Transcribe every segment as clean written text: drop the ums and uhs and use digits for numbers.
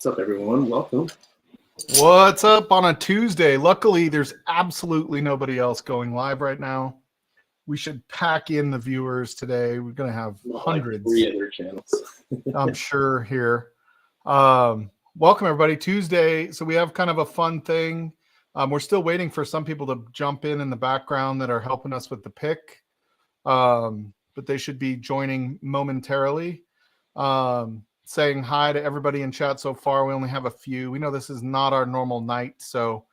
What's up, everyone? Welcome. What's up on a Tuesday? Luckily, there's absolutely nobody else going live right now. We should pack in the viewers today. We're going to have hundreds. Like 3 other channels. I'm sure here. Welcome, everybody. Tuesday. So we have kind of a fun thing. We're still waiting for some people to jump in the background that are helping us with the pick. But they should be joining momentarily. Saying hi to everybody in chat so far. We only have a few. We know this is not our normal night, so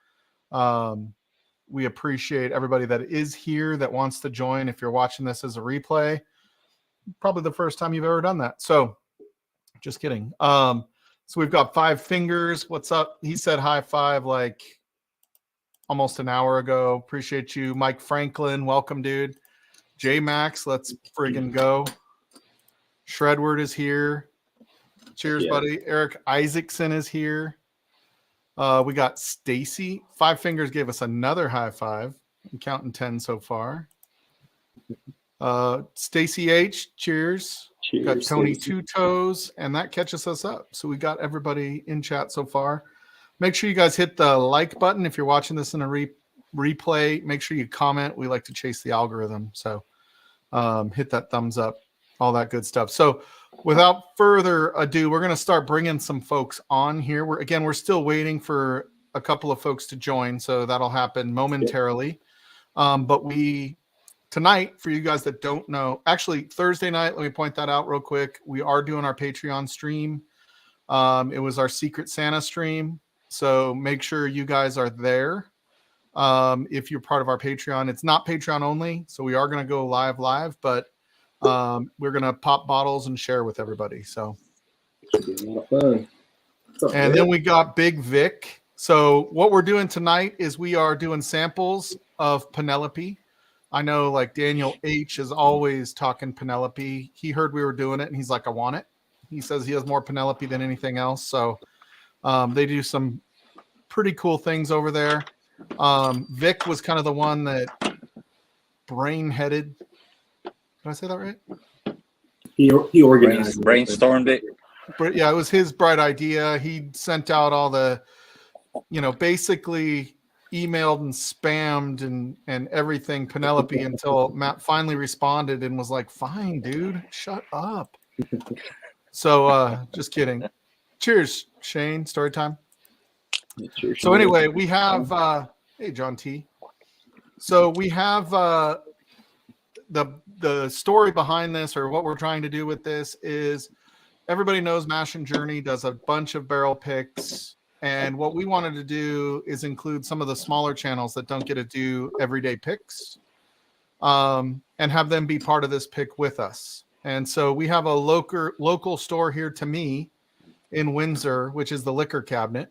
we appreciate everybody that is here that wants to join. If you're watching this as a replay, probably the first time you've ever done that. So just kidding. So we've got Five Fingers. What's up? He said high five like almost an hour ago. Appreciate you. Mike Franklin, welcome, dude. J Max, let's friggin' go. Shredward is here. Cheers, buddy. Eric Isaacson is here. We got Stacy. Five Fingers gave us another high five. I'm counting 10 so far. Stacy H, cheers. Cheers. Got Tony Stacey. Two Toes, and that catches us up. So we got everybody in chat so far. Make sure you guys hit the like button if you're watching this in a replay. Make sure you comment. We like to chase the algorithm. So hit that thumbs up, all that good stuff. So without further ado, we're going to start bringing some folks on here. We're still waiting for a couple of folks to join, so that'll happen momentarily. But tonight, for you guys that don't know, actually Thursday night, let me point that out real quick. We are doing our Patreon stream. It was our Secret Santa stream, so make sure you guys are there. If you're part of our Patreon, it's not Patreon only, so we are going to go live, but we're gonna pop bottles and share with everybody. So, Fun. And then we got Big Vic. So what we're doing tonight is we are doing samples of Penelope. I know, like Daniel H is always talking Penelope. He heard we were doing it, and he's like, "I want it." He says he has more Penelope than anything else. So they do some pretty cool things over there. Vic was kind of the one that brain-headed. Did I say that right? He organized brainstormed it. But yeah, it was his bright idea. He sent out all the, basically emailed and spammed and everything Penelope until Matt finally responded and was like, "Fine, dude, shut up." So just kidding. Cheers, Shane. Story time. Cheers. So anyway, we have hey John T. So we have the story behind this, or what we're trying to do with this, is everybody knows Mash and Journey does a bunch of barrel picks, and what we wanted to do is include some of the smaller channels that don't get to do everyday picks, and have them be part of this pick with us. And so we have a local store here to me in Windsor, which is the Liquor Cabinet,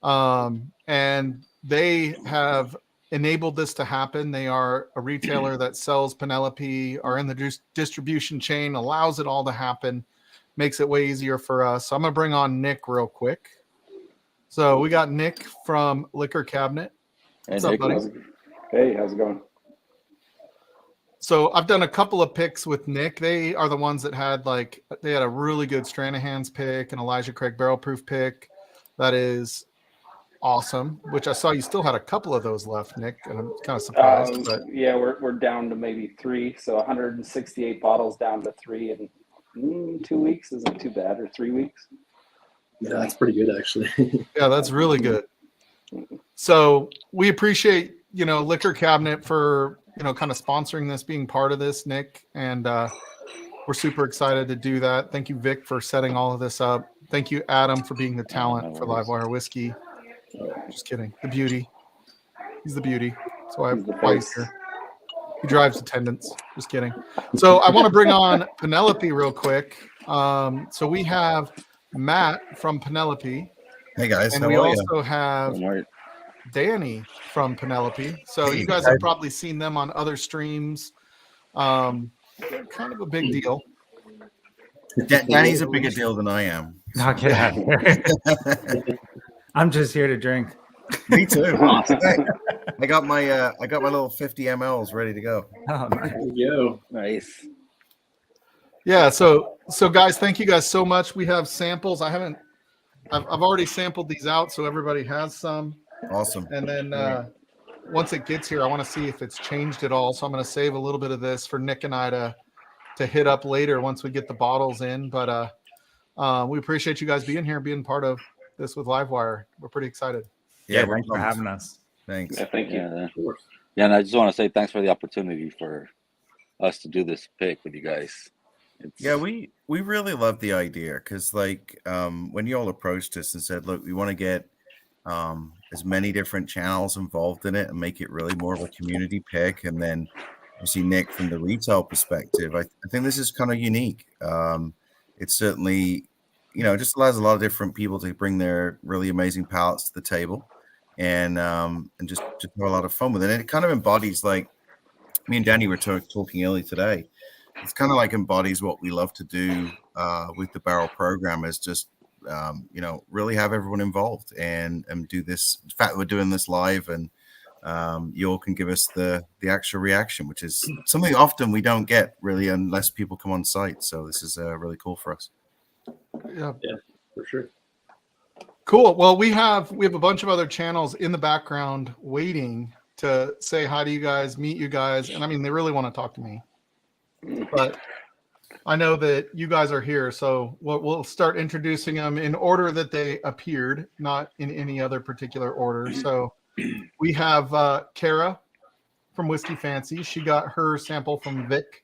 and they have enabled this to happen. They are a retailer that sells Penelope, are in the distribution chain, allows it all to happen, makes it way easier for us. So I'm going to bring on Nick real quick. So we got Nick from Liquor Cabinet. What's up, buddy? Hey, how's it going? So I've done a couple of picks with Nick. They are the ones that had they had a really good Stranahan's pick, and Elijah Craig barrel proof pick. That is awesome, which I saw you still had a couple of those left, Nick, and I'm kind of surprised. But yeah, we're down to maybe 3, so 168 bottles down to 3 in 2 weeks isn't too bad, or 3 weeks. Yeah, that's pretty good, actually. Yeah, that's really good. So we appreciate Liquor Cabinet for kind of sponsoring this, being part of this, Nick, and we're super excited to do that. Thank you, Vic, for setting all of this up. Thank you, Adam, for being the talent for Livewire Whiskey. Just kidding. The beauty. He's the beauty. That's why he's here. He drives attendance. Just kidding. So I want to bring on Penelope real quick. So we have Matt from Penelope. Hey guys. And we also have Danny from Penelope. So you guys have probably seen them on other streams. They're kind of a big deal. Danny's a bigger deal than I am. No, get out of here. I'm just here to drink. Me too. I got my little 50 mLs ready to go. Oh, nice. There you go. Nice. Yeah, so guys, thank you guys so much. We have samples. I haven't I've already sampled these out, so everybody has some. Awesome. And then once it gets here, I want to see if it's changed at all. So I'm going to save a little bit of this for Nick and I to hit up later once we get the bottles in. But we appreciate you guys being here, being part of this with Livewire. We're pretty excited. Yeah, we're thanks for pumped. having us. Thanks. Yeah, thank you. Yeah, Of course. yeah, and I just want to say thanks for the opportunity for us to do this pick with you guys. Yeah, we really love the idea because, like, when you all approached us and said, "Look, we want to get as many different channels involved in it and make it really more of a community pick," and then obviously Nick from the retail perspective, I think this is kind of unique. It certainly, just allows a lot of different people to bring their really amazing palettes to the table, and just have a lot of fun with it. And it kind of embodies, like, me and Danny were talking earlier today. It's kind of like embodies what we love to do with the barrel program, is just really have everyone involved and do this. The fact that we're doing this live, and you all can give us the actual reaction, which is something often we don't get really unless people come on site. So this is really cool for us. Yeah. For sure. Cool. Well, we have a bunch of other channels in the background waiting to say hi to you guys, meet you guys. And I mean, they really want to talk to me. But I know that you guys are here, so we'll start introducing them in order that they appeared, not in any other particular order. So we have Kara from Whiskey Fancies. She got her sample from Vic.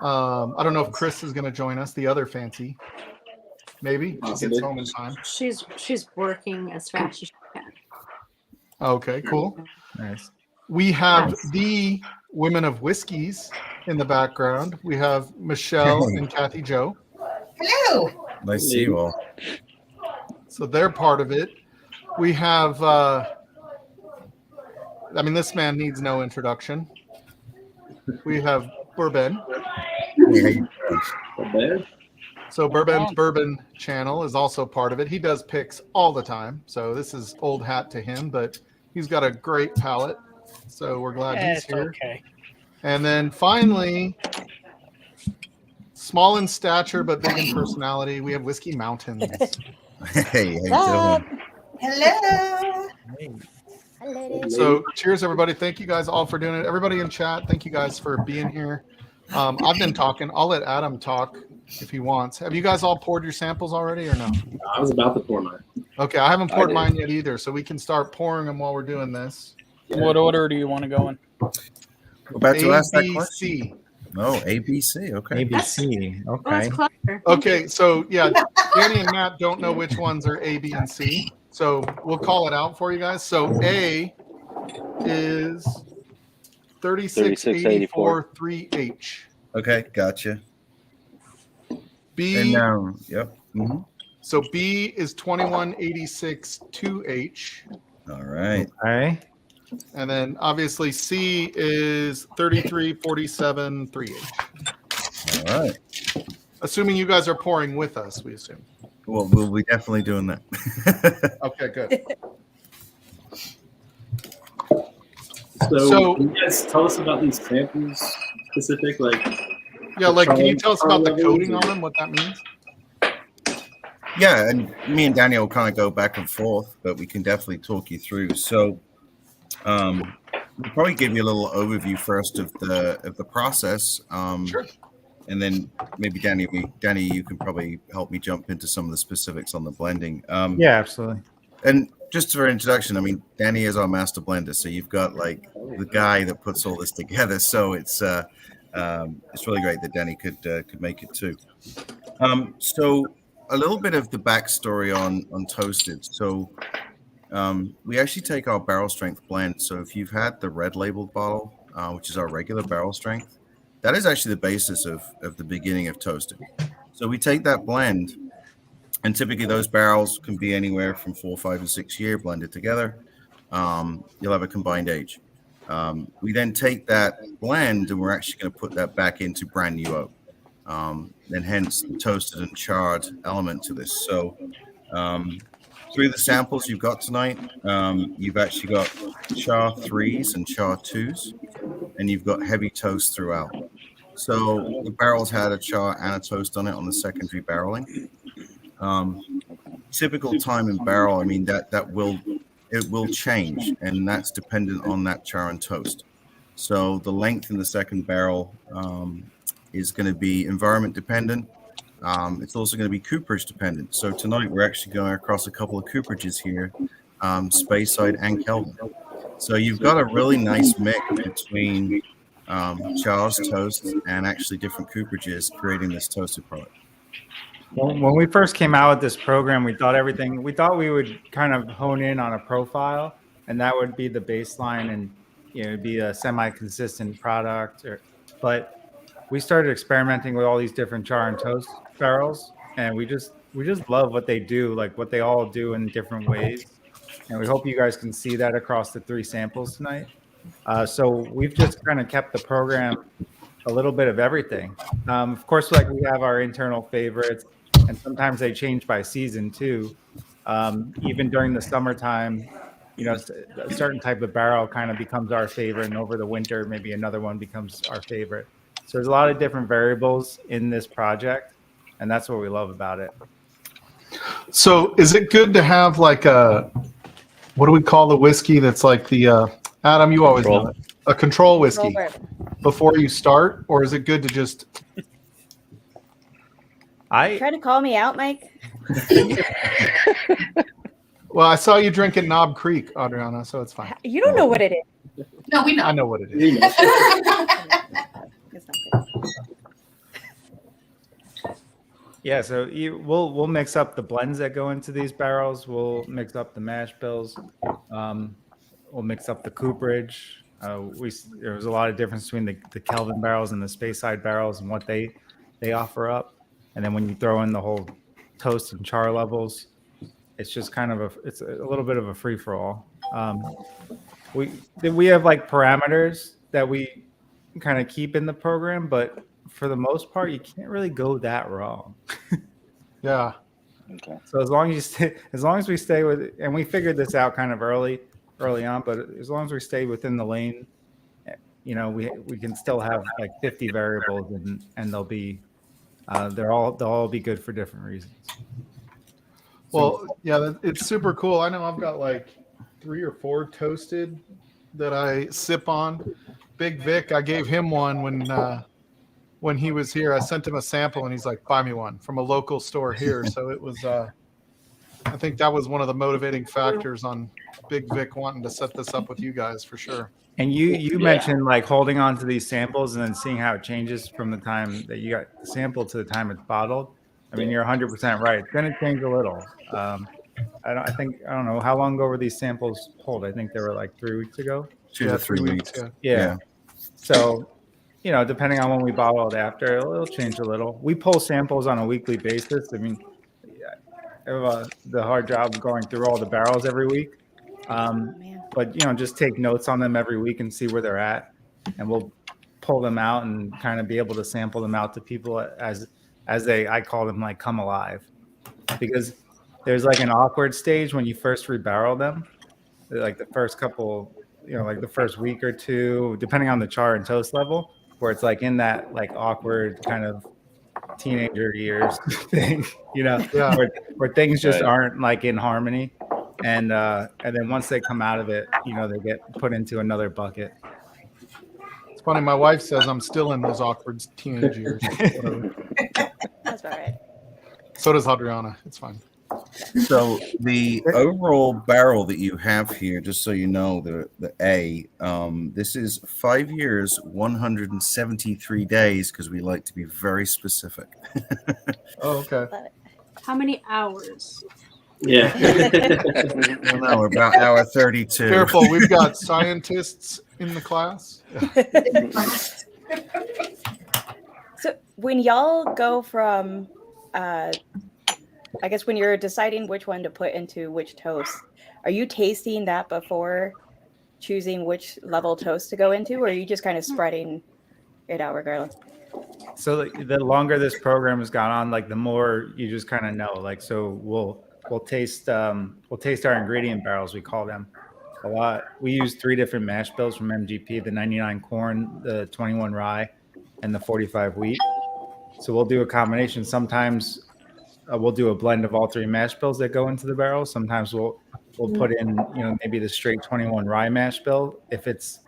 I don't know if Chris is going to join us, the other fancy. Maybe she gets home in time. She's working as fast as she can. Okay, cool. Nice. We have Nice. the Women of Whiskeys in the background. We have Michelle and Kathy Joe. Hello. Nice to see you all. So they're part of it. We have, this man needs no introduction. We have Bourben. Hey, Not bad. So Bourben's Bourbon channel is also part of it. He does picks all the time. So this is old hat to him, but he's got a great palate. So we're glad he's here. Okay. And then finally, small in stature but big in personality, we have Whiskey Mountains. hey, how you doing? Hello. So cheers, everybody. Thank you guys all for doing it. Everybody in chat, thank you guys for being here. I've been talking. I'll let Adam talk if he wants. Have you guys all poured your samples already or no? I was about to pour mine. Okay, I haven't poured did. mine yet either, so we can start pouring them while we're doing this. What order do you want to go in? We're about to ask that ABC. question. Oh, ABC. Okay. ABC. Oh, that's Okay. clever. Okay, so yeah, Danny and Matt don't know which ones are A, B, and C. So we'll call it out for you guys. So A is 3684 3H. Okay. Gotcha. B, And yep. Mhm. so B is 2186 2H. All right. Okay. And then obviously C is 3347 3H. All right. Assuming you guys are pouring with us, we assume. Well, we'll be definitely doing that. Okay, good. So, So- can you guys tell us about these samples specific? Like, Yeah, like, can you tell us about the coating on them, what that means? Yeah, and me and Daniel kind of go back and forth, but we can definitely talk you through. So, we'll probably give you a little overview first of the process, Sure. and then maybe Danny, you can probably help me jump into some of the specifics on the blending. Yeah, absolutely. And just for introduction, I mean, Danny is our master blender, so you've got like the guy that puts all this together. So it's really great that Danny could make it too. So a little bit of the backstory on Toasted. So we actually take our barrel strength blend. So if you've had the red labeled bottle, which is our regular barrel strength, that is actually the basis of the beginning of Toasted. So we take that blend, and typically those barrels can be anywhere from 4, 5, and 6 year blended together. You'll have a combined age. We then take that blend and we're actually going to put that back into brand new oak. And hence the toasted and charred element to this. So through the samples you've got tonight, you've actually got char 3s and char 2s, and you've got heavy toast throughout. So the barrels had a char and a toast on it on the secondary barreling. typical time in barrel, I mean, it will change, and that's dependent on that char and toast. So the length in the second barrel is going to be environment dependent. It's also going to be cooperage dependent. So tonight we're actually going across a couple of cooperages here, Speyside and Kelvin. So you've got a really nice mix between chars, toast, and actually different cooperages creating this toasted product. When we first came out with this program, we thought we would kind of hone in on a profile, and that would be the baseline, and it'd be a semi-consistent product. But we started experimenting with all these different char and toast barrels, and we just love what they do, like what they all do in different ways. And we hope you guys can see that across the 3 samples tonight. So we've just kind of kept the program a little bit of everything. Of course, like we have our internal favorites, and sometimes they change by season too. Even during the summertime, a certain type of barrel kind of becomes our favorite, and over the winter, maybe another one becomes our favorite. So there's a lot of different variables in this project, and that's what we love about it. So is it good to have like what do we call the whiskey that's like the, Adam, you always know it, a control whiskey before you start, or is it good to just... Try to call me out, Mike. Well, I saw you drinking Knob Creek, Adriana, so it's fine. You don't know what it is. No, we know. I know what it is. It's not good. Yeah, so we'll mix up the blends that go into these barrels. We'll mix up the mash bills. We'll mix up the cooperage. There was a lot of difference between the Kelvin barrels and the Speyside barrels and what they offer up. And then when you throw in the whole toast and char levels, it's just kind of it's a little bit of a free for all. We have like parameters that we kind of keep in the program, but for the most part, you can't really go that wrong. Yeah. Okay. So as long as we stay with, and we figured this out kind of early on, but as long as we stay within the lane, we can still have like 50 variables, and they'll all be good for different reasons. Well, yeah, it's super cool. I know I've got like 3 or 4 toasted that I sip on. Big Vic, I gave him one when he was here. I sent him a sample, and he's like, "Buy me one," from a local store here. So it was, I think that was one of the motivating factors on Big Vic wanting to set this up with you guys for sure. And you mentioned like holding on to these samples and then seeing how it changes from the time that you got the sample to the time it's bottled. I mean, you're 100% right. It's going to change a little. I don't know how long ago were these samples pulled. I think they were like 3 weeks ago. 2 to 3 weeks. Yeah. So, depending on when we bottle it after, it'll change a little. We pull samples on a weekly basis. I mean, I have the hard job of going through all the barrels every week. But, just take notes on them every week and see where they're at. And we'll pull them out and kind of be able to sample them out to people as I call them like come alive. Because there's like an awkward stage when you first rebarrel them. Like the first couple, like the first week or two, depending on the char and toast level, where it's like in that like awkward kind of teenager years thing, where things just aren't like in harmony. And then once they come out of it, they get put into another bucket. It's funny. My wife says I'm still in those awkward teenage years. That's about right. So does Adriana. It's fine. So the overall barrel that you have here, just so you know, the A, this is 5 years, 173 days, because we like to be very specific. Oh, okay. How many hours? Yeah. No, we're about hour 32. Careful, we've got scientists in the class. So when y'all go from, I guess when you're deciding which one to put into which toast, are you tasting that before choosing which level toast to go into, or are you just kind of spreading it out regardless? So the longer this program has gone on, like the more you just kind of know. Like, so we'll taste our ingredient barrels, we call them, a lot. We use 3 different mash bills from MGP: the 99 corn, the 21 rye, and the 45 wheat. So we'll do a combination. Sometimes we'll do a blend of all three mash bills that go into the barrel. Sometimes we'll put in, maybe the straight 21 rye mash bill if it's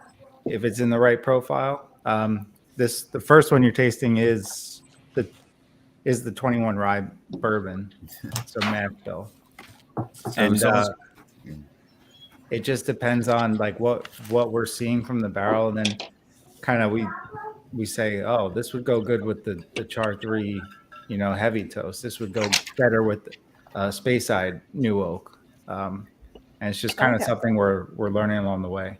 in the right profile. The first one you're tasting is the 21 rye bourbon, so mash bill. And it just depends on like what we're seeing from the barrel, and then kind of we say, oh, this would go good with the Char 3, heavy toast. This would go better with Speyside New Oak. And it's just kind of something we're learning along the way.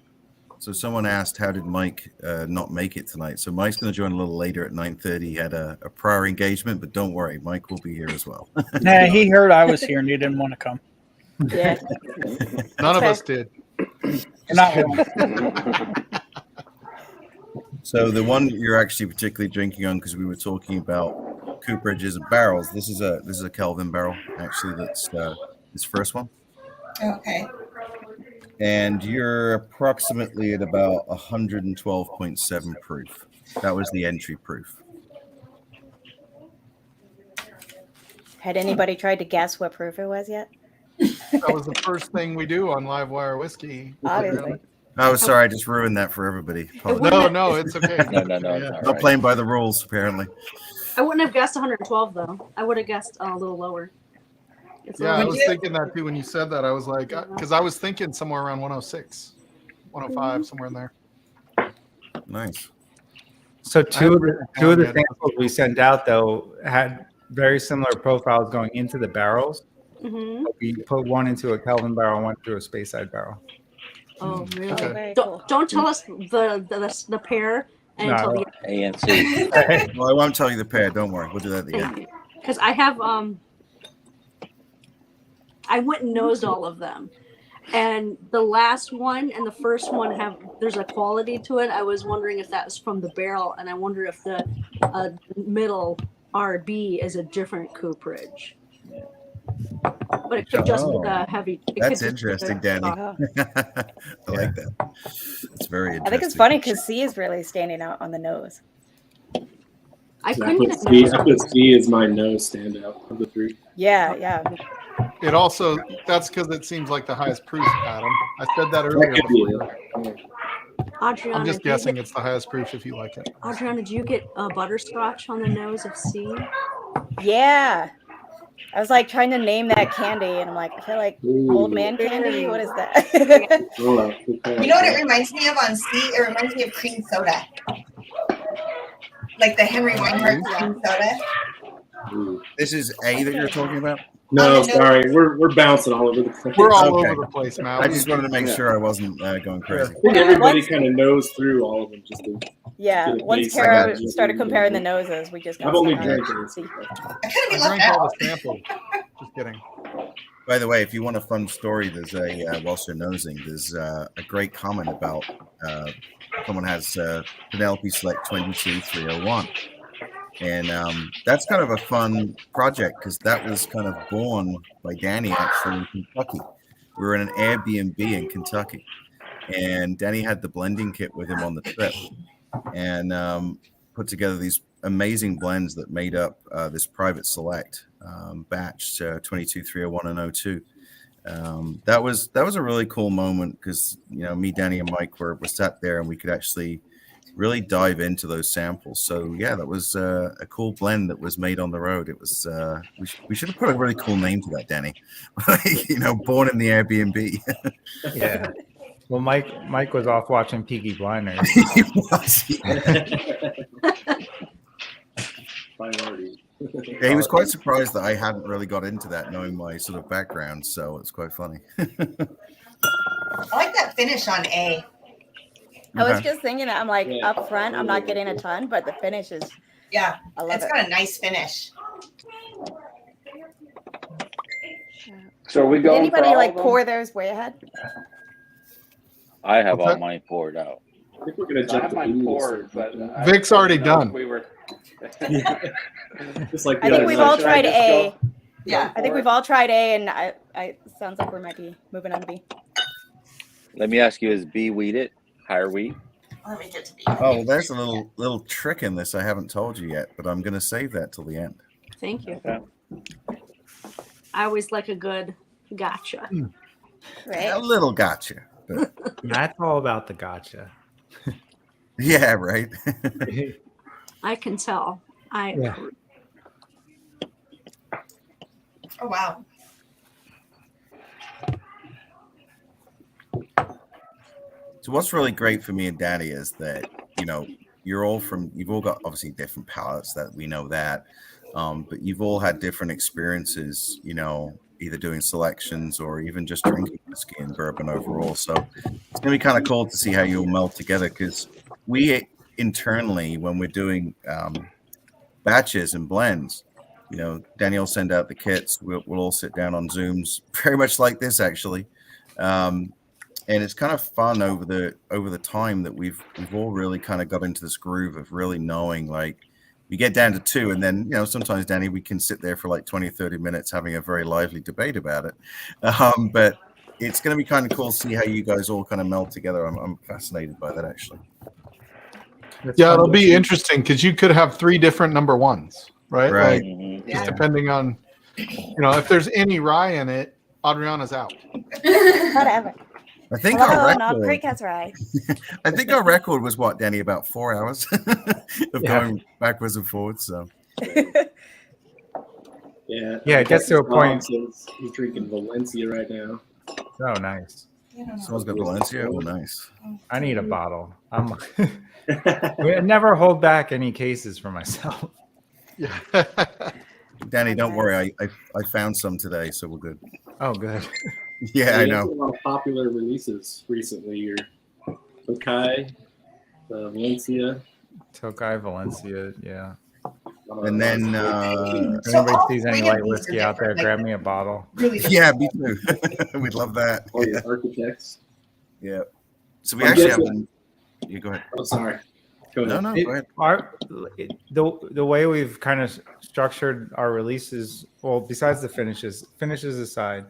So someone asked, how did Mike not make it tonight? So Mike's going to join a little later at 9:30. He had a prior engagement, but don't worry, Mike will be here as well. Nah, he heard I was here and he didn't want to come. Yeah. None of us did. You're not wrong. So the one you're actually particularly drinking on, because we were talking about cooperages and barrels. This is a Kelvin barrel, actually. That's this first one. Okay. And you're approximately at about 112.7 proof. That was the entry proof. Had anybody tried to guess what proof it was yet? That was the first thing we do on Livewire Whiskey. Obviously. Oh, sorry, I just ruined that for everybody. No, it's okay. No. Yeah. Not playing by the rules, apparently. I wouldn't have guessed 112 though. I would have guessed a little lower. Yeah, I was thinking that too when you said that. I was like, because I was thinking somewhere around 106, 105, somewhere in there. Nice. So two of the samples we sent out though had very similar profiles going into the barrels. Mm-hmm. We put one into a Kelvin barrel, one through a Speyside barrel. Oh, really? Okay. Very cool. Don't tell us the pair until the A and C. Well, I won't tell you the pair. Don't worry. We'll do that at the end. because I have I went and nosed all of them, and the last one and the first one there's a quality to it. I was wondering if that was from the barrel, and I wonder if the middle RB is a different cooperage. But it could just be the heavy. That's interesting, Danny. I like that. It's very interesting. I think it's funny because C is really standing out on the nose. I So couldn't I put C as my nose standout of the three. Yeah. It also, that's because it seems like the highest proof, Adam. I said that That earlier. could be it. Adriana, I'm just guessing it's the highest proof if you like it. Adriana, do you get butterscotch on the nose of C? Yeah. I was like trying to name that candy, and I'm like, I feel like Ooh. old man candy. What is that? Oh, okay. You know what it reminds me of on C? It reminds me of cream soda. Like the Henry Weinhardt cream soda. Ooh. This is A that you're talking about? No, sorry, we're bouncing all over the place. We're all Okay. over the place, Matt. I just wanted to make sure I wasn't going crazy. I think everybody kind of knows through all of them. Just to, Yeah. Get a Once base Kara idea. started comparing the noses, we just got I've only stuck drank on it. C. I kind of I be left drank all out. the samples. Just kidding. By the way, if you want a fun story, there's whilst you're nosing, there's a great comment about someone has Penelope Select 22301. And that's kind of a fun project because that was kind of born by Danny actually in Kentucky. We were in an Airbnb in Kentucky, and Danny had the blending kit with him on the trip, and put together these amazing blends that made up this private select batch 22301 and 02. That was a really cool moment because me, Danny, and Mike were sat there and we could actually really dive into those samples. So yeah, that was a cool blend that was made on the road. It was we should have put a really cool name to that, Danny. Born in the Airbnb. Yeah. Well, Mike was off watching Peaky Blinders. He was. priority. Yeah, he was quite surprised that I hadn't really got into that, knowing my sort of background. So it's quite funny. I like that finish on A. I was Okay. just thinking that I'm like Yeah. up front, I'm not getting a ton, but the finish is Yeah, I love it's it. got a nice finish. So are we Did going anybody for all like of them? pour theirs way ahead? I have What's all that? mine poured out. I think we're gonna I jump have to mine booze. poured, but Vic's already done. We were. Just like I the think other we've night. all Should I tried just A. go- Yeah. I think we've all tried A, and I sounds like we might be moving on to B. Let me ask you: is B wheated, higher wheat? Let me get to B. Oh, well, there's a little trick in this I haven't told you yet, but I'm going to save that till the end. Thank you. I always like a good gotcha. Right. A little gotcha. But That's all about the gotcha. yeah, right. I can tell. Yeah. Oh wow. So what's really great for me and Danny is that, you've all got obviously different palates, that we know that, but you've all had different experiences, either doing selections or even just drinking whiskey and bourbon overall. So it's gonna be kind of cool to see how you'll meld together, because we internally, when we're doing batches and blends, Danny will send out the kits. We'll all sit down on Zooms, very much like this actually. And it's kind of fun over the time that we've all really kind of got into this groove of really knowing, like, we get down to 2, and then sometimes, Danny, we can sit there for like 20-30 minutes having a very lively debate about it. But it's going to be kind of cool to see how you guys all kind of meld together. I'm fascinated by that, actually. Yeah, it'll be interesting because you could have 3 different number ones, right? Right. Like, just depending on, if there's any rye in it, Adriana's out. Whatever. I think Hello, our not record. Great Cats Rye. I think our record was what, Danny, about 4 hours of going backwards and forwards. So Yeah. Yeah, it gets to a point. He's drinking Valencia right now. Oh, nice. someone's got Valencia. Oh, nice. I need a bottle. I never hold back any cases for myself. Yeah. Danny, don't worry. I found some today, so we're good. Oh, good. Yeah, I There's know. a lot of popular releases recently. Your Tokai, Valencia. Tokai, Valencia, yeah. And then, if anybody sees any light whiskey out there, grab me a bottle. yeah, me too. We'd love that. All your architects. Yeah. So we I'm actually have. guessing- You go ahead. Oh, sorry. Go ahead. No, go ahead. The way we've kind of structured our releases, well, besides the finishes aside,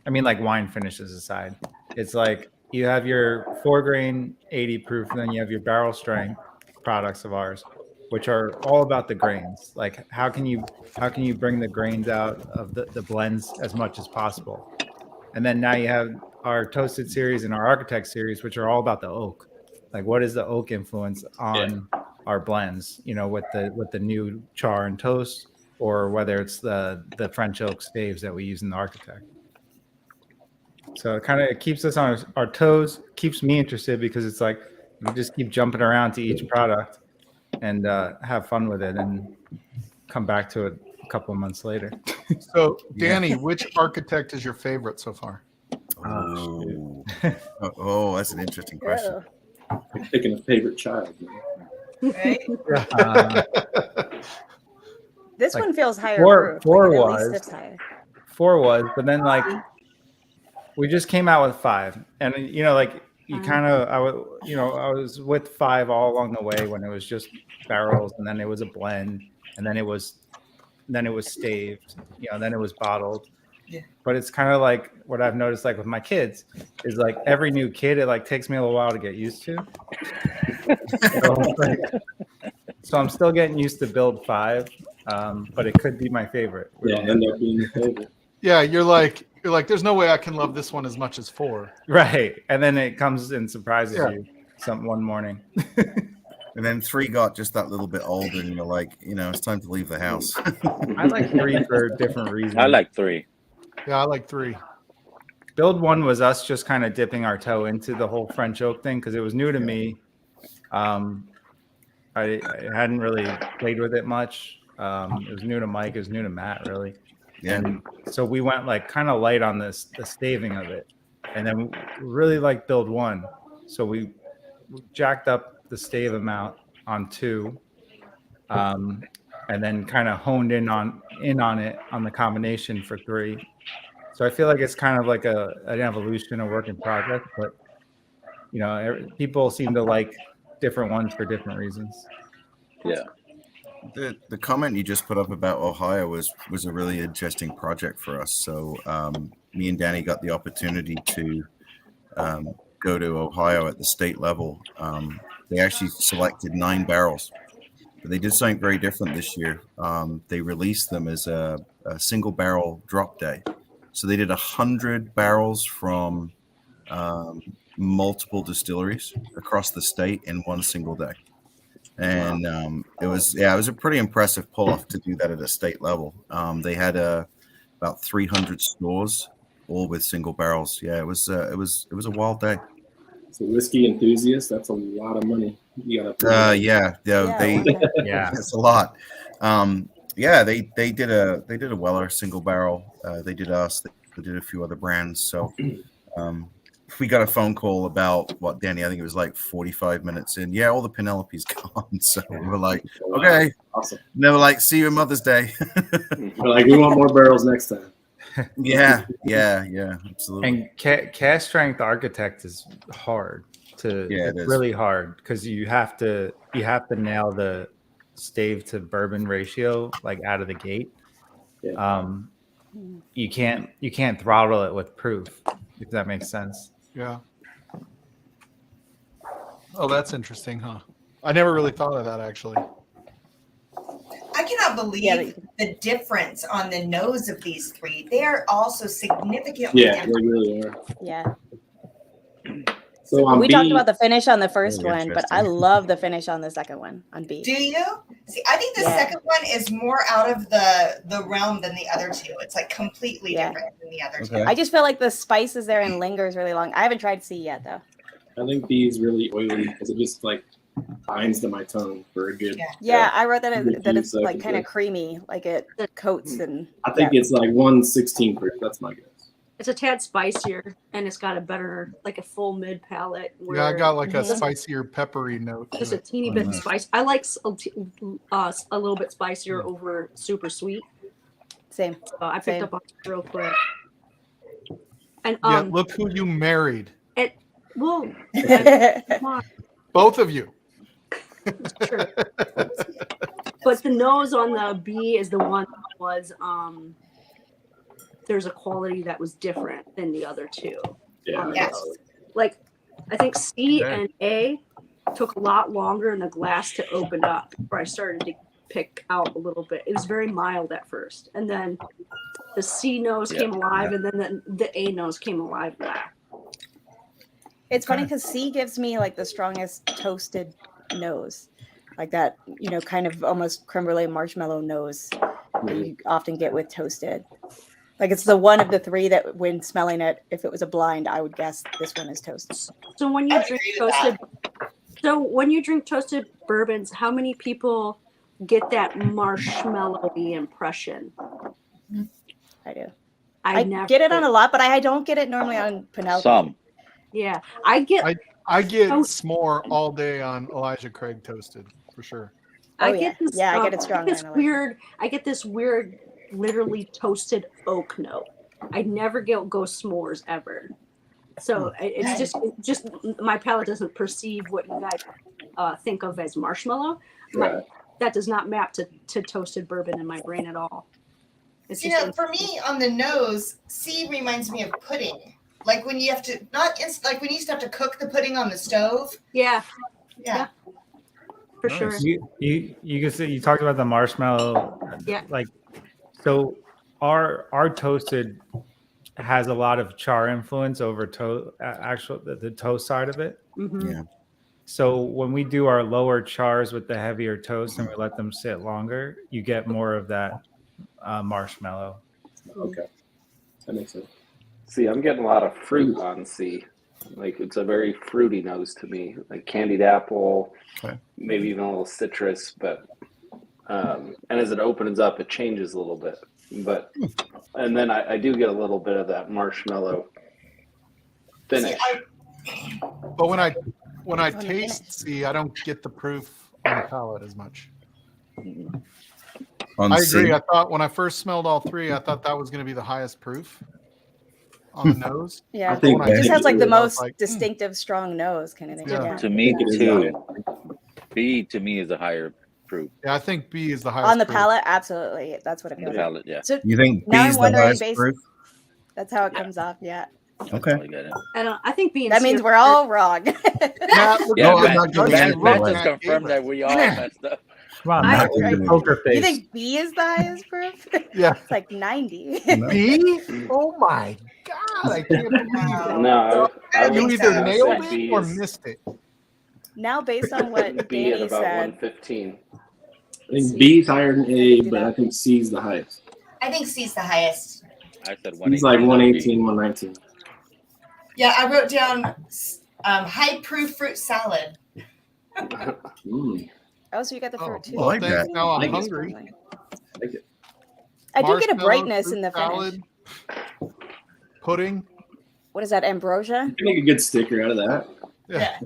I mean, like wine finishes aside, it's like you have your 4-grain 80 proof, and then you have your barrel strength products of ours, which are all about the grains. Like how can you bring the grains out of the blends as much as possible? And then now you have our Toasted series and our Architect series, which are all about the oak. Like what is the oak influence on our blends, with the new char and toast, or whether it's the French oak staves that we use in the Architect. So it kind of keeps us on our toes, keeps me interested, because it's like we just keep jumping around to each product and have fun with it and come back to it a couple of months later. So, Danny, which Architect is your favorite so far? Oh, that's an interesting question. I'm picking a favorite child. Right? This one feels higher. Four proof. At was. least it's higher. 4 was, but then like we just came out with 5, and like you kind of I was with 5 all along the way when it was just barrels, and then it was a blend, and then it was staved, then it was bottled. Yeah. But it's kind of like what I've noticed, like with my kids, is like every new kid, it like takes me a little while to get used to. So I'm still getting used to build 5, but it could be my favorite. Yeah, end up being your favorite. Yeah, you're like, there's no way I can love this one as much as 4. Right. And then it comes and surprises you one morning. And then 3 got just that little bit older, and you're like, it's time to leave the house. I like 3 for different reasons. I like 3. Yeah, I like 3. Build 1 was us just kind of dipping our toe into the whole French oak thing because it was new to me. I hadn't really played with it much. It was new to Mike. It was new to Matt, really. Yeah. And so we went like kind of light on the staving of it, and then we really liked Build 1, so we jacked up the stave amount on 2, and then kind of honed in on it on the combination for 3. So I feel like it's kind of like an evolution, a work in progress, but people seem to like different ones for different reasons. Yeah. The comment you just put up about Ohio was a really interesting project for us. So me and Danny got the opportunity to go to Ohio at the state level. They actually selected 9 barrels But they did something very different this year. They released them as a single barrel drop day. So they did 100 barrels from multiple distilleries across the state in one single day. And it was a pretty impressive pull off to do that at a state level. They had about 300 stores, all with single barrels. Yeah, it was a wild day. So whiskey enthusiasts, that's a lot of money. You gotta That's a lot. They did a Weller single barrel. They did us. They did a few other brands. So we got a phone call about what, Danny? I think it was like 45 minutes in. Yeah, all the Penelope's gone. So we were like, okay, awesome. Never like see you on Mother's Day. We're like, we want more barrels next time. Yeah, absolutely. And cast strength architect is hard to. It's really hard because you have to nail the stave to bourbon ratio like out of the gate. Yeah. You can't throttle it with proof, if that makes sense. Yeah. Oh, that's interesting, huh? I never really thought of that actually. I cannot believe the difference on the nose of these three. They are also significantly different. They really are. Yeah. So we talked about the finish on the first one, but I love the finish on the second one on B. Do you? See, I think the second one is more out of the realm than the other two. It's like completely different than the other two. I just feel like the spice is there and lingers really long. I haven't tried C yet though. I think B is really oily because it just like binds to my tongue for a good. Yeah, I wrote that it's like kind of creamy, like it coats and. I think it's like 1/16 proof. That's my guess. It's a tad spicier, and it's got a better, like a full mid palate. Yeah, I got like a spicier, peppery note. Just a teeny bit of spice. I like a little bit spicier over super sweet. Same. So I picked up on it real quick. And look who you married. Come on. Both of you. True. But the nose on the B is the one that was there's a quality that was different than the other two. Like I think C and A took a lot longer in the glass to open up before I started to pick out a little bit. It was very mild at first, and then the C nose came alive, and then the A nose came alive now. It's funny because C gives me like the strongest toasted nose, like that, kind of almost creme brulee marshmallow nose that you often get with toasted. Like it's the one of the three that when smelling it, if it was a blind, I would guess this one is toasted. So when you drink toasted bourbons, how many people get that marshmallowy impression? I do. I never get it on a lot, but I don't get it normally on Penelope. Some. Yeah, I get s'more all day on Elijah Craig toasted for sure. I get it strong. I get this weird, literally toasted oak note. I never go s'mores ever. So it's just my palate doesn't perceive what you guys think of as marshmallow. That does not map to toasted bourbon in my brain at all. It's for me on the nose, C reminds me of pudding. Like when you have to like when you used to have to cook the pudding on the stove. Yeah. For Nice. sure. You can see you talked about the marshmallow. Yeah. Like our toasted has a lot of char influence over the toast side of it. Mm-hmm. Yeah. So when we do our lower chars with the heavier toast and we let them sit longer, you get more of that marshmallow. Okay, that makes sense. See, I'm getting a lot of fruit on C. Like it's a very fruity nose to me, like candied apple, maybe even a little citrus. But and as it opens up, it changes a little bit. But and then I do get a little bit of that marshmallow finish. But when I taste C, I don't get the proof on the palate as much. I agree. I thought when I first smelled all three, I thought that was going to be the highest proof on the nose. Yeah, it just has like the most distinctive, strong nose kind of thing. Yeah. To me, too. B to me is a higher proof. Yeah, I think B is the highest on the proof. palate. Absolutely, that's what it feels like. Palate, yeah. So you think B now is I'm the wondering, highest proof? That's how it comes off. Yeah. Okay. I think B and that C means we're all wrong. Matt just confirmed that we all messed up. Come on, I Matt, agree. your poker face. You think B is the highest proof? Yeah. It's like 90. No. B? Oh my God. I can't believe No, I don't you think either so. nailed say it B or is- missed it. Now, based on what B at Danny about said, 115. I think B's higher than A, do but that. I think C's the highest. I think C's the highest. I said He's like 118. 118, 119. Yeah, I wrote down high proof fruit salad. Mm. oh, so you got the Oh, fruit too. I like thanks. that. Now I'm Like it. hungry. Like it. I do get a Marshmallow, brightness fruit in the finish. salad, pudding. What is that, ambrosia? You can make a good sticker out of that. Yeah.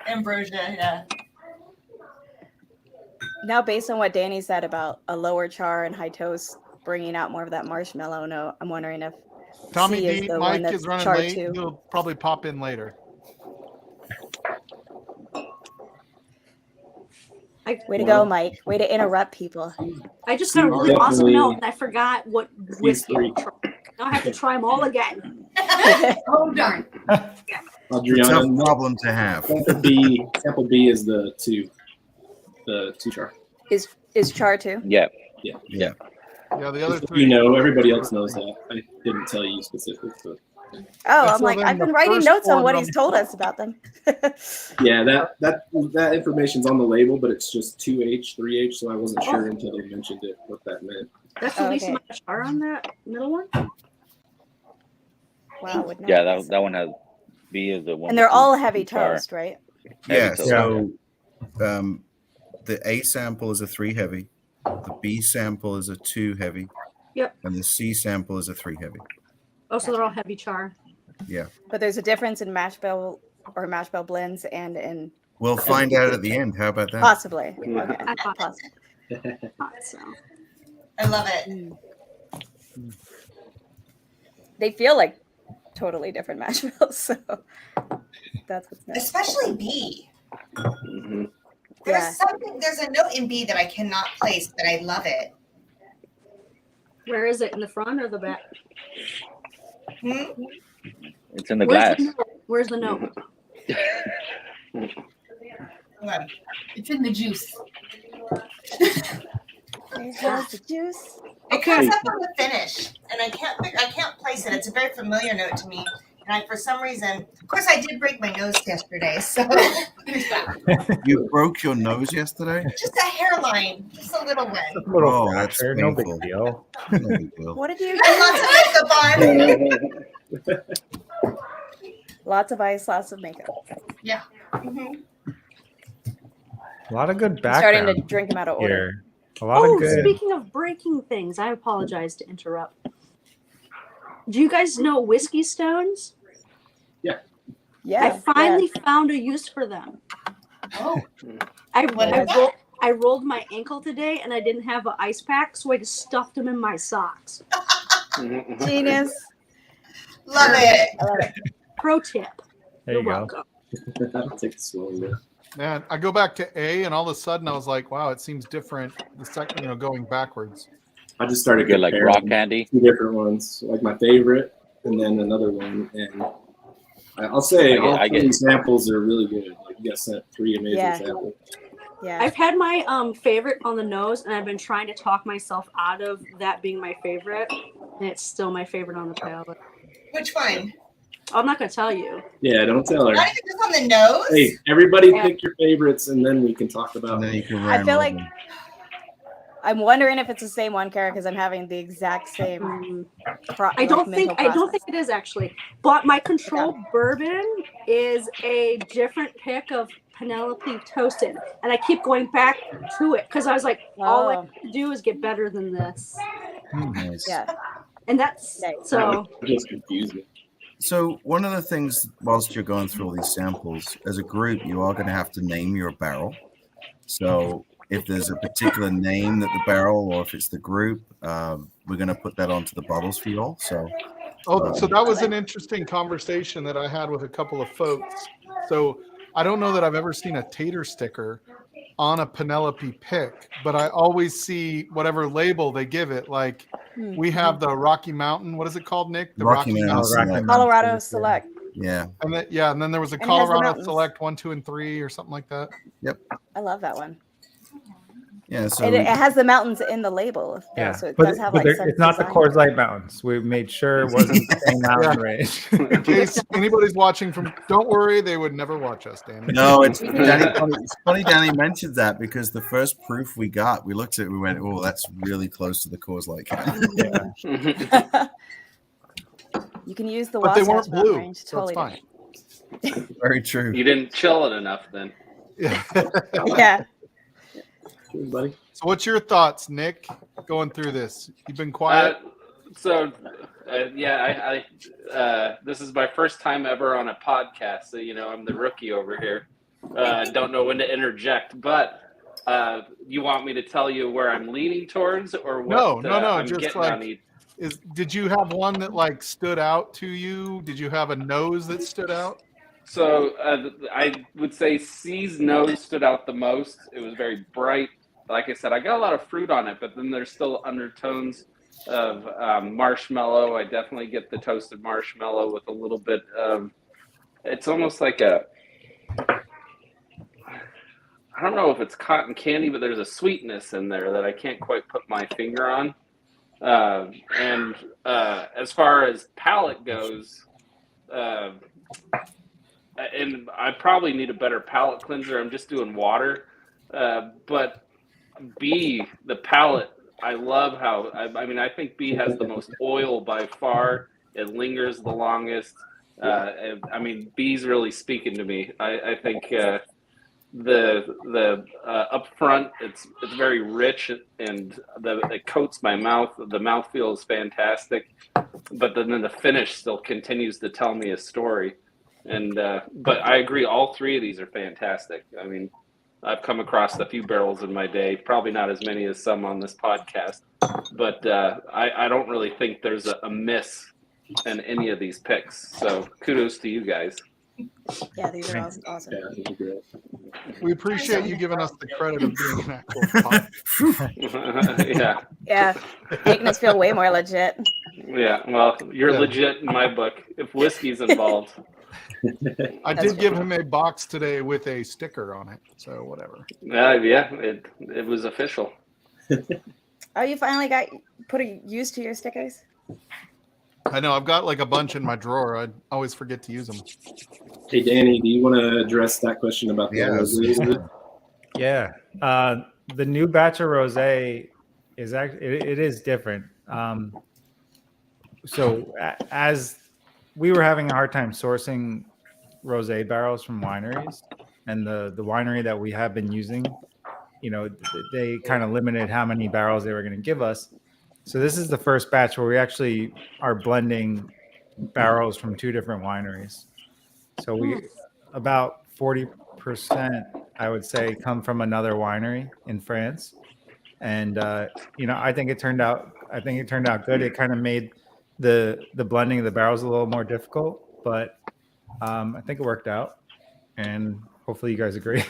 Ambrosia, yeah. Now, based on what Danny said about a lower char and high toast bringing out more of that marshmallow note, I'm wondering if Tommy C is D, the one Mike that's is running char late. too. He'll probably pop in later. Way to go, Mike. Way to interrupt people. I just got a really Definitely. awesome note and I forgot what whiskey three. to try. Now I have to try them all again. Oh darn. It's a Adriana, tough problem to have. sample B is the two char. Is char too? Yeah. Yeah. Yeah, the other Just so three. you know, everybody else knows that. I didn't tell you specifics, but Oh, I'm so like, then I've the been writing first notes on one what on he's the- told us about them. yeah, that information's on the label, but it's just 2H, 3H, so I wasn't sure until they mentioned it what that meant. That's the least Okay. amount of char on that middle one. Wow. would not Yeah, guess. that one has B is the one. And they're with all the heavy char. toast, right? Yeah. toast. So the A sample is a 3 heavy. The B sample is a 2 heavy. Yep. And the C sample is a 3 heavy. Oh, so they're all heavy char. Yeah. But there's a difference in mash bill or mash bill blends and in We'll find out at the end. How about that? possibly. Yeah. Okay. I thought Possibly. so. I love it. They feel like totally different mash bills, so that's what's nice. Especially B. Mhm. Yeah. There's a note in B that I cannot place, but I love it. Where is it? In the front or the back? Hmm? It's in the Where's glass. the note? Where's the note? Hold on. It's in the juice. There's the juice. It comes up on the finish, and I can't place it. It's a very familiar note to me, and for some reason, of course, I did break my nose yesterday, so there's that. You broke your nose yesterday? Just a hairline, just a little one. A little Oh, that's fracture, no big painful. deal. No big deal. What did you I had lots of makeup on. Lots of ice, lots of makeup. Yeah. Mhm. A lot of good I'm starting background to drink them out of order. here. A lot Oh, of good. speaking of breaking things, I apologize to interrupt. Do you guys know whiskey stones? Yeah. I finally found a use for them. Oh, I What is that? I rolled my ankle today and I didn't have an ice pack, so I just stuffed them in my socks. Yeah. Genius. love it. I love it. Pro tip. There You're you go. welcome. I'll take the swing there. Man, I go back to A, and all of a sudden I was like, wow, it seems different. The second, going backwards. I just started Good, like comparing rock candy. two different ones, like my favorite, and then another one. And I'll say all I get- three samples are really good. Like you guys sent 3 amazing Yeah. samples. Yeah. I've had my favorite on the nose, and I've been trying to talk myself out of that being my favorite, and it's still my favorite on the palate. Which one? I'm not gonna tell you. Yeah, don't tell her. Not even just on the nose. Hey, everybody Yeah. pick your favorites, and then we can talk about And then it. you can I ram feel over like them. I'm wondering if it's the same one, Kara, because I'm having the exact same. I don't think it is actually. But my control bourbon is a different pick of Penelope Toasted, and I keep going back to it because I was like, all I Oh. have to do is get better than this, Nice. Yeah. and that's Nice. so. It just confused me. So one of the things, whilst you're going through all these samples, as a group, you are going to have to name your barrel. So if there's a particular name that the barrel, or if it's the group, we're going to put that onto the bottles for you all. So So that was an interesting conversation that I had with a couple of folks. So I don't know that I've ever seen a tater sticker on a Penelope pick, but I always see whatever label they give it. Like we have the Rocky Mountain. What is it called, Nick? The Rocky Mountain Rocky Select. Colorado Select. Yeah. And then, and then there was a And it has the Colorado mountains. Select 1, 2, and 3 or something like that. I love that one. Yeah, so And it has the mountains in the label. Yeah, So it but, does have but like it's not the design. Coors Light Mountains. We made sure it wasn't the same mountain range. In case anybody's watching from, don't worry, they would never watch us, Danny. no, it's funny Danny mentioned that because the first proof we got, we looked at it, we went, oh, that's really close to the Coors Light can. You can use the But they Wasatch weren't Mountain blue, range. so it's Totally fine. Very true. You didn't chill it enough then. Yeah. Yeah. Cheers, buddy. So what's your thoughts, Nick, going through this? You've been quiet? This is my first time ever on a podcast, so I'm the rookie over here. Don't know when to interject, but you want me to tell you where I'm leaning towards, or what? No, I'm just getting like, on each. did you have one that like stood out to you? Did you have a nose that stood out? So I would say C's nose stood out the most. It was very bright. Like I said, I got a lot of fruit on it, but then there's still undertones of marshmallow. I definitely get the toasted marshmallow with a little bit of, it's almost like I don't know if it's cotton candy, but there's a sweetness in there that I can't quite put my finger on. And as far as palate goes, and I probably need a better palate cleanser. I'm just doing water. But B, the palate, I love how, I think B has the most oil by far. It lingers the longest. B's really speaking to me. I think the up front, it's very rich, and it coats my mouth. The mouthfeel is fantastic. But then the finish still continues to tell me a story. And but I agree, all three of these are fantastic. I mean, I've come across a few barrels in my day, probably not as many as some on this podcast, but I don't really think there's a miss in any of these picks. So kudos to you guys. Yeah, these are awesome. Yeah, We appreciate you giving us the credit of being an actual pod. Yeah. Yeah, making us feel way more legit. Yeah, well, you're legit in my book if whiskey's involved. I did give him a box today with a sticker on it, so whatever. It was official. Oh, you finally got used to your stickers? I know, I've got like a bunch in my drawer. I always forget to use them. Hey, Danny, do you want to address that question about the rosé? Yeah. The new batch of rosé is actually, it is different. So as we were having a hard time sourcing rosé barrels from wineries, and the winery that we have been using, they kind of limited how many barrels they were going to give us. So this is the first batch where we actually are blending barrels from two different wineries. So about 40%, I would say, come from another winery in France. And I think it turned out good. It kind of made the blending of the barrels a little more difficult, but I think it worked out, and hopefully you guys agree.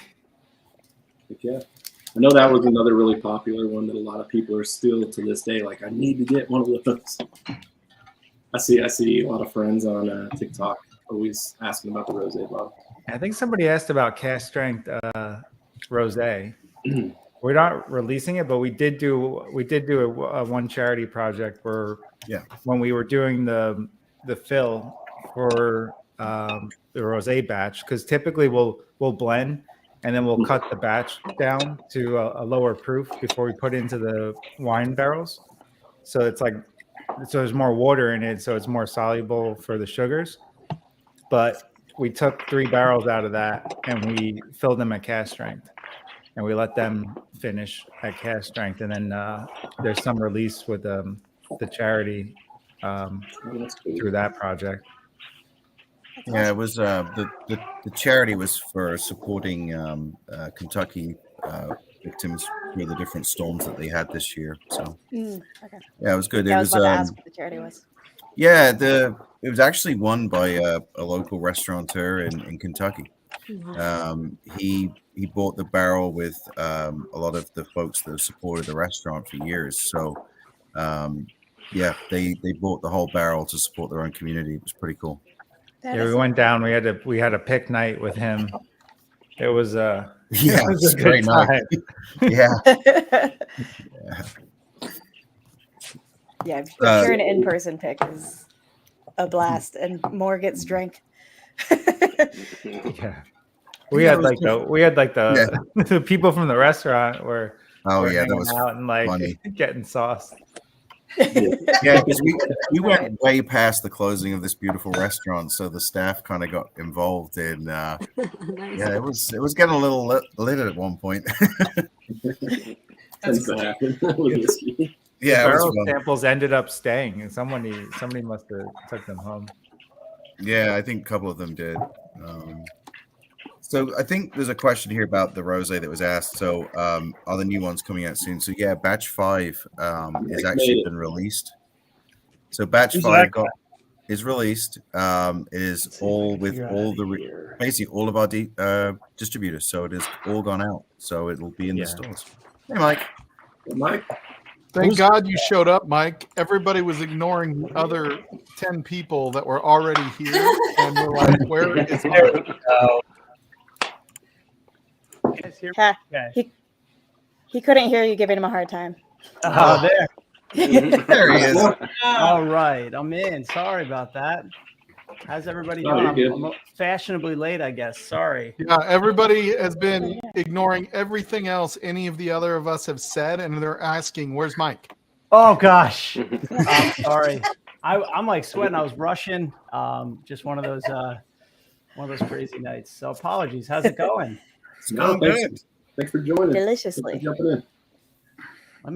Yeah, I know that was another really popular one that a lot of people are still to this day like, I need to get one of those. I see a lot of friends on TikTok always asking about the rosé bottle. I think somebody asked about cast strength rosé. We're not releasing it, but we did do a one charity project where when we were doing the fill for the rosé batch, because typically we'll blend and then we'll cut the batch down to a lower proof before we put into the wine barrels. So there's more water in it, so it's more soluble for the sugars. But we took 3 barrels out of that and we filled them at cast strength, and we let them finish at cast strength. And then there's some release with the charity through that project. Yeah, it was the charity was for supporting Kentucky victims for the different storms that they had this year. So yeah, it was good. Yeah, I was about to ask what the charity was. Yeah, it was actually won by a local restaurateur in Kentucky. He bought the barrel with a lot of the folks that have supported the restaurant for years. So they bought the whole barrel to support their own community. It was pretty cool. We went down. We had a pick night with him. It was Yeah, It was it's a very good nice. time. Yeah. Yeah, Uh, sure, an in-person pick is a blast, and more gets drank. Yeah. We had like the people from the restaurant were Oh yeah, that hanging was out and like funny. getting sauce. Yeah, because we went way past the closing of this beautiful restaurant, so the staff kind of got involved in. Nice. Yeah, it was getting a little lit at one point. Tends to happen with whiskey. Yeah, The it was barrel fun. samples ended up staying, and somebody must have took them home. Yeah, I think a couple of them did. So I think there's a question here about the rosé that was asked. So are the new ones coming out soon? So yeah, batch 5 is actually been released. So batch 5 is released. It is all with all the basically all of our distributors. So it is all gone out. So it'll be in the stores. Hey, Mike. Mike. Thank God you showed up, Mike. Everybody was ignoring the other 10 people that were already here, and we're like, "Where is Mike?" Yeah, he couldn't hear you giving him a hard time. Oh, there. There he is. All right, I'm in. Sorry about that. How's everybody Oh, doing? you're I'm fashionably late, I guess. Sorry. Yeah, everybody has been ignoring everything else any of the other of us have said, and they're asking, "Where's Mike?" Oh gosh, I'm sorry. I'm like sweating. I was rushing. Just one of those crazy nights. So apologies. How's it going? No, thanks for joining. Deliciously. Thanks for jumping in. Let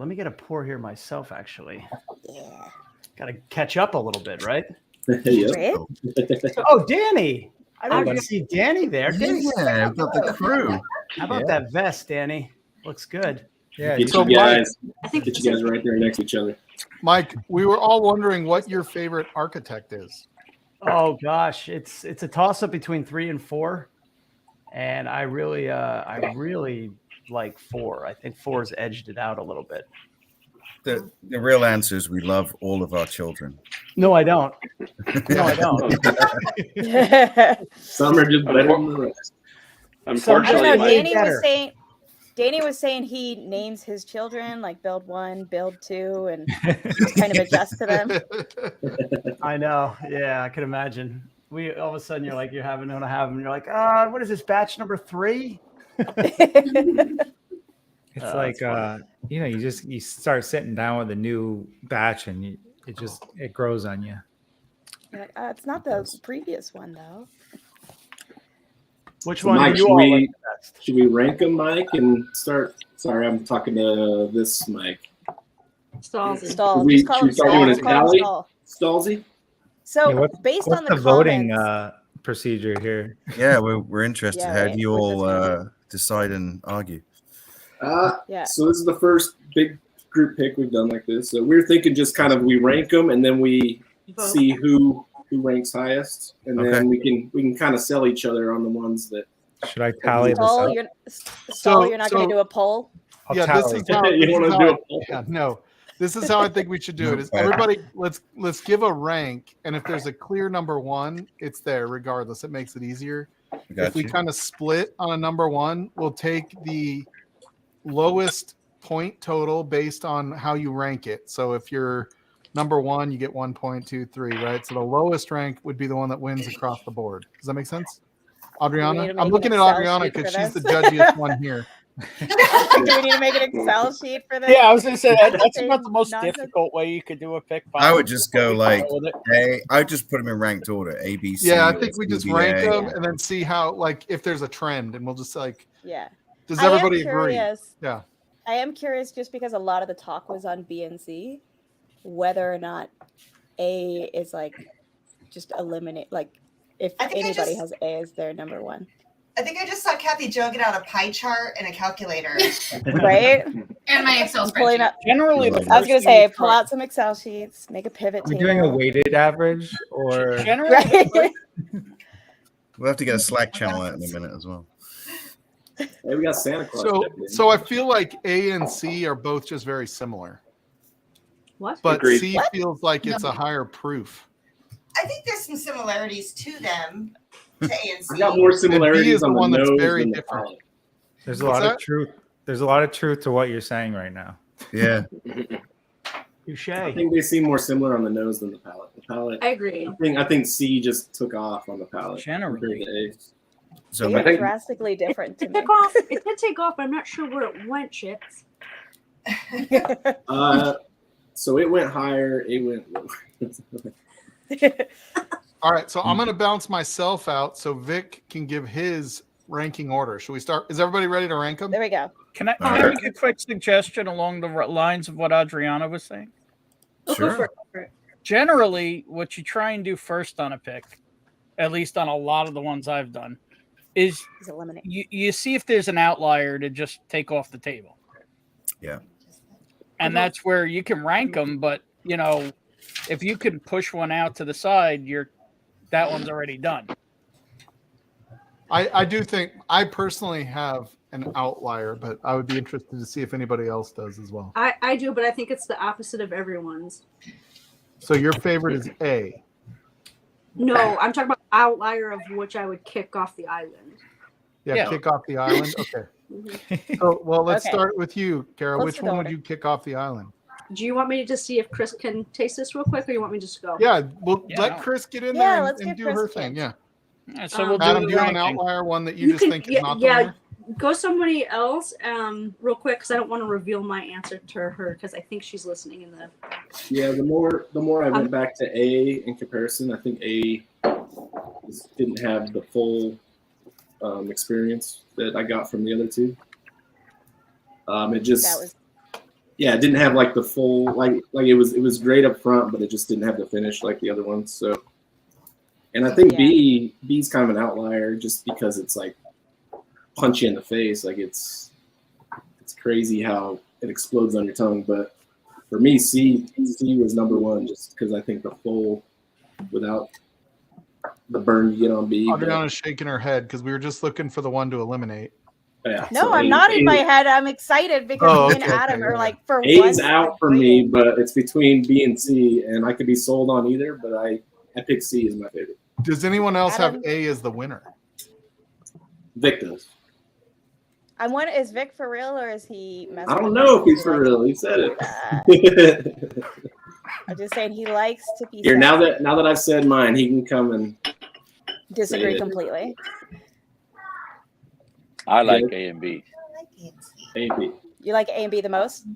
me get a pour here myself. Actually, got to catch up a little bit, right? Right? Oh, Danny! I didn't see Danny there. Danny, Yeah, we've got the crew. how about that vest, Danny? Looks good. Yeah, Get you guys right there next to each other. Mike, we were all wondering what your favorite architect is. Oh gosh, it's a toss up between 3 and 4, and I really like 4. I think 4's edged it out a little bit. The real answer is we love all of our children. No, I don't. No, I don't. Some are just better than the rest. I don't Unfortunately, know. Danny was saying he names his children like build 1, build 2, and just kind of adjust to them. I know. Yeah, I can imagine. We all of a sudden you're having to have them. You're like, what is this batch number 3? It's like you start sitting down with a new batch, and it grows on you. You're like, it's not the previous one though. Which So one Mike, do you all like the best? should we rank them, Mike, and start? Sorry, I'm talking to this Mike. Stalsy. Stall. Should we- Just call should him we start Stall. doing a Just call him tally? Stall. Stalsy? So Yeah, based what's on the voting comments, procedure here? Yeah, we're interested. Yeah, How right. do you What's all decide and argue? yeah. So this is the first big group pick we've done like this. So we're thinking just kind of we rank them and then we Vote. see who ranks highest, and then Okay. we can kind of sell each other on the ones that. Should I tally this Stall, up? you're not going to do a poll. I'll Yeah, tally. this is how. You this is wanna how do I- a poll? yeah, no. This is how I think we should do it. Is Okay. everybody let's give a rank, and if there's a clear number 1, it's there regardless. It makes it easier. Got If we you. kind of split on a number 1, we'll take the lowest point total based on how you rank it. So if you're number 1, you get 1.23, right? So the lowest rank would be the one that wins across the board. Does that make sense? Do we need Adriana? to I'm make looking an at Excel Adriana sheet for because she's the this? judgiest one here. Do we need to make an Excel sheet for this? Yeah, I was going to say that's Same about the most nonsense. difficult way you could do a pick. I would just go like With it. I would just put them in ranked order. A, B, C. Yeah, I or think we just C, B, rank A. them and then see how, like, if there's a trend, and we'll just like, Yeah. does I am everybody agree? curious. Yeah. I am curious just because a lot of the talk was on B and C, whether or not A is like just eliminate, like if I think I anybody just- has A as their number 1, I think I just saw Kathy Joe get out a pie chart and a calculator. right? And my Excel I'm pulling spreadsheet. up. Generally, the I was first gonna thing say you pull try- out some Excel sheets, make a pivot We're table. doing a weighted average, or Generally, Right. We'll have to get a Slack channel out in a minute as well. Hey, we got Santa Claus. So stepping in. so I feel like A and C are both just very similar, What? but Agreed. C feels like it's a higher proof. I think there's some similarities to them, to A and I C. got more is similarities the on the one that's nose very than the different. palate. There's a What's lot that? of truth. There's a lot of truth to what you're saying right now. Yeah. Touche. I think they seem more similar on the nose than the palate. The palate. I agree. I think C just took off on the palate. Generally. compared to A. So They my- are think- drastically different to me. Took off. It did take off, but I'm not sure where it went, Chips. So it went higher. It went lower. All right, so I'm going to bounce myself out so Vic can give his ranking order. Should we start? Is everybody ready to rank them? There we go. Can I All make right. a quick suggestion along the lines of what Adriana was saying? Go for Sure. it, go for it. Generally, what you try and do first on a pick, at least on a lot of the ones I've done, is He's eliminated. you see if there's an outlier to just take off the table. Yeah. And that's where you can rank them, but you know, if you can push one out to the side, that one's already done. I do think I personally have an outlier, but I would be interested to see if anybody else does as well. I do, but I think it's the opposite of everyone's. So your favorite is A. No, I'm talking about outlier of which I would kick off the island. Yeah, Yeah. kick off the island. Okay. Mhm. So, well, let's Okay. start with you, Kara. Let's Which do one the would order. you kick off the island? Do you want me to just see if Chris can taste this real quick, or you want me to just go? Yeah, well, Yeah. let Chris get in Yeah, there let's and give do Chris her a thing. chance. Yeah. So we'll Adam, do do the you have an ranking. outlier one that you just think is not the yeah, winner? go somebody else real quick because I don't want to reveal my answer to her because I think she's listening in the. Yeah, the more I went back to A in comparison, I think A didn't have the full experience that I got from the other two. It just That was it didn't have like the full like it was great up front, but it just didn't have the finish like the other ones. So, and I think Yeah. B's kind of an outlier just because it's like punch you in the face, like it's crazy how it explodes on your tongue. But for me, C was number one just because I think the full without the burn you get on B. but- Adriana's shaking her head because we were just looking for the one to eliminate. yeah, no, so I'm A- nodding A- my head. I'm excited because Oh, me and okay, Adam okay, are yeah. like for A's once, out for me, but it's between B and C, and I could be sold on either, but I pick C as my favorite. Does anyone else Adam? have A as the winner? Vic does. I'm wondering, is Vic for real or is he messing I don't with know us? if he's for He real. He said likes- it. I'm just saying he likes to be Here, now sassy. that I've said mine, he can come and Disagree Yeah. completely. I like A and B. I like it. A and B. You like A and B the most?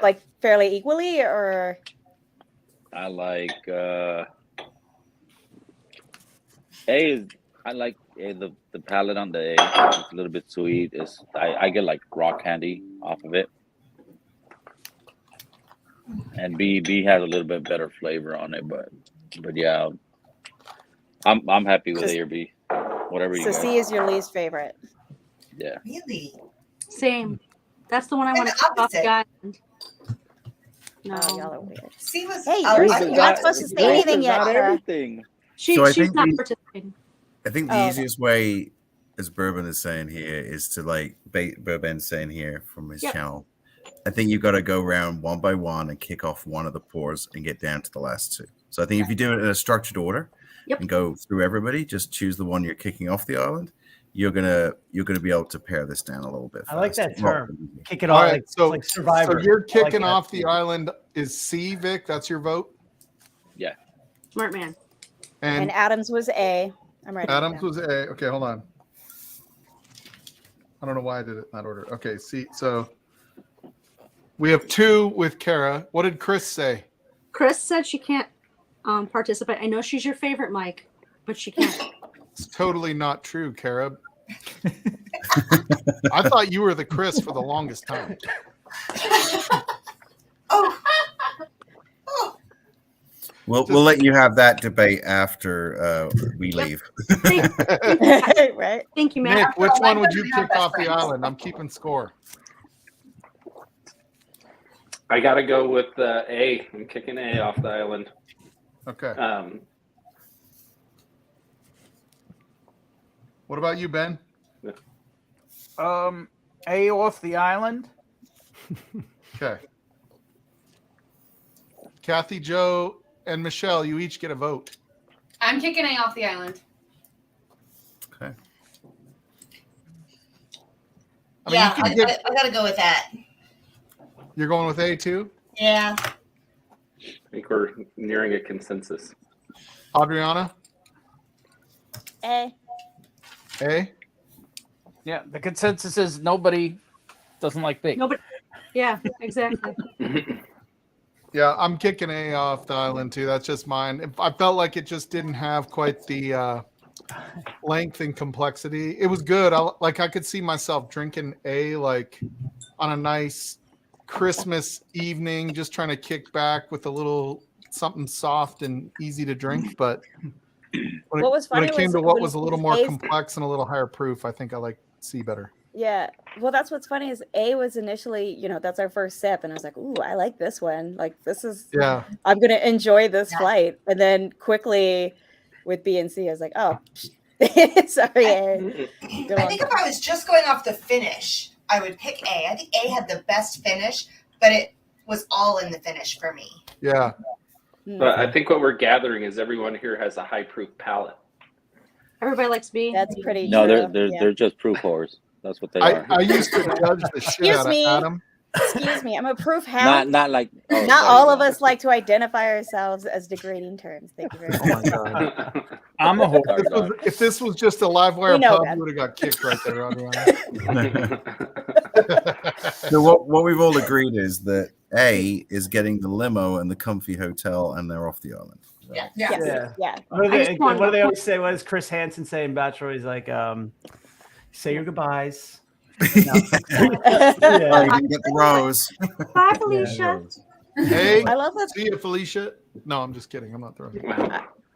Like fairly equally or I like A is I like A, the palate on the A. It's a little bit sweet. I get like raw candy off of it. And B has a little bit better flavor on it, but yeah, I'm happy with A or B, whatever you so guys. C is your least favorite? Yeah, Really? Same. That's the one I And want to the kick off the opposite. island. No, Oh, y'all are weird. C was. Hey, oh, you're I- not supposed to say anything yet, Not Kara. everything. So I she's think not we- participating. I think the Oh, okay. easiest way, as Bourbon is saying here, is to like Bourben's saying here from his Yep. channel. I think you've got to go around one by one and kick off one of the pours and get down to the last two. So I think if you do it in a structured order Yep. and go through everybody, just choose the one you're kicking off the island. You're gonna be able to pare this down a little bit. I like that faster. Well, term. Kick it All off right, like, so, like Survivor. so you're I like kicking that. off the island is C, Vic. That's your vote. Smart man. And And Adams was A. I'm ready. Adams was A. Okay, hold on. I don't know why I did it in that order. Okay, C. So we have two with Kara. What did Chris say? Chris said she can't participate. I know she's your favorite, Mike, but she can't. It's totally not true, Kara. I thought you were the Chris for the longest time. Oh, we'll let you have that debate after we leave. right? Thank you, man. Nick, which Well, one would you I don't have kick off best the friends. island? I'm keeping score. I got to go with A. I'm kicking A off the island. Okay. What about you, Ben? A off the island. Okay. Kathy, Joe, and Michelle, you each get a vote. I'm kicking A off the island. I mean, yeah, you can get, I gotta go with that. you're going with A too? Yeah. I think we're nearing a consensus. Adriana? A. A? Yeah, the consensus is nobody doesn't like B. Nobody. Yeah, exactly. Yeah, I'm kicking A off the island too. That's just mine. I felt like it just didn't have quite the length and complexity. It was good. I could see myself drinking A like on a nice Christmas evening, just trying to kick back with a little something soft and easy to drink. But when What was when funny it came was to what when was a little more A's- complex and a little higher proof, I think I like C better. Yeah. Well, that's what's funny is A was initially, that's our first sip. And I was like, ooh, I like this one. Like, this is, Yeah. I'm going to enjoy this flight. And then quickly with B and C, I was like, oh, sorry, A. Go I on. think if I was just going off the finish, I would pick A. I think A had the best finish, but it was all in the finish for me. Yeah. But I think what we're gathering is everyone here has a high proof palate. Everybody likes B. That's pretty No, true. they're just proof whores. That's what they I are. used to judge the shit Excuse out me. of Adam. Excuse me. I'm a proof hound. Not like Not all of us like to identify ourselves as degrading terms. Thank you very Oh my much. God. I'm a whore. If this was just a live wire We know pub, that. you would have got kicked right there, Adriana. So what we've all agreed is that A is getting the limo and the comfy hotel, and they're off the island. Yeah. Yes. Yeah. What do I they, just wanted what do they to- always say? What does Chris Hansen say in Bachelor? He's like, say your goodbyes. Oh, you didn't get the rose. Bye, Felicia. Hey, I love that. see you, Felicia. No, I'm just kidding. I'm not throwing.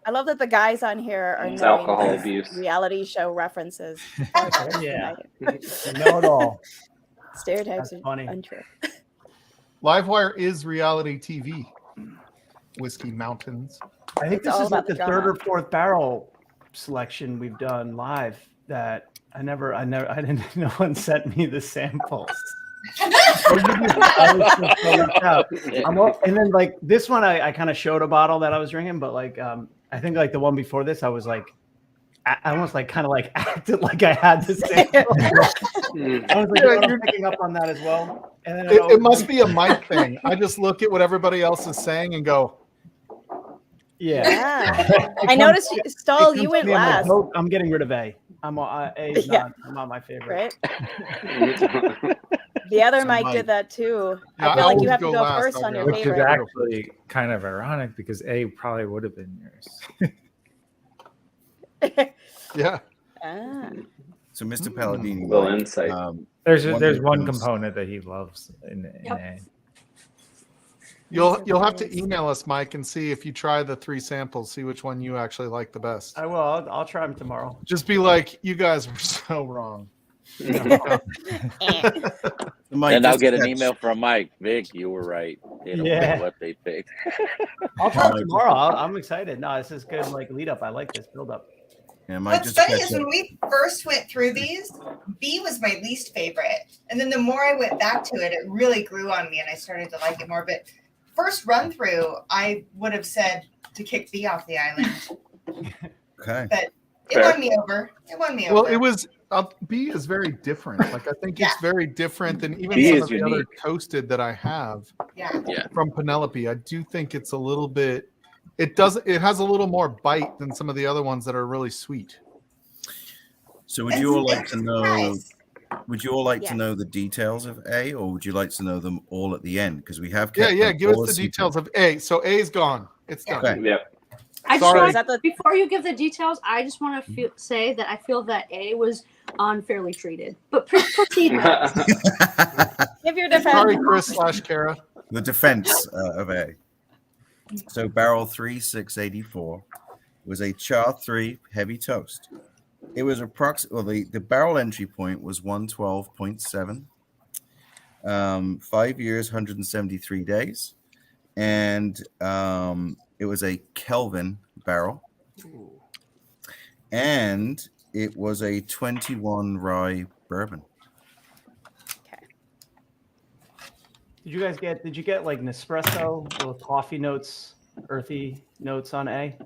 I love that the guys on here are It's knowing alcohol these abuse. reality show references. Yeah. Know it all. Stereotypes That's are funny. untrue. Livewire is reality TV. Whiskey Mountains. I think It's this all is like about the the third drama. or fourth barrel selection we've done live that I didn't, no one sent me the samples. I was just freaked out. And then like this one, I kind of showed a bottle that I was drinking, but like, I think like the one before this, I was like, I almost like kind of like acted like I had the sample. I was like, Yeah, you're picking up on that as well. And then It must be a mic thing. I just look at what everybody else is saying and go, Yeah. I noticed, Stoll, you went last. I'm getting rid of A. A is Yeah. not my favorite. Right? The other Mike did that too. Yeah, I feel like always you have to go go last, first on your I'll go. Which is favorite. actually kind of ironic because A probably would have been yours. yeah. Ah. So, Mr. Palladini, Little insight. There's One there's of one those- component that he loves in Yep. A. You'll have to email us, Mike, and see if you try the 3 samples, see which one you actually like the best. I will. I'll try them tomorrow. Just be like, you guys were so wrong. Mike, And I'll just get an catch- email from Mike. Vic, you were right. They don't Yeah. pick what they picked. I'll try them tomorrow. I'm excited. No, this is good. Like lead up. I like this build up. Yeah, Mike, What's just funny catch is when up. we first went through these, B was my least favorite. And then the more I went back to it, it really grew on me and I started to like it more. But first run through, I would have said to kick B off the island. Okay. But it Fair. won me over. It won me Well, over. it was B is very different. Like I think it's very different than even B some is of the other unique. toasted that I have Yeah. from Penelope. I do think it's a little bit. It has a little more bite than some of the other ones that are really sweet. So, would you all like to know? Nice. Would you all like Yes. to know the details of A, or would you like to know them all at the end? Because we have. Yeah, kept yeah. them Give us all the a secret. details of A. So A is gone. It's done. Okay. Yep. I just Sorry. want Is that the before you give the details, I just want to say that I feel that A was unfairly treated. But proceed. give your defense? Sorry, Chris / Kara. The defense of A. So barrel 3684 was a char 3 heavy toast. It was approximately the barrel entry point was 112.7. 5 years, 173 days, and it was a Kelvin barrel, and it was a 21 rye bourbon. Did you get like Nespresso, little coffee notes, earthy notes on A?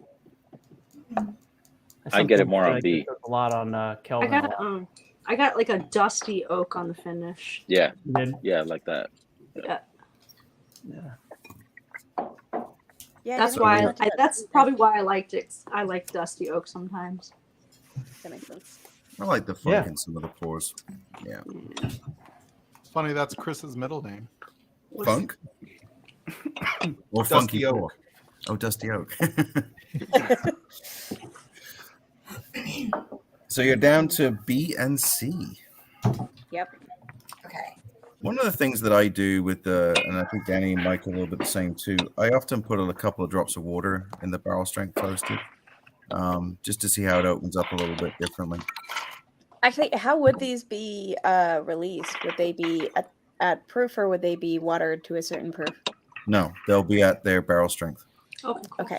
I get it Something more on like B. it took a lot on Kelvin. I got like a dusty oak on the finish. Yeah, Mid. yeah, like that. Yeah. Yeah. Yeah, That's why that's probably why I liked it. I like dusty oak sometimes. That makes sense. I like the funk in some of the pours. Yeah. Funny, that's Chris's middle name. Funk? Or Dusty funky Oak. pour. Oh, Dusty Oak. So you're down to B and C. Yep. Okay. One of the things that I do with the, and I think Danny and Mike are a little bit the same too, I often put a couple of drops of water in the barrel strength toasted, just to see how it opens up a little bit differently. Actually, how would these be released? Would they be at proof, or would they be watered to a certain proof? No, they'll be at their barrel strength. Okay.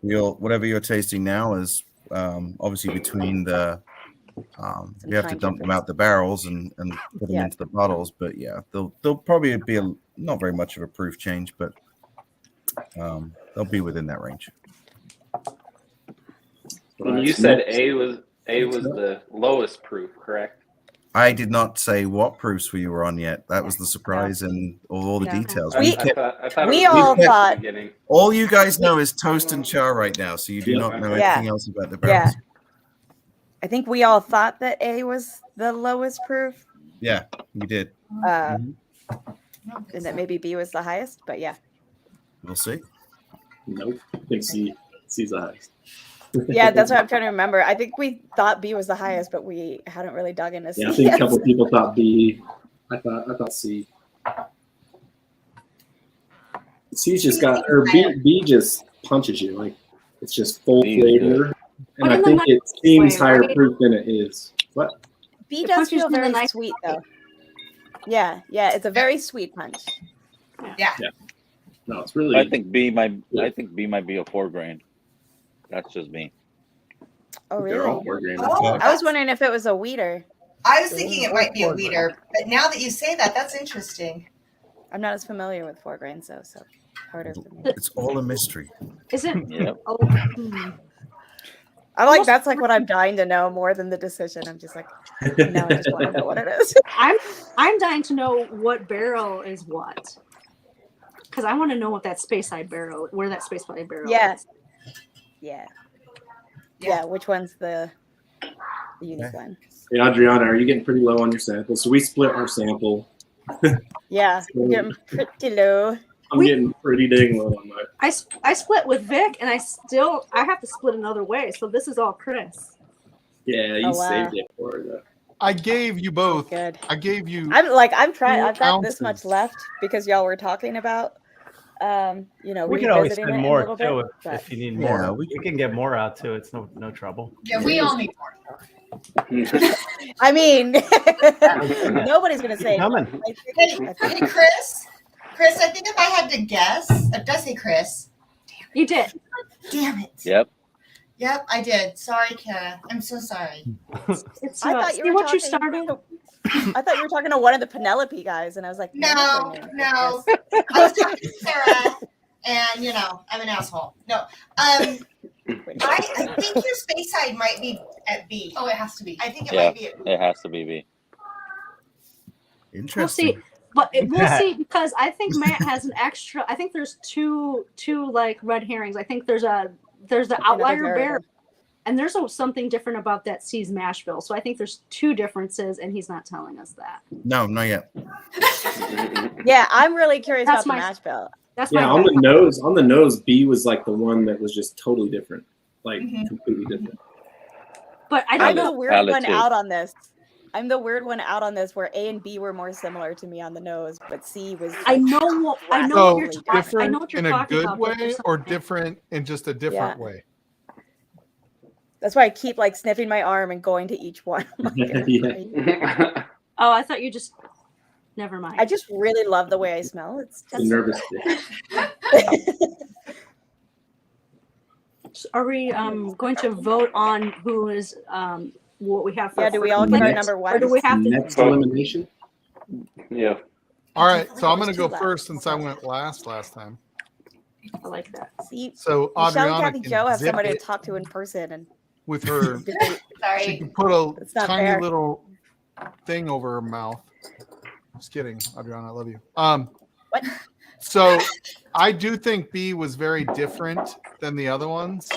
Whatever you're tasting now is obviously between the you have to dump them out the barrels and put them into the bottles, but yeah, they'll probably be not very much of a proof change, but they'll be within that range. And you said A was the lowest proof, correct? I did not say what proofs we were on yet. That was the surprise and all the details. We all thought. All you guys know is toast and char right now, so you do not know anything else about the barrels. I think we all thought that A was the lowest proof. Yeah, we did. And that maybe B was the highest, but yeah. We'll see. Nope. I think C's the highest. Yeah, that's what I'm trying to remember. I think we thought B was the highest, but we hadn't really dug into C. Yeah, I think a couple of people thought B. I thought C. C's just got, or B just punches you. Like, it's just full flavor. And I think it seems higher proof than it is. What? B does feel very sweet, though. Yeah, it's a very sweet punch. Yeah. No, it's really. I think B might be a 4 grain. That's just me. Oh, really? They're all 4 grain. I was wondering if it was a weeder. I was thinking it might be a weeder, but now that you say that, that's interesting. I'm not as familiar with 4 grains, so harder for me. It's all a mystery. Is it? Yep. I'm like, that's like what I'm dying to know more than the decision. I'm just like, no, I just want to know what it is. I'm dying to know what barrel is what, because I want to know what that space side barrel, where that space side barrel is. Yeah. Which one's the unique one? Hey, Adriana, are you getting pretty low on your sample? So we split our sample. Yeah, you're getting pretty low. I'm getting pretty dang low on mine. I split with Vic, and I have to split another way. So this is all Chris. Yeah, you saved it for that. I gave you both. Good. I gave you. I'm trying. I've got ounces. this much left because y'all were talking about, we can always revisiting spend it more a little too bit, if you need more. Yeah, we can get more out too. It's no trouble. Yeah, we all need more. I mean, nobody's gonna say. Coming. Hey, Chris. Chris, I think if I had to guess, it does say Chris. You did. Damn it. Yep. Yep, I did. Sorry, Kara. I'm so sorry. It's I thought you were what you talking- started. I thought you were talking to one of the Penelope guys, and I was like, No. I I was talking to Sarah, and I'm an asshole. No. I think your space side might be at B. Oh, it has to be. I think it might be at B. It has to be B. Interesting. We'll see. But we'll see, because I think Matt has an extra. I think there's two like red herrings. I think there's the outlier barrel, and there's something different about that C's mash bill. So I think there's two differences, and he's not telling us that. No, not yet. Yeah, I'm really curious That's about the my- mash bill. That's Yeah, my on the nose, B was like the one that was just totally different, like completely different. But I I'm don't the know. weird one out on this. I'm the weird one out on this, where A and B were more similar to me on the nose, but C was. I know So what you're talking. I different know what you're in a talking good about. but way, there's or something- different in just a different way. That's why I keep like sniffing my arm and going to each one. Yeah. Oh, I thought you just. Never mind. I just really love the way I smell. It's The nervous stick. Are we going to vote on who is what we have? For do we all give our next- number one? Or do we have to? Next elimination. Yeah. All right, so I'm going to Two go left. first since I went last time. I like that. See, So Michelle and Adriana Kathy can Joe have zip somebody to it talk to in person, and with her. She Sorry. can put a It's not tiny fair. little thing over her mouth. Just kidding, Adriana. I love you. What? So I do think B was very different than the other ones,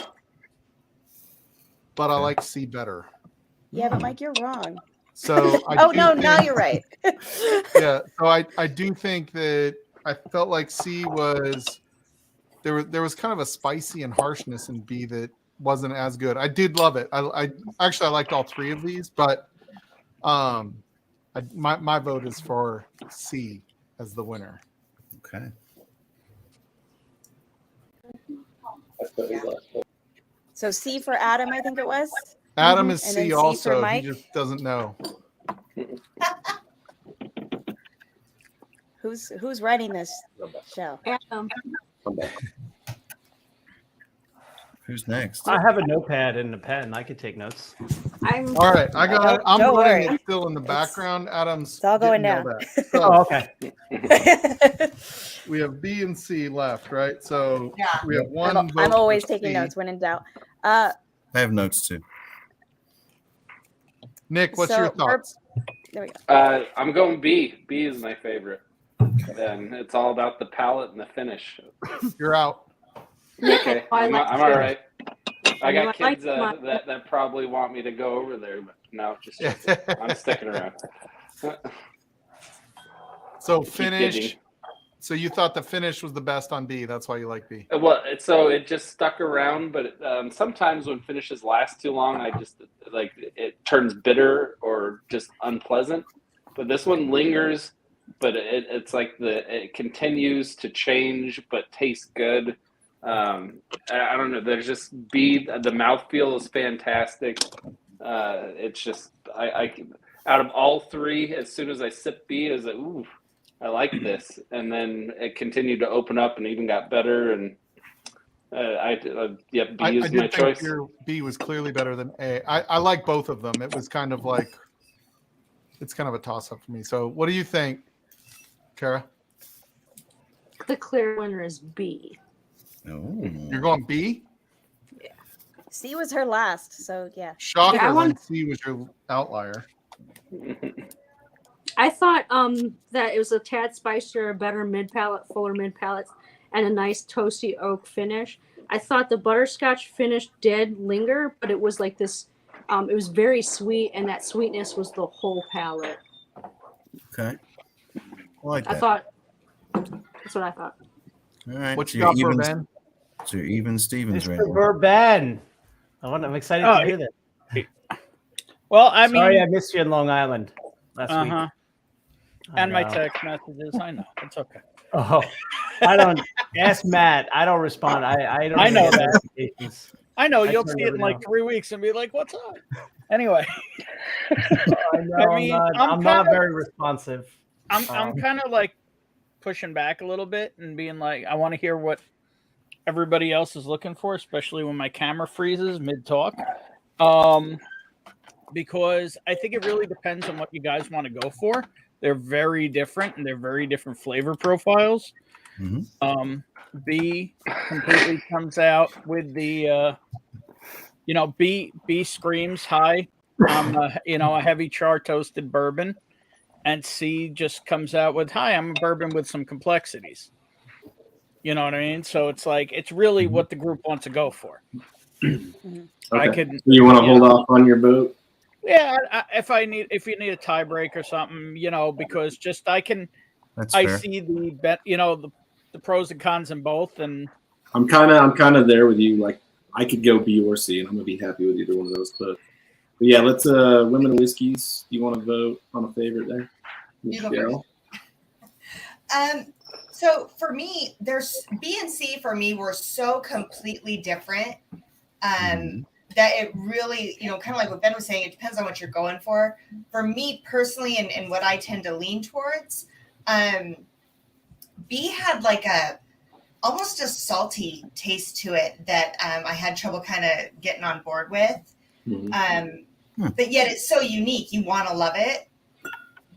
but I like C better. Yeah, but Mike, you're wrong. So I Oh do no, think, now you're right. yeah. So I do think that I felt like C was there was kind of a spicy and harshness in B that wasn't as good. I did love it. I actually I liked all three of these, but my vote is for C as the winner. Okay. So C for Adam, I think it was. Adam is And then C C for also. He Mike? just doesn't know. Who's running this show? Adam. Who's next? I have a notepad and a pen. I could take notes. I'm All right, I got. I'm Don't running worry. it still in the background. Adam's It's all going getting down. yelled at. So Oh, okay. we have B and C left, right? So Yeah. we have one. I'm vote always for taking C. notes when in doubt. I have notes too. Nick, what's So, your thoughts? There we go. I'm going B. B is my favorite. And it's all about the palate and the finish. You're out. Okay, I I'm like all the right. I You got like kids my- that probably want me to go over there, but no, just I'm sticking around. So Keep finish. getting- So you thought the finish was the best on B. That's why you like B. Well, so it just stuck around, but sometimes when finishes last too long, I just like it turns bitter or just unpleasant. But this one lingers, but it's like it continues to change, but tastes good. I don't know. There's just B. The mouthfeel is fantastic. It's just I out of all three, as soon as I sip B, is like ooh. I like this, and then it continued to open up and even got better. And B is my choice. Your B was clearly better than A. I like both of them. It was kind of like it's kind of a toss up for me. So what do you think, Kara? the clear winner is B. Oh. You're going B? C was her last, so yeah. Shocker Yeah, I when want- C was your outlier. I thought that it was a tad spicier, a better mid palate, fuller mid palate, and a nice toasty oak finish. I thought the butterscotch finish did linger, but it was like this. It was very sweet, and that sweetness was the whole palate. Okay. I like I that. thought that's what I thought. All right. What so you you're got, even, Bourben? so you're even Stevens right Mr. now. Bourbon. I'm excited Oh, to hear this. Well, I mean, Sorry, I missed you in Long Island last week. uh-huh. I And my know. text messages. I know. It's okay. Oh, I don't ask Matt. I don't respond. I don't. I know get that. notifications. I know I you'll turned see it in like everything 3 weeks and be like, "What's up?" Anyway, I know. I mean, I'm not very responsive. I'm kind of like pushing back a little bit and being like, I want to hear what everybody else is looking for, especially when my camera freezes mid talk. Because I think it really depends on what you guys want to go for. They're very different and they're very different flavor profiles. Mhm. B completely comes out with the, B screams high. A heavy char toasted bourbon, and C just comes out with hi. I'm a bourbon with some complexities. You know what I mean? So it's like it's really what the group wants to go for. I Okay. could. So you want to hold off on your vote? Yeah, if you need a tie break or something, because just I That's I fair. see the pros and cons in both, and I'm kind of there with you. Like I could go B or C, and I'm gonna be happy with either one of those. But yeah, let's women and whiskeys. Do you want to vote on a favorite there? You go Michelle? So for me, there's B and C for me were so completely different that it really, kind of like what Ben was saying, it depends on what you're going for. For me personally, and what I tend to lean towards, B had like almost a salty taste to it that I had trouble kind of getting on board with. But yet it's so unique. You want to love it.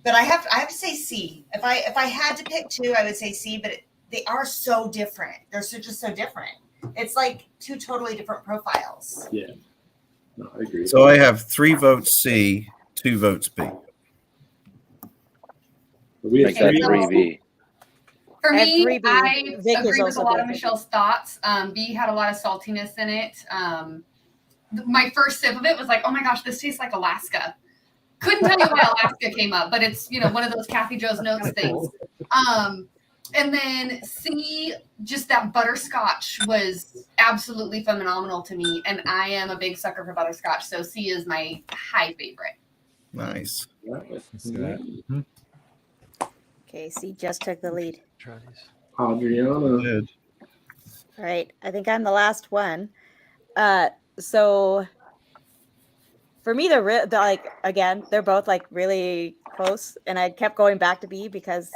But I have to say C. If I had to pick two, I would say C. But they are so different. They're just so different. It's like two totally different profiles. Yeah. No, I agree. So I have 3 votes C, 2 votes B. We have Make that Okay, 3B. For I have me, 3B. I Vic is agree with also a lot of good. Michelle's thoughts. B had a lot of saltiness in it. My first sip of it was like, oh my gosh, this tastes like Alaska. Couldn't tell you why Alaska came up, but it's, you know, one of those Kathy Joe's Notes things. And then C, just that butterscotch was absolutely phenomenal to me. And I am a big sucker for butterscotch. So C is my high favorite. Nice. Okay, C just took the lead. Adriana. Good. All right, I think I'm the last one. So for me, the like again, they're both like really close, and I kept going back to B because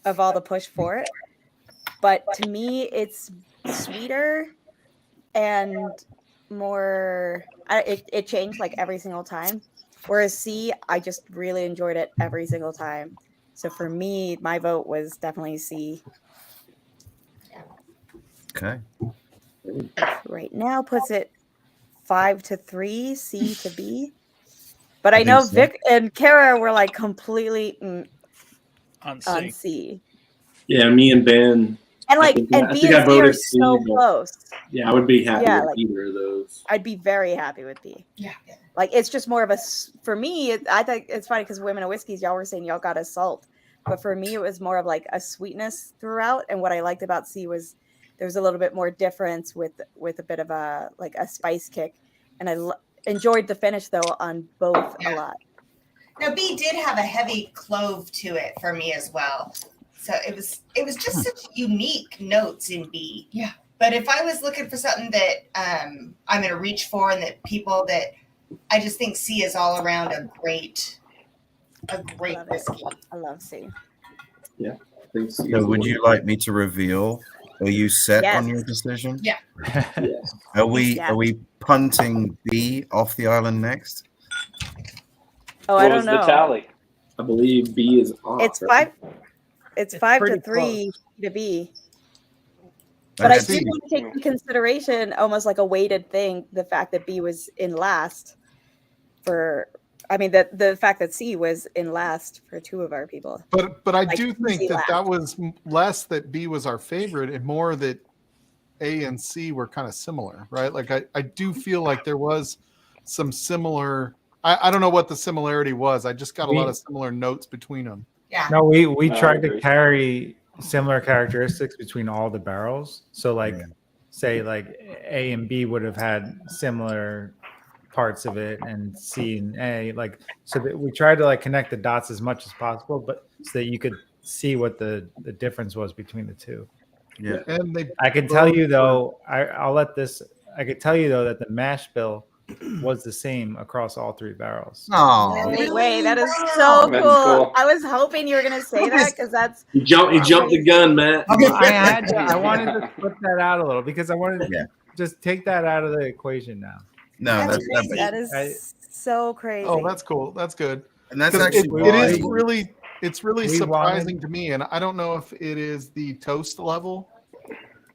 of all the push for it. But to me, it's sweeter and more. It changed like every single time. Whereas C, I just really enjoyed it every single time. So for me, my vote was definitely C. Okay. Right now puts it 5-3, C to B. But I know think so. Vic and Kara were like completely On on C. C. Yeah, me and Ben. And like, I and B think I and C are voted C, so but- close. Yeah, I would be happy Yeah, with like- either of those. I'd be very happy with B. Yeah. Like, it's just more of a, for me, I think it's funny because Women of Whiskeys, y'all were saying y'all got a salt. But for me, it was more of like a sweetness throughout. And what I liked about C was there was a little bit more difference with a bit of a, like a spice kick. And I enjoyed the finish though on both a lot. Now B did have a heavy clove to it for me as well. So it was just such unique notes in B. Yeah. But if I was looking for something that I'm gonna reach for and that people that I just think C is all around a great Love it. whiskey. I love C. I think C is So the would one. you like me to reveal? Are you set on Yes. your decision? Yeah. Yes. Are we Yeah. punting B off the island next? Oh, What I don't was know. the tally? I believe B is off. It's right? 5. It's 5-3 pretty to B. But I see. did want to take into consideration almost like a weighted thing, the fact that B was in last the fact that C was in last for 2 of our people. But I Like, do think easy that last. was less that B was our favorite and more that A and C were kind of similar, right? Like I do feel like there was some similar. I don't know what the similarity was. I just got a lot of similar notes between them. Yeah. No, we I tried to agree. carry similar characteristics between all the barrels. So like Yeah. say like A and B would have had similar parts of it, and C and A, like, so that we tried to like connect the dots as much as possible, but so that you could see what the difference was between the two. Yeah. And they I can tell you though, I could tell you though that the mash bill was the same across all 3 barrels. Oh, No way, that is so That's cool. cool. I was hoping you were gonna say that because that's You jumped the gun, Matt. I wanted to put that out a little because I wanted to Yeah. just take that out of the equation now. no, That's that's crazy. that is so crazy. Oh, that's cool. That's good. and that's 'Cause actually it is why- really it's really We surprising wanted- to me, and I don't know if it is the toast level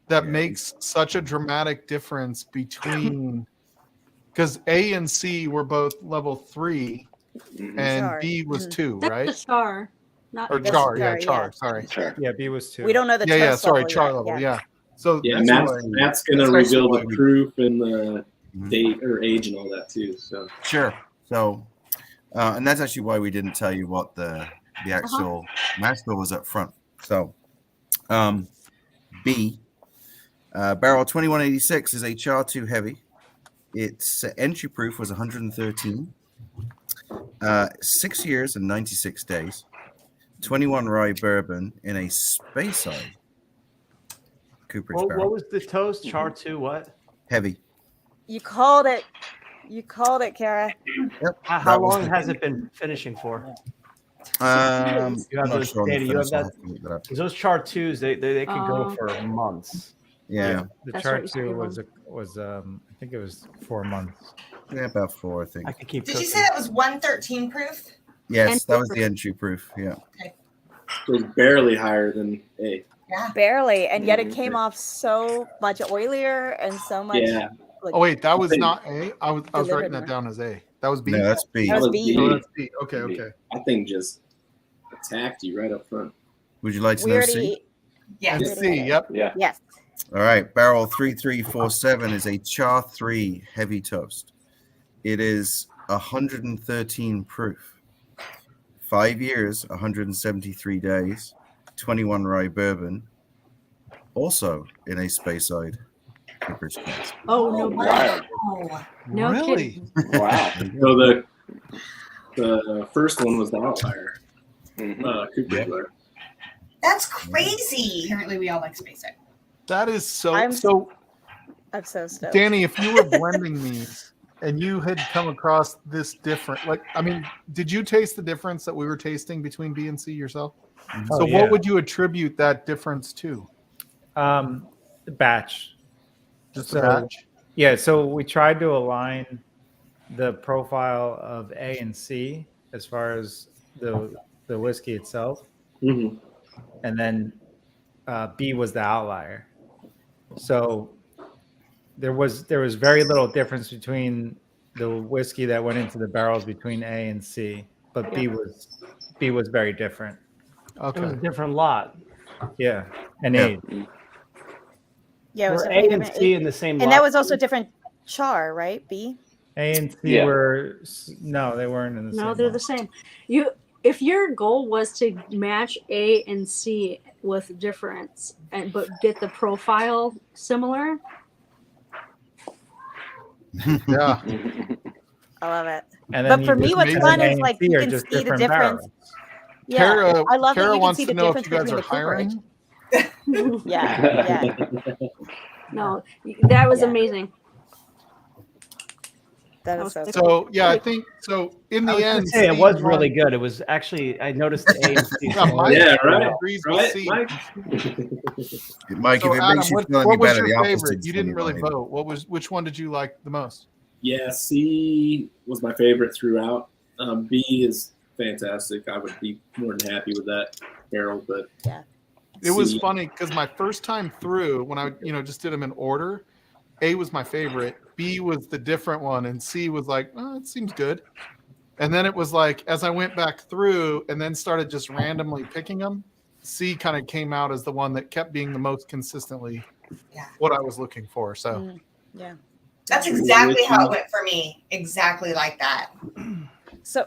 that makes such a dramatic difference between because A and C were both level 3 and Char. B was Mhm. 2, That's right? the char. Not Or That's char, char, char. yeah. Sorry. Sure. Yeah, B was 2. We don't know the Yeah, toast sorry, level char yet. level. Yeah. So Yeah, that's Matt's, why- Matt's gonna that's reveal actually the why we- proof and the Mhm. date or age and all that too. So Sure. So, and that's actually why we didn't tell you what the actual mash bill was up front. So, B, barrel 2186 is a char 2 heavy. Its entry proof was 113. 6 years and 96 days. 21 rye bourbon in a space side cooperage What barrel. was the toast? Char 2 what? Heavy. You called it. You called it, Kara. Yep. How That was long the- has it been finishing for? You You have I'm not those sure on the data, you have finish, I'll that? have to look that up. Because those Char 2s, they could go Oh. for months. Yeah. The That's chart what 2 you was I think it was 4 months. Yeah, about 4, I think. I could keep Did cooking. you say that was 113 proof? Yes, Entry that was the proof. entry proof. Yeah. it was barely higher than A. Yeah. barely, and yet it came off so much oilier and so much. Yeah. Like, Oh wait, that was not A. I was writing Delivered that more. down as A. That was B. No, that's B. That was B. Oh, that's B. Okay, okay. I think just attacked you right up front. Would you like to we know already. C? Yeah. It's C. Yep. Yeah. Yes. All right, barrel 3347 is a Char 3 heavy toast. It is 113 proof, 5 years, 173 days, 21 rye bourbon, also in a Speyside cooperage cask. Oh no! Wow. No Really? kidding. Wow. So the first one was the outlier. Mhm. Cooperage Bar. That's crazy. Apparently, we all like space it. That is so. I'm So, stoked. Danny, if you were blending these and you had come across this different, like, I mean, did you taste the difference that we were tasting between B and C yourself? Oh, So, yeah. what would you attribute that difference to? The batch. Just So- the batch? Yeah, so we tried to align the profile of A and C as far as the whiskey itself, Mhm. and then B was the outlier. So there was very little difference between the whiskey that went into the barrels between A and C, but B was very different. It was a Okay. different lot. Yeah, and Yeah. age. Yeah, it was Were A definitely and different. C in the same lot. And that was also different char, right? B. A and C Yeah. were no, they weren't in the same. No, they're lot. the same. If your goal was to match A and C with difference, but get the profile similar, Yeah. I love it. And then But you for me, just what's made fun them A is and like C you are can just see the different difference. barrels. Yeah, Tara, I love that Tara you can wants see to the know if difference you guys between are the cooperage. hiring. Yeah, yeah, no, that was Yeah. amazing. that is so cool. So, yeah, I think so. In I the was gonna end, say it C was won. really good. It was actually I noticed the A and C. Yeah, Mike Yeah, right. agrees with Right, C. Mike? Mike, So, if it Adam, makes you what feel any was better, your the favorite? opposite. You didn't really vote. Which one did you like the most? Yeah, C was my favorite throughout. B is fantastic. I would be more than happy with that barrel, but It was C- funny because my first time through, when I just did them in order, A was my favorite, B was the different one, and C was like, oh, it seems good. And then it was like, as I went back through and then started just randomly picking them, C kind of came out as the one that kept being the most consistently what I was looking for. So Yeah. That's exactly how it went for me. Exactly like that. So,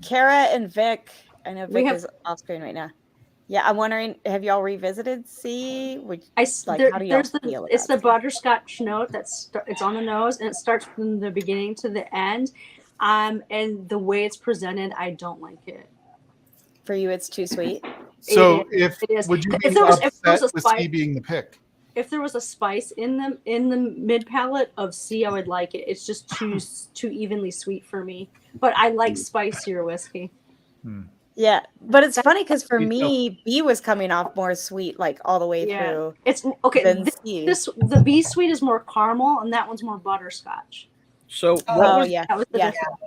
Kara and Vic, I know We Vic have- is off screen right now. Yeah, I'm wondering, have y'all revisited C? Would, like, There- how do y'all there's feel it's the about butterscotch note it's on the nose and it starts from the beginning to the end. And the way it's presented, I don't like it. For you, it's too sweet. So It is. would you be If there was upset a with spice- C being the pick? If there was a spice in the mid palate of C, I would like it. It's just too evenly sweet for me. But I like spicier whiskey. Yeah, but it's funny because for You me, B was coming off more sweet, like all the way Yeah. through. It's okay. Than C. The B sweet is more caramel, and that one's more butterscotch. So, Oh, yeah. That was the Yeah. difference.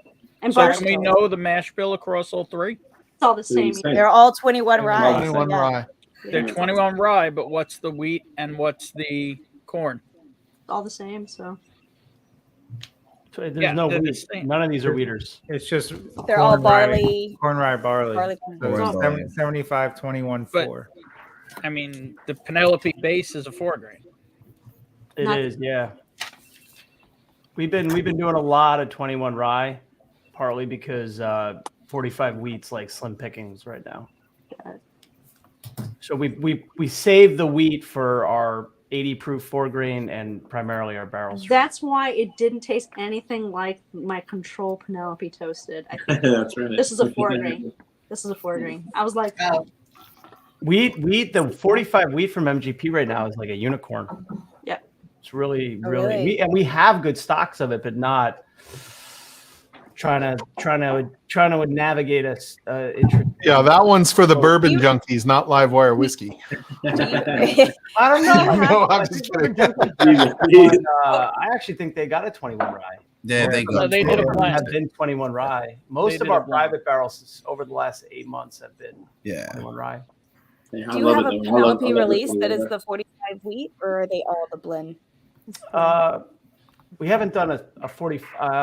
And so can butterscotch, we know the mash bill across all three? it's all the same. They're all 21 Yeah, rye. 21 yeah. rye. They're 21 rye, but what's the wheat and what's the corn? All the same. So So there's Yeah, no they're the wheat. same. None of these are weeders. It's just They're all corn rye- barley. corn rye barley. Barley. So it's Corn barley. 75, 21, But- 4. I mean, the Penelope base is a 4 grain. It Not- is, yeah. We've been doing a lot of 21 rye, partly because 45 wheat's like slim pickings right now. So we save the wheat for our 80 proof 4 grain and primarily our barrels. that's why it didn't taste anything like my Control Penelope Toasted. I think That's right. this is a 4 grain. This is a 4 grain. I was like, Oh, Wheat, the 45 wheat from MGP right now is like a unicorn. Yeah. It's really, Oh, really, really? we have good stocks of it, but not trying to navigate us. Yeah, that one's for the Oh, bourbon you- junkies, not live wire whiskey. I don't know. No, I'm I just think kidding. I actually think they got a 21 rye. Yeah, they No, got they did a Have blend. been 21 rye. They Most of did our a blend. private barrels over the last 8 months have been Yeah. 21 rye. Hey, I Do you love have it, a though. I Penelope love release this that is flavor. the 45 wheat, or are they all the blend? We haven't done a 40.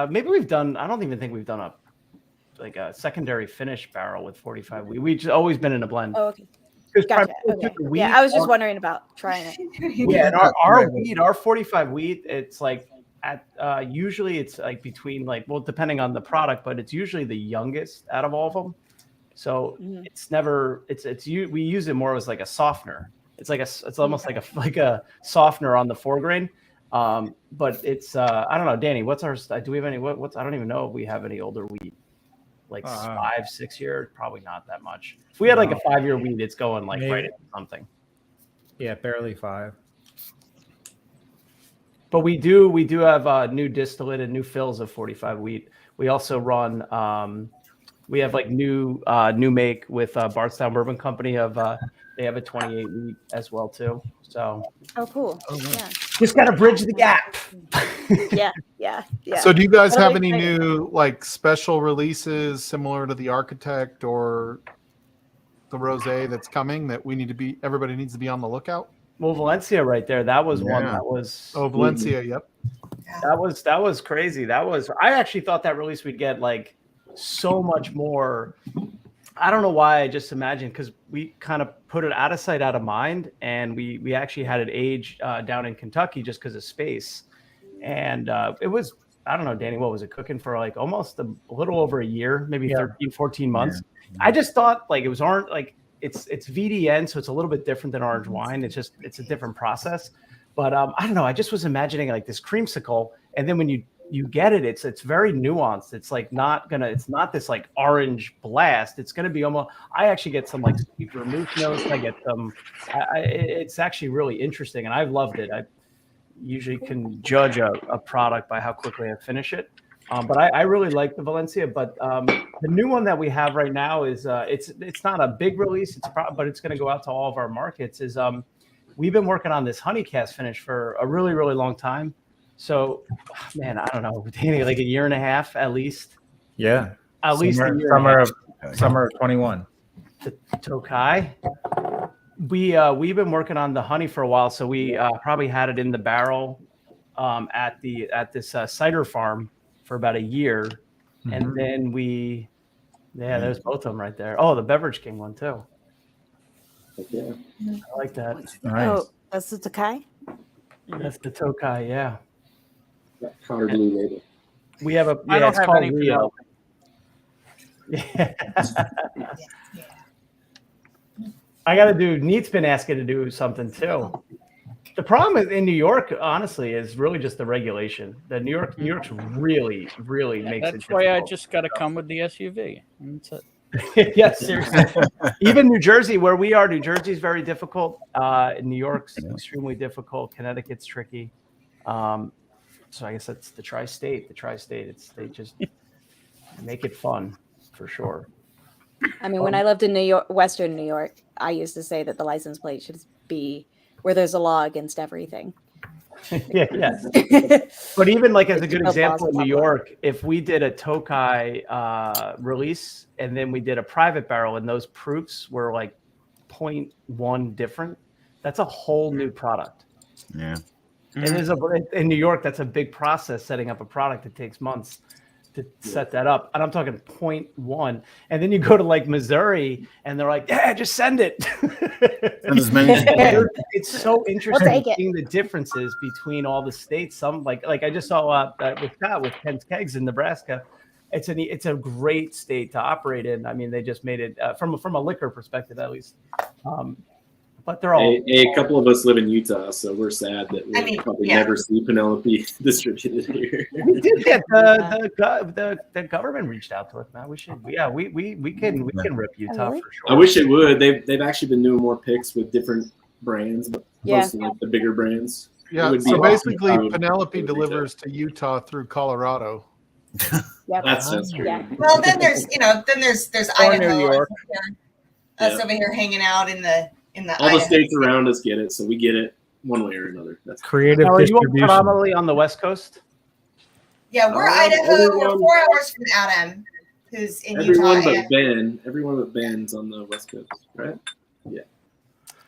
Maybe we've done. I don't even think we've done a secondary finish barrel with 45 wheat. We've just always been in a blend. Oh, okay. Because Gotcha. Okay. Yeah, I was just wondering about trying it. Yeah, and our wheat, our 45 wheat, it's like at usually it's like between like, well, depending on the product, but it's usually the youngest out of all of them. So it's never we use it more as like a softener. It's almost like a softener on the 4 grain. But it's I don't know, Danny, what's our do we have any what's I don't even know if we have any older wheat. Like 5, 6 years, probably not that much. If we had like a 5-year wheat, it's going like right into something. Yeah, barely 5. But we do have new distillate and new fills of 45 wheat. We also run we have like new make with Bardstown Bourbon Company of they have a 28 wheat as well too. So cool. Yeah. Just gotta bridge the gap. Yeah. So do you guys have any new like special releases similar to the Architect or the Rosé that's coming that everybody needs to be on the lookout? Well, Valencia right there. That was one that was Valencia, yep. That was crazy. I actually thought that release we'd get like so much more. I don't know why. I just imagined because we kind of put it out of sight, out of mind, and we actually had it aged down in Kentucky just because of space. And it was, I don't know, Danny, what was it cooking for like almost a little over a year, maybe 13, 14 months. Yeah. I just thought like it was it's VDN, so it's a little bit different than orange wine. It's a different process. But I don't know. I just was imagining like this creamsicle, and then when you get it, it's very nuanced. It's like it's not this like orange blast. It's gonna be almost. I actually get some like sweet vermouth notes. I get some. It's actually really interesting, and I've loved it. I usually can judge a product by how quickly I finish it. But I really like the Valencia. But the new one that we have right now is it's not a big release. But it's going to go out to all of our markets. We've been working on this honey cask finish for a really, really long time. So, man, I don't know, Danny, like a year and a half at least. Yeah, at least a year. Summer of 21. The Tokai. We've been working on the honey for a while, so we probably had it in the barrel at this cider farm for about a year, and then there's both of them right there. Oh, the Beverage King one too. Yeah, I like that. Nice. Oh, that's the Tokai. That's the Tokai, yeah. Powder blue label. We have I don't have any Rio. Yeah. I got to do. Neat's been asking to do something too. The problem in New York, honestly, is really just the regulation. The New York's really, really makes it. That's why I just got to come with the SUV. That's it. Yes, seriously. Even New Jersey, where we are, New Jersey is very difficult. New York's extremely difficult. Connecticut's tricky. So I guess that's the tri-state. They just make it fun for sure. I mean, when I lived in New York, Western New York, I used to say that the license plate should be where there's a law against everything. Yes. But even like as a good example in New York, if we did a Tokai release and then we did a private barrel and those proofs were like 0.1 different, that's a whole new product. Yeah. And in New York, that's a big process setting up a product. It takes months to set that up. And I'm talking 0.1. And then you go to like Missouri and they're like, yeah, just send it. It's so interesting seeing the differences between all the states. Some like I just saw with Kent's Kegs in Nebraska. It's a great state to operate in. I mean, they just made it from a liquor perspective, at least. But they're all. A couple of us live in Utah, so we're sad that we'll probably never see Penelope distributed here. We did get the government reached out to us, man. We should, we can rip Utah for sure. I wish it would. They've actually been doing more picks with different brands, but mostly like the bigger brands. Yeah. So basically, Penelope delivers to Utah through Colorado. Yep. That's true. Yeah. Well, then there's Idaho. New York. Us over here hanging out in the all the states around us get it, so we get it one way or another. That's creative now, are distribution. You predominantly on the West Coast? Yeah, we're Idaho. We're 4 hours from Adam, who's in Utah. Everyone but Ben's on the West Coast, right? Yeah.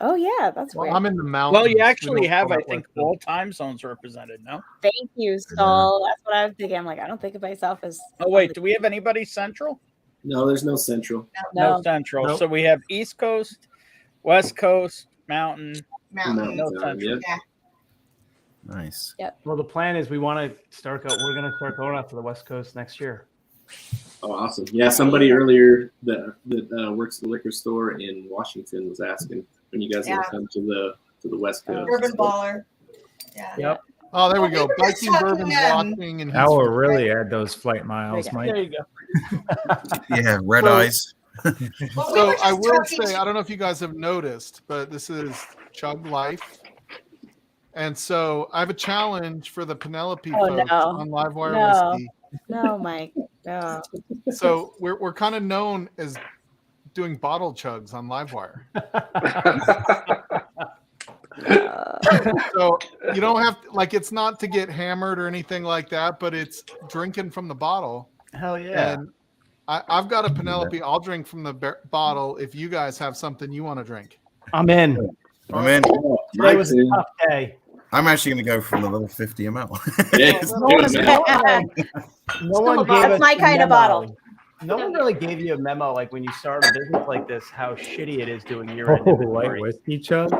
Oh yeah, that's Well, weird. I'm in the mountains. Well, you We actually don't have, call I that think, West Coast. all time zones represented. No. Thank you, Saul. That's what I was thinking. I'm like, I don't think of myself as. Oh wait, do we have anybody central? No, there's no central. No No. central. Nope. So we have East Coast, West Coast, Mountain. Mountain. No Time, central. yeah. Nice. Well, the plan is we want to start. We're going to start going out to the West Coast next year. Oh, awesome. Yeah, somebody earlier that works at the liquor store in Washington was asking when you guys Yeah. will come to the West Coast. Bourbon baller. Yeah. Yep. Oh, there we Well, go. we were just Biking, bourbon, talking, walking, and That will heat. really add those flight miles, Mike. There you go. Yeah, red So- eyes. Well, we So were I just will talking- say, I don't know if you guys have noticed, but this is Chug Life. And so I have a challenge for the Penelope Oh, folks no. on Livewire No. Whiskey. No, Mike. No. So we're kind of known as doing bottle chugs on Livewire. So you don't have like it's not to get hammered or anything like that, but it's drinking from the bottle. Hell yeah. And I've got a Penelope. I'll drink from the bottle if you guys have something you want to drink. I'm in. I'm in. Oh, Today was a Mike's in. tough day. I'm actually going to go from the little 50 ml. Yeah, it's No good, man. one gave That's us my a kind of memo. bottle. No one really gave you a memo like when you start a business like this, how shitty it is doing year-end Oh, inventory. light whiskey chug.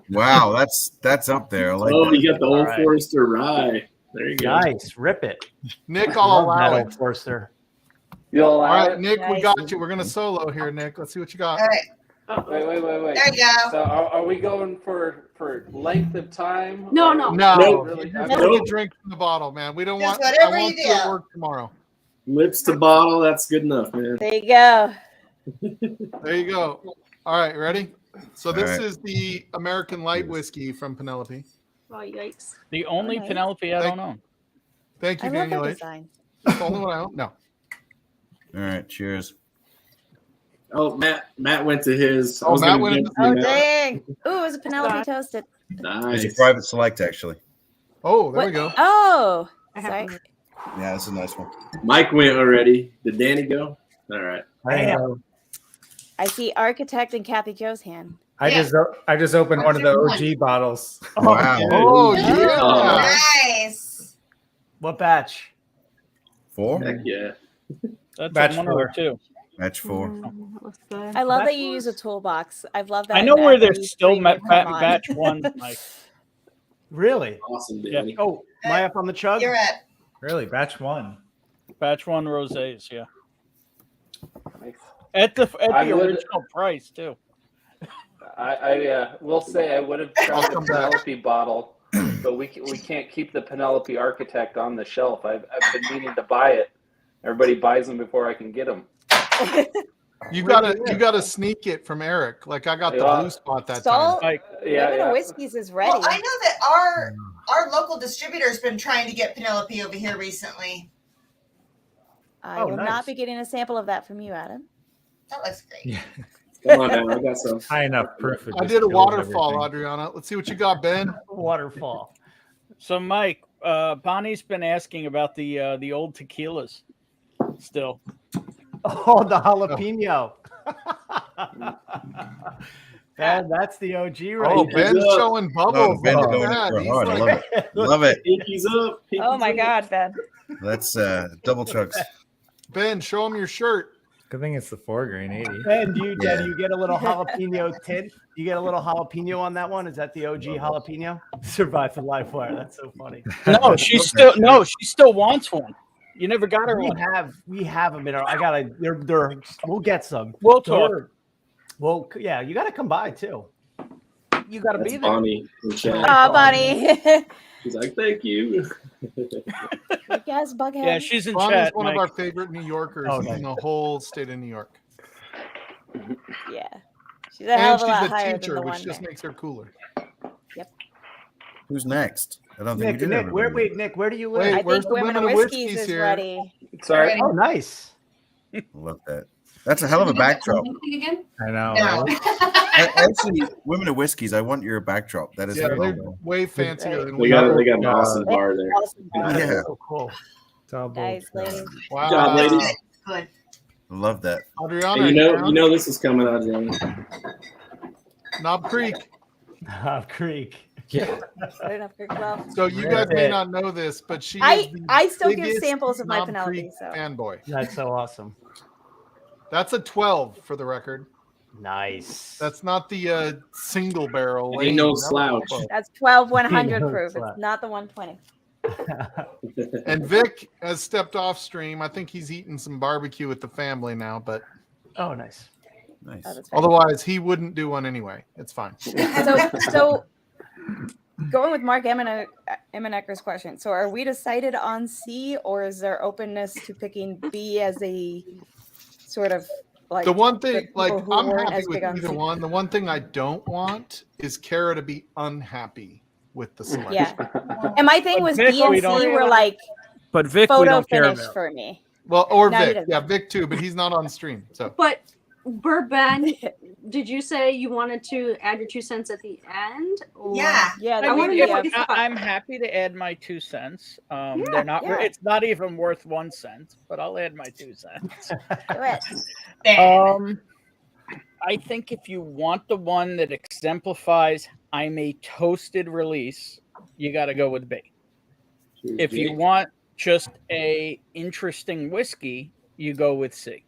Wow, that's up there. I like Oh, that. you got the Old All right. Forester rye. There you go. Nice, rip it. Nick, I'll Love allow that it. Old Forster. You'll All allow right, it? Nick, we Nice. got you. We're gonna solo here, Nick. Let's see what you got. All right. Wait. There you go. So are we going for length of time? No, or- no. No, No. Really? Just Okay. take a drink from the bottle, man. We don't Just want. I whatever want you you at do. work tomorrow. Lips to bottle. That's good enough, man. There you go. There you go. All right, ready? So this All right. is the American Light Whiskey from Penelope. Oh, yikes. The only Nice. Penelope I don't own. Thank I you, love Daniel that H. design. That's the only one I own. No. All right, cheers. Oh, Matt went to his. I Oh, was Matt gonna went jump into- to Oh Matt. dang! Ooh, it was a Penelope Toasted. It's a Nice. private select, actually. Oh, there we What? go. Oh, I sorry. have Yeah, that's a nice one. Mike went already. Did Danny go? All right. I see Architect and Kathy Joe's hand. I just opened one of the OG bottles. Wow. Oh, Oh. yeah. Nice. What batch? 4? Heck yeah. That's Batch a 1 4. or 2. Match 4. that looks good. I love that Batch you one? use a toolbox. I've loved that. I know in where every there's still stream we've come on. batch 1. Like, Really? Awesome, Yeah. Danny. Oh, am I up on the chug? You're at. Really, batch 1. batch 1 rosés, yeah. Nice. At the I would- original price too. I will say I would have tried the come back. Penelope bottle, but we can't keep the Penelope Architect on the shelf. I've been meaning to buy it. Everybody buys them before I can get them. You gotta sneak it from Eric. Like I got the Yeah. blue spot that Salt, time. Like, Women of Whiskeys is ready. Well, I know that our local distributor's been trying to get Penelope over here recently. I Oh, will nice. not be getting a sample of that from you, Adam. That looks great. Come on now. I got some. High enough proof. it I just did a kills waterfall, everything. Adriana. Let's see what you got, Ben. Waterfall. so, Mike, Bonnie's been asking about the old tequilas. Still, Oh, the jalapeno. That's the OG right Oh, there. Ben's up. showing Oh, bubbles. Ben's Look at going that. in for He's hard. I like- love it. Love it. Pinkies up. Oh pinkies my up. God, Ben. That's double chugs. Ben, show him your shirt. Good thing it's the 4-grain 80. Ben, do you Yeah. get a little jalapeno tint? You get a little jalapeno on that one? Is that the OG jalapeno? Survive the live wire. That's so funny. no, she still wants one. You never got her one. We have them in our. I gotta. They're. We'll get some. We'll talk. Well, yeah, you gotta come by too. You gotta That's be there. Bonnie in chat. Oh, Bonnie. She's like, thank you. Yes, Bughead. Yeah, she's in Bonnie's chat. one Mike. of our favorite New Yorkers Oh, in nice. the whole state of New York. Yeah. She's a hell And of a lot she's higher a than teacher, the which one just there. makes her cooler. Who's next? I don't think Nick, we did Nick, everybody. Nick, where do you live? Wait, I where's think the Women of Whiskeys is here? ready. Sorry. Oh, nice. I love that. That's a hell of a backdrop. Again? I know. No. right? Actually, Women of Whiskeys, I want your backdrop. That is Yeah, very they're cool. way fancier than They we got are. an awesome bar there. Awesome bar. Yeah. So cool. Double Nice, chug. ladies. Wow. Good job, ladies. Good. I love that. Adriana, Hey, are you down? know this is coming, Adriana. Knob Creek. Knob Creek. Good enough, Greg. Well, So you guys may not know this, but she is the I still give biggest samples of my Knob Penelope. Creek So fanboy. That's so awesome. That's a 12 for the record. Nice. That's not the single barrel. Ain't no That was slouch. 12. that's 12 100 No proof. slouch. It's not the 120. And Vic has stepped off stream. I think he's eating some barbecue with the family now, but Oh, nice. Nice. Oh, that's right. otherwise he wouldn't do one anyway. It's fine. So going with Mark Emenecker's question. So are we decided on C, or is there openness to picking B as a sort of like The one for thing, people like, who I'm weren't happy as with big on either C? one. The one thing I don't want is Kara to be unhappy with the selection. Yeah. And my thing But was Vic, B and we C don't- were like But Vic, we photo don't care finish about. for me. Well, or No, he Vic. doesn't. Yeah, Vic too, but he's not on stream. So But Bourbon, did you say you wanted to add your 2 cents at the end? Or? Yeah. Yeah, I that wanna would know be what a- you thought. I'm happy to add my 2 cents. They're not. yeah. It's not even worth 1 cent, but I'll add my 2 cents. do it. Ben. I think if you want the one that exemplifies I'm a toasted release, you got to go with B. If you want just a interesting whiskey, you go with C.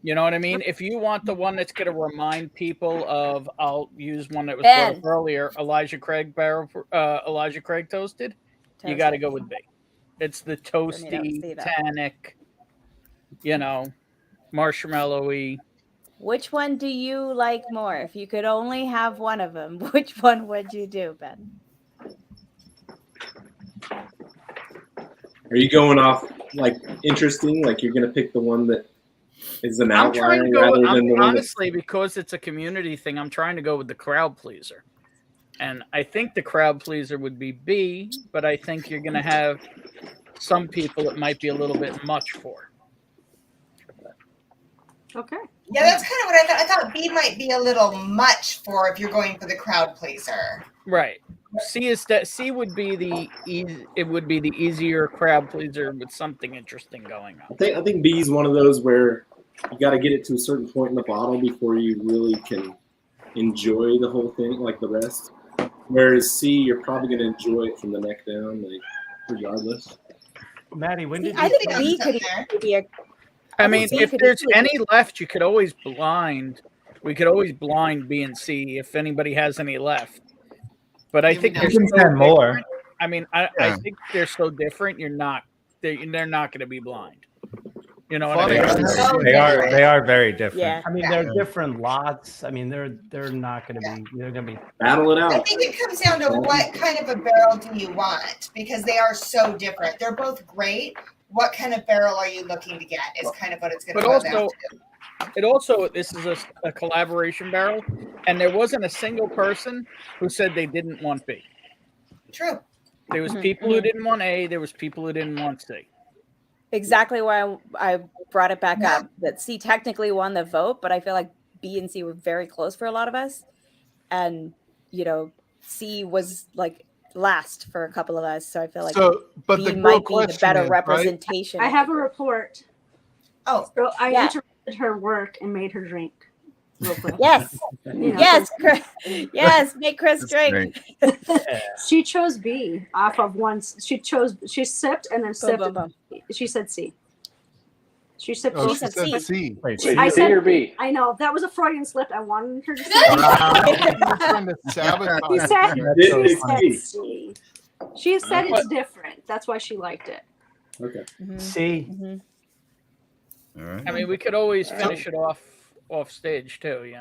You know what I mean? If you want the one that's going to remind people of, I'll use one that was brought Ben. up earlier, Elijah Craig Toasted. You got to go with B. It's the toasty, see that. tannic, marshmallowy. Which one do you like more? If you could only have one of them, which one would you do, Ben? Are you going off like interesting? Like you're gonna pick the one that is an I'm trying to outlier go rather than the one that honestly, because it's a community thing, I'm trying to go with the crowd pleaser. And I think the crowd pleaser would be B, but I think you're going to have some people it might be a little bit much for. Okay. Yeah, that's kind of what I thought. I thought B might be a little much for if you're going for the crowd pleaser. Right. C would be the easier crowd pleaser with something interesting going on. I think B is one of those where you got to get it to a certain point in the bottle before you really can enjoy the whole thing like the rest. Whereas C, you're probably going to enjoy it from the neck down, like regardless. Maddie, when did I you think B could be a. I mean, B if could there's easily any left, you could always blind. We could always blind B and C if anybody has any left. But I think You they're can so send more. different. I mean, I think they're so different. They're not going to be blind. You know what I mean? They are very different. Yeah. I mean, they're different lots. I mean, they're not going to be. They're going to be. Battle it I out. think it comes down to what kind of a barrel do you want, because they are so different. They're both great. What kind of barrel are you looking to get is kind of what it's going to But go down also, to. this is a collaboration barrel, and there wasn't a single person who said they didn't want B. True. There was people who didn't want A. There was people who didn't want C. Exactly why I brought it back up. That C technically won the vote, but I feel like B and C were very close for a lot of us, and C was like last for a couple of us. So I feel like but B the real might be the question better is, right? representation. I have a report. Oh, So I Yeah. interrupted her work and made her drink. Real quick. Yes, You know, yes, Chris, yes. Make Chris drink. She chose B off of one. She sipped and then sipped. boom, boom. She said C. She sipped. Oh, She she said said C. C. Wait, I C said or B? I know that was a Freudian slip. I wanted her to say. You're trying to sabotage She said, it. she said C. She said it's different. That's why she liked it. Okay. C. All right. I mean, we could always finish it off stage too.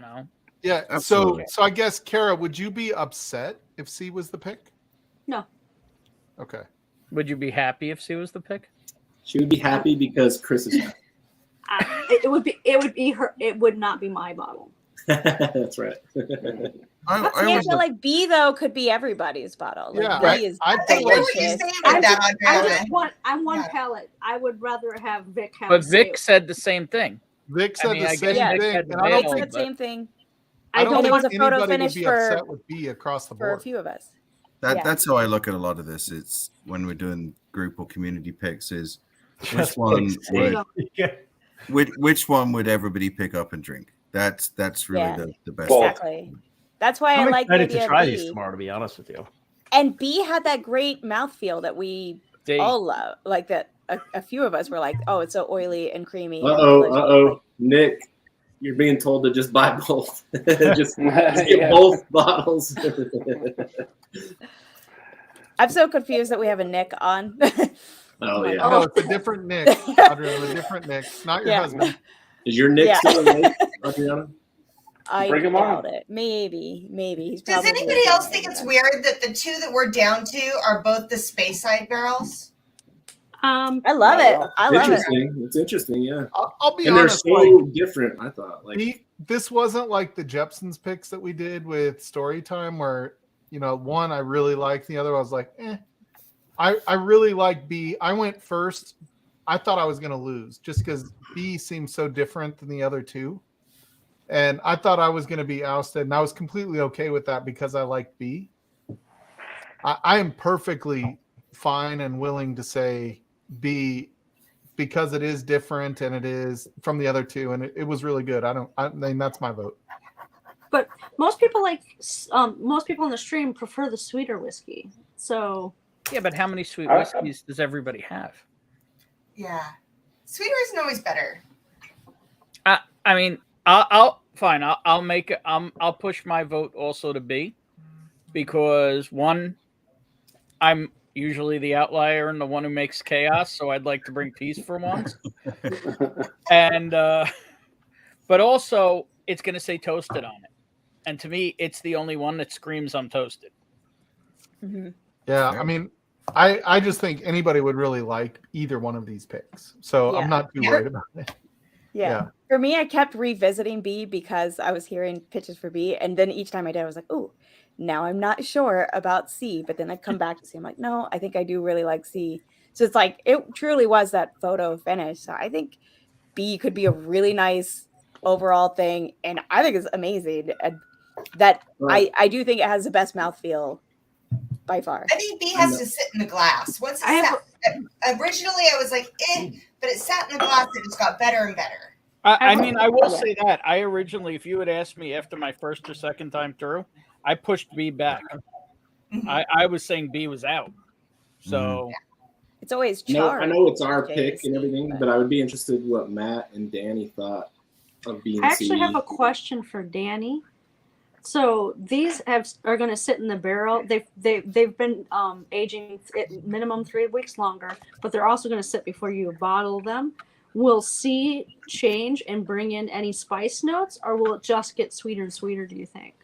Yeah. Absolutely. So I guess Kara, would you be upset if C was the pick? No. Okay. Would you be happy if C was the pick? She would be happy because Chris is happy. It would be her. It would not be my bottle. That's right. I See, I always feel like B though could be everybody's bottle. Like Yeah, B is I I know what you're delicious. saying I'm with that, Andrea. I'm one Yeah. palate. I would rather have Vic have. But Vic C. said the same thing. Vic said mean, the I same guess Vic thing, had and the I nail. don't It's think the same thing I don't And it think was a photo anybody finish would be for- upset with B across the for a board. few of us. That Yeah. that's how I look at a lot of this. It's when we're doing group or community picks. Is which Just one pick would C. which one would everybody pick up and drink? That's really Yeah. the best. Exactly. That's why I'm I like the excited idea to of try B. these tomorrow, to be honest with you. And B had that great mouthfeel that we D. all love. Like that, a few of us were like, "Oh, it's so oily and creamy." and Uh-oh, delicious." uh-oh. Nick, you're being told to just buy both. just get Yeah. both bottles. I'm so confused that we have a Nick on. Oh, Like, yeah. No, it's a different Nick, Adriana, a different Nick, not your Yeah. husband. Is your Nick Yeah. still awake, Adriana? I Bring him doubt on. it. Maybe. He's Does probably anybody else think it's weird that the two that we're down to are both the Space Side barrels? I love it. I love it. Interesting. It's interesting, yeah. I'll be And they're honest. so Like, different, I thought. Like, this wasn't like the Jepsons picks that we did with Storytime, where one I really liked, the other I was like, eh. I really like B. I went first. I thought I was going to lose just because B seems so different than the other two. And I thought I was going to be ousted, and I was completely okay with that because I like B. I am perfectly fine and willing to say B because it is different and it is from the other two, and it was really good. I mean, that's my vote. But most people most people on the stream prefer the sweeter whiskey. So Yeah, but how many sweet whiskeys does everybody have? Yeah. Sweeter isn't always better. I mean, I'll fine. I'll make it. I'll push my vote also to B, because one, I'm usually the outlier and the one who makes chaos, so I'd like to bring peace for once. And but also, it's going to say toasted on it, and to me, it's the only one that screams I'm toasted. Mm-hmm. Yeah, I mean, I just think anybody would really like either one of these picks, so Yeah. I'm not too worried about it. Yeah. For me, I kept revisiting B because I was hearing pitches for B, and then each time I did, I was like, "Oh, now I'm not sure about C." But then I'd come back to C. I'm like, "No, I think I do really like C." So it's like it truly was that photo finish. So I think B could be a really nice overall thing, and I think it's amazing. And that I do think it has the best mouthfeel by far. I think B has to sit in the glass. Once it sat, originally I was like, but it sat in the glass. It just got better and better. I mean, I will say that I originally, if you had asked me after my first or second time through, I pushed B back. I was saying B was out. So it's always No, charred. I know it's our pick and everything, but I would be interested what Matt and Danny thought of B and I actually C. have a question for Danny. So these are going to sit in the barrel. They've been aging at minimum 3 weeks longer, but they're also going to sit before you bottle them. Will C change and bring in any spice notes, or will it just get sweeter and sweeter, do you think?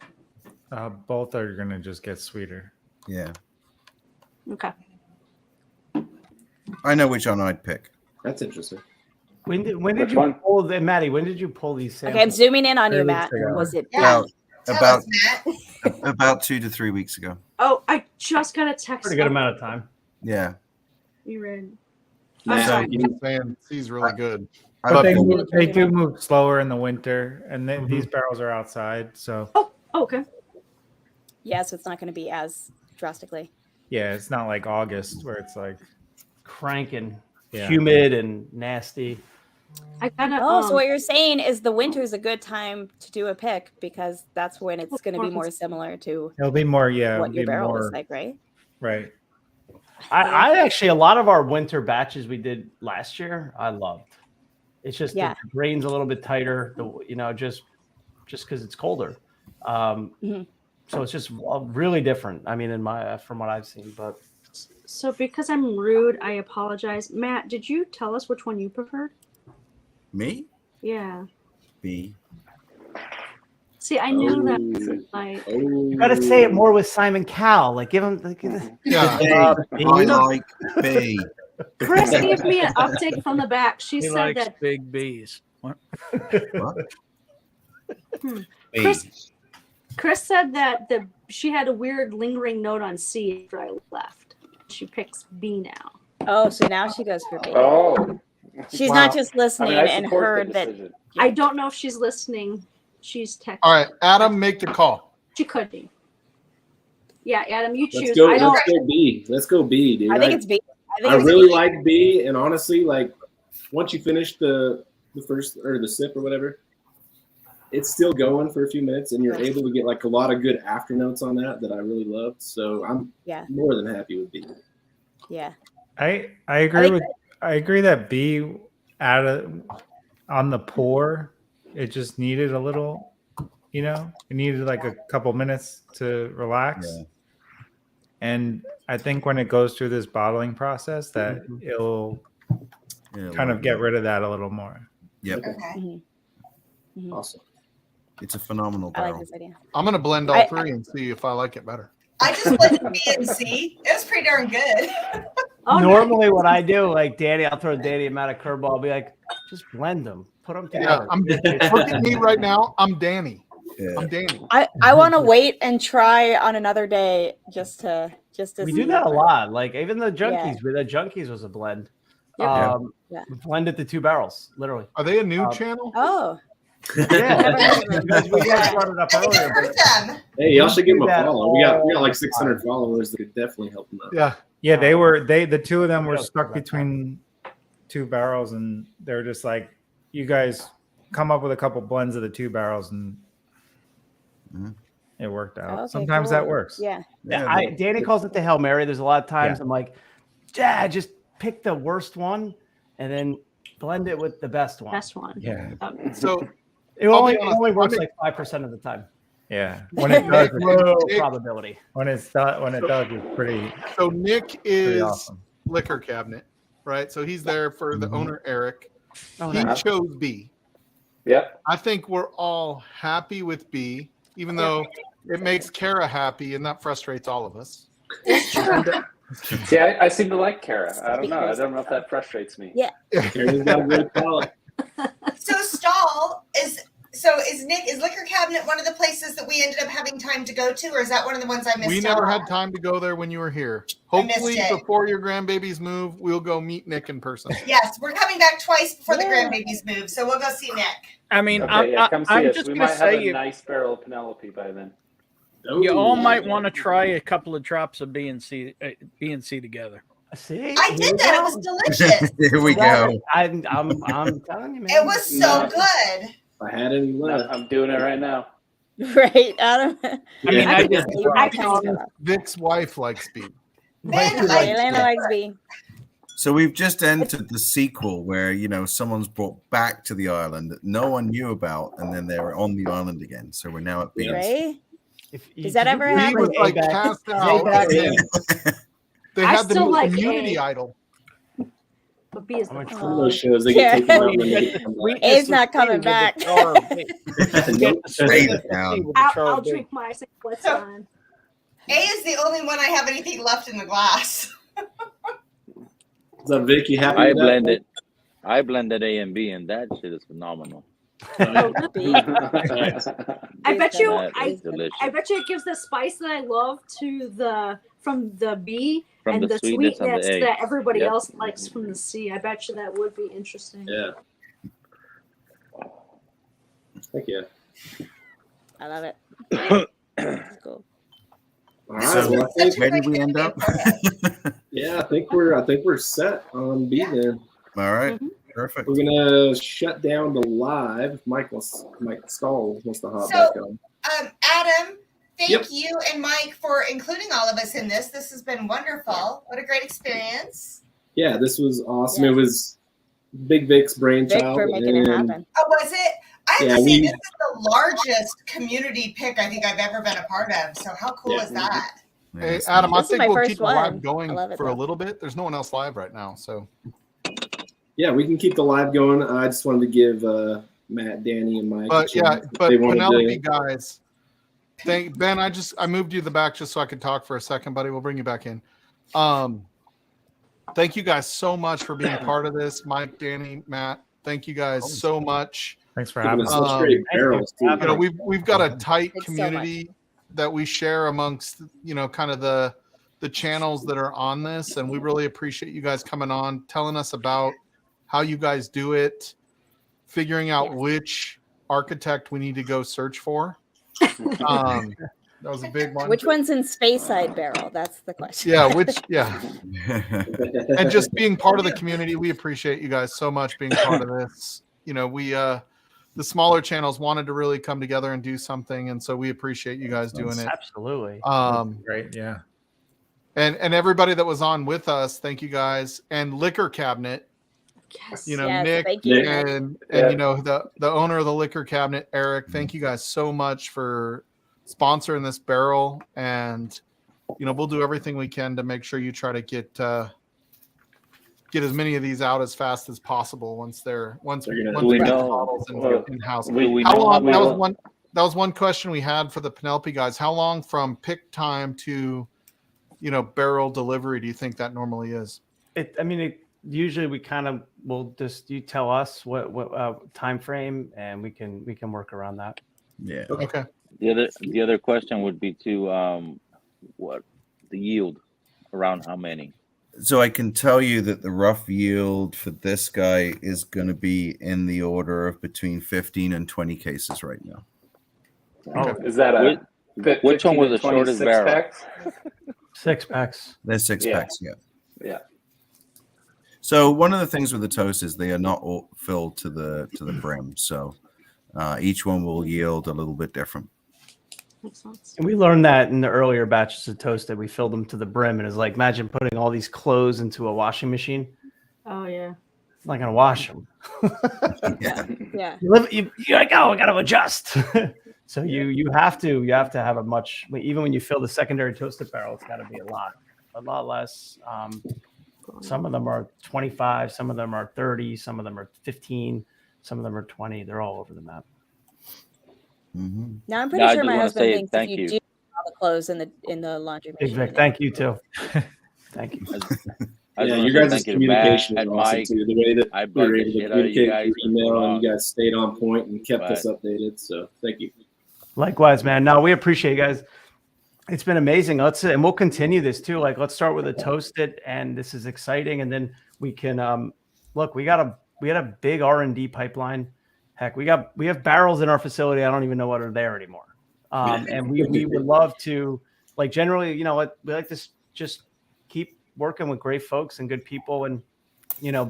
Both are going to just get sweeter. Yeah. Okay. I know which one I'd pick. That's interesting. When did you pull the Maddie? When did you pull these samples? Okay, I'm zooming in on you, 3 Matt. weeks ago. Was it About 2 to 3 weeks ago. Oh, I just got a text. Pretty good amount of time. Yeah. You read? So you're saying C's really good. But they do move slower in the winter, and then these barrels are outside. So okay. Yeah, so it's not going to be as drastically. yeah, it's not like August where it's like Cranking, Yeah. humid and nasty. I gotta. So what you're saying is the winter is a good time to do a pick because that's when it's going to be more similar to it'll be more. Yeah, what it'll your be barrel more, is like, right? Right. I actually, a lot of our winter batches we did last year, I loved. It's just Yeah. the grain's a little bit tighter, just because it's colder. So it's just really different. I mean, from what I've seen, but So because I'm rude, I apologize. Matt, did you tell us which one you preferred? Me? Yeah. B. See, I knew that. Like, you got to say it more with Simon Cowell. Like, give him. Yeah. I like B. Chris gave me an update from the back. She He said likes that big B's. What? Chris said that she had a weird lingering note on C after I left. She picks B now. Oh, so now she goes for B. Oh. She's Wow. not just listening I and support the heard that. decision. I don't know if she's listening. She's texting. All right, Adam, make the call. She could be. Yeah, Adam, you choose. Let's go. I don't. Let's go B. Let's go B, dude. I think it's B. I really like B, and honestly, like once you finish the first or the sip or whatever, it's still going for a few minutes, and you're able to get like a lot of good after notes on that I really loved. So I'm more than happy with B. Yeah, I agree that B on the pour, it just needed a little, it needed like a couple minutes to relax. Yeah. And I think when it goes through this bottling process, that it'll kind of get rid of that a little more. Yep. Okay. Awesome. It's a phenomenal I barrel. like this idea. I'm gonna blend all three and see if I like it better. I just blended B and C. It was pretty darn good. Normally, what I do, like Danny, I'll throw Danny a mad curveball. I'll be like, just blend them, put them together. Look at me right now. I'm Danny. Yeah. I'm Danny. I want to wait and try on another day just to. We see do that a it. lot. Like even the junkies, the junkies was a blend. Yeah. We blended the 2 barrels, literally. Are they a new channel? Oh. Yeah, we guys brought it up I think I earlier. heard them. Hey, y'all should give them a that follow. We got all like 600 followers that could definitely help them out. Yeah. The 2 of them were stuck between 2 barrels, and they're just like, you guys come up with a couple blends of the 2 barrels, and it worked out. Okay, Sometimes cool. that works. Yeah. Danny calls it the Hail Mary. There's a lot of times I'm like, just pick the worst one and then blend it with the best one. Best one. Yeah. So It only works like 5% of the time. Yeah. When it does, Low probability. when it does, it's pretty. So Nick is awesome. liquor cabinet, right? So he's there for the owner, Eric. He nice. chose B. Yep. I think we're all happy with B, even though it makes Kara happy, and that frustrates all of us. See, I seem to like Kara. I don't know. I don't know if that frustrates me. Yeah. Kara's got a good palate. So is Liquor Cabinet one of the places that we ended up having time to go to, or is that one of the ones I missed? We never had time to go there when you were here. Hopefully, it. before your grandbabies move, we'll go meet Nick in person. Yes, we're coming back twice before the grandbabies move, so we'll go see Nick. I mean, Okay, come see I'm us. just We gonna might have say a nice barrel of Penelope by then. you all might want to try a couple of drops of B and C together. See, I did that. It was delicious. There we go. I'm telling you, man. It was so good. If I had any left. I'm doing it right now. Right, Adam. I mean, I just I can Vic's wife likes B. Elena likes B. So we've just entered the sequel where, someone's brought back to the island that no one knew about, and then they're on the island again. So we're now at B. Right? Does that ever B happen? was like cast out. and They I had the still new like community A. idol. But B is the One of those shows they get taken out when they get come back. A's not coming back. Write it down. I'll drink my what's on. A is the only one I have anything left in the glass. Is that Vic? You happy with that? I blended A and B, and that shit is phenomenal. B. I bet you That is delicious. I bet you it gives the spice that I love to from the B From and the the sweetness on the sweetness A. that everybody Yep. else likes from the C. I bet you that would be interesting. Yeah. Heck yeah. I love it. That's cool. All right. So Well, I think, where did we end up? yeah, I think we're set on B then. All right. Perfect. We're gonna shut down the live. Mike Stahl wants to hop So- back on. Adam, thank Yep. you and Mike for including all of us in this. This has been wonderful. What a great experience. Yeah, this was awesome. Yeah. It was Big Vic's Vic brainchild. for making it and happen. Oh, was it? I have Yeah, to say, we- this is the largest community pick I think I've ever been a part of. So how cool Yeah. is that? Hey, Adam, I This is think my we'll first keep the one. live I going love it, for a though. little bit. There's no one else live right now, so Yeah, we can keep the live going. I just wanted to give Matt, Danny, and Mike. a but yeah, chance if but they wanted Penelope to- guys. Ben, I moved you to the back just so I could talk for a second, buddy. We'll bring you back in. Thank you guys so much for being part of this. Mike, Danny, Matt, thank you guys so much. Thanks for giving having us us. such great barrels, too. You know, we've got a tight Thanks so community that we share amongst, kind of the channels that are on this, and we really appreciate you guys coming on, telling us about how you guys do it, figuring out which architect we need to go search for. That was a big one. Which one's in Space Side Barrel? That's the question. Yeah, and just being part of the community. We appreciate you guys so much being part of this. We the smaller channels wanted to really come together and do something, and so we appreciate you guys doing it. Absolutely. Great. Yeah. And everybody that was on with us, thank you guys. And Liquor Cabinet, Yes. you know, Yes, Nick thank you. and you know the owner of the Liquor Cabinet, Eric. Thank you guys so much for sponsoring this barrel, and you know we'll do everything we can to make sure you try to get as many of these out as fast as possible once we get the bottles in house. How long? That was one question we had for the Penelope guys. How long from pick time to barrel delivery do you think that normally is? Usually we kind of will just, you tell us what time frame, and we can work around that. Yeah. Okay. The other question would be to what the yield, around how many? So I can tell you that the rough yield for this guy is going to be in the order of between 15 and 20 cases right now. Oh, is that which one was the shortest barrel? Packs? 6 packs. They're 6 packs, yeah. Yeah. So one of the things with the toast is they are not all filled to the brim. So each one will yield a little bit different. And we learned that in the earlier batches of Toasted, we filled them to the brim, and it's like, imagine putting all these clothes into a washing machine. Oh yeah. It's not gonna wash them. Yeah. You gotta go. I gotta adjust. So you have to have a much, even when you fill the secondary toasted barrel, it's got to be a lot less. Some of them are 25, some of them are 30, some of them are 15, some of them are 20. They're all over the map. Mm-hmm. Now I'm pretty sure my husband thinks if you do all the clothes in the laundry machine. Big Vic, thank you too. Thank you. Yeah, you guys' communication is awesome too. The way that we were able to communicate through email, and you guys stayed on point and kept us updated. So thank you. Likewise, man. No, we appreciate you guys. It's been amazing. And we'll continue this too. Like, let's start with a toasted, and this is exciting. And then we can look. We had a big R&D pipeline. Heck, we have barrels in our facility. I don't even know what are there anymore. And we would love to, like, generally, we like to just keep working with great folks and good people, and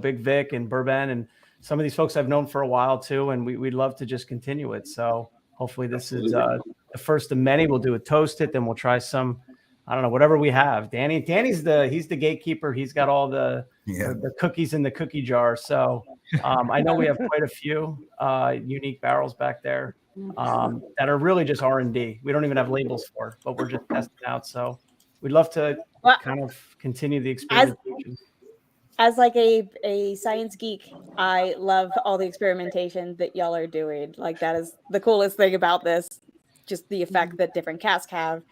Big Vic and Bourben and some of these folks I've known for a while too. And we'd love to just continue it. So hopefully this is the first of many. We'll do a toasted, then we'll try some, I don't know, whatever we have. Danny's he's the gatekeeper. He's got all the cookies in the cookie jar. So I know we have quite a few unique barrels back there that are really just R&D. We don't even have labels for, but we're just testing out. So we'd love to kind of continue the experimentation. As like a science geek, I love all the experimentation that y'all are doing. Like, that is the coolest thing about this. Just the effect that different casks have,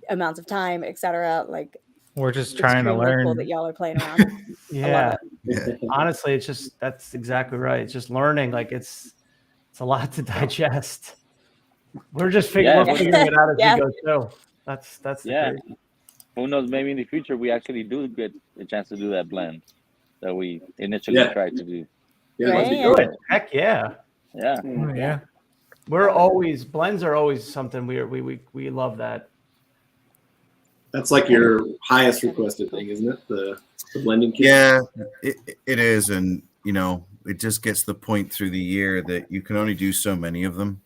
amounts of time, etc. Like, we're just trying to learn. Cool that y'all are playing around. Yeah. Honestly, that's exactly right. It's just learning. Like, it's a lot to digest. We're just figuring it out as we go too. That's the crazy. Who knows? Maybe in the future we actually do get a chance to do that blend that we initially tried to do. Good. Heck yeah. Yeah. Yeah. Blends are always something we love that. That's like your highest requested thing, isn't it? The blending kit? Yeah, it is. And, it just gets to the point through the year that you can only do so many of them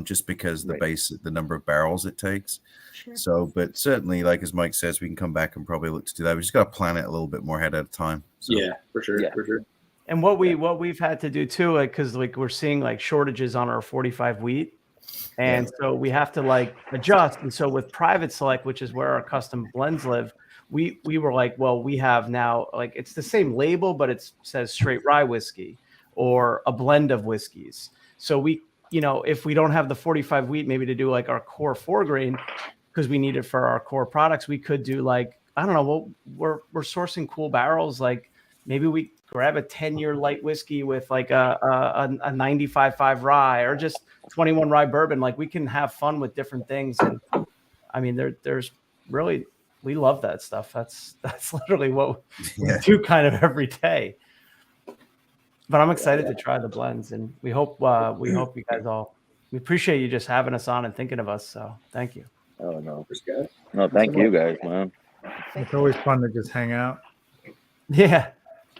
just because the number of barrels it takes. Sure. So, but certainly, like as Mike says, we can come back and probably look to do that. We just got to plan it a little bit more ahead of time. So. Yeah, for sure. And what we've had to do too, because we're seeing shortages on our 45 wheat, and so we have to adjust. And so with Private Select, which is where our custom blends live, we were like, well, we have now it's the same label, but it says straight rye whiskey or a blend of whiskeys. So we, if we don't have the 45 wheat, maybe to do our core 4 grain, because we need it for our core products, we could do I don't know. Well, we're sourcing cool barrels. Maybe we grab a 10-year light whiskey with a 95.5 rye or just 21 rye bourbon. We can have fun with different things. And I mean, there's really, we love that stuff. That's literally what we do kind of every day. But I'm excited to try the blends, and we hope you guys we appreciate you just having us on and thinking of us. So thank you. Oh no, thank you guys, man. It's always fun to just hang out. Yeah.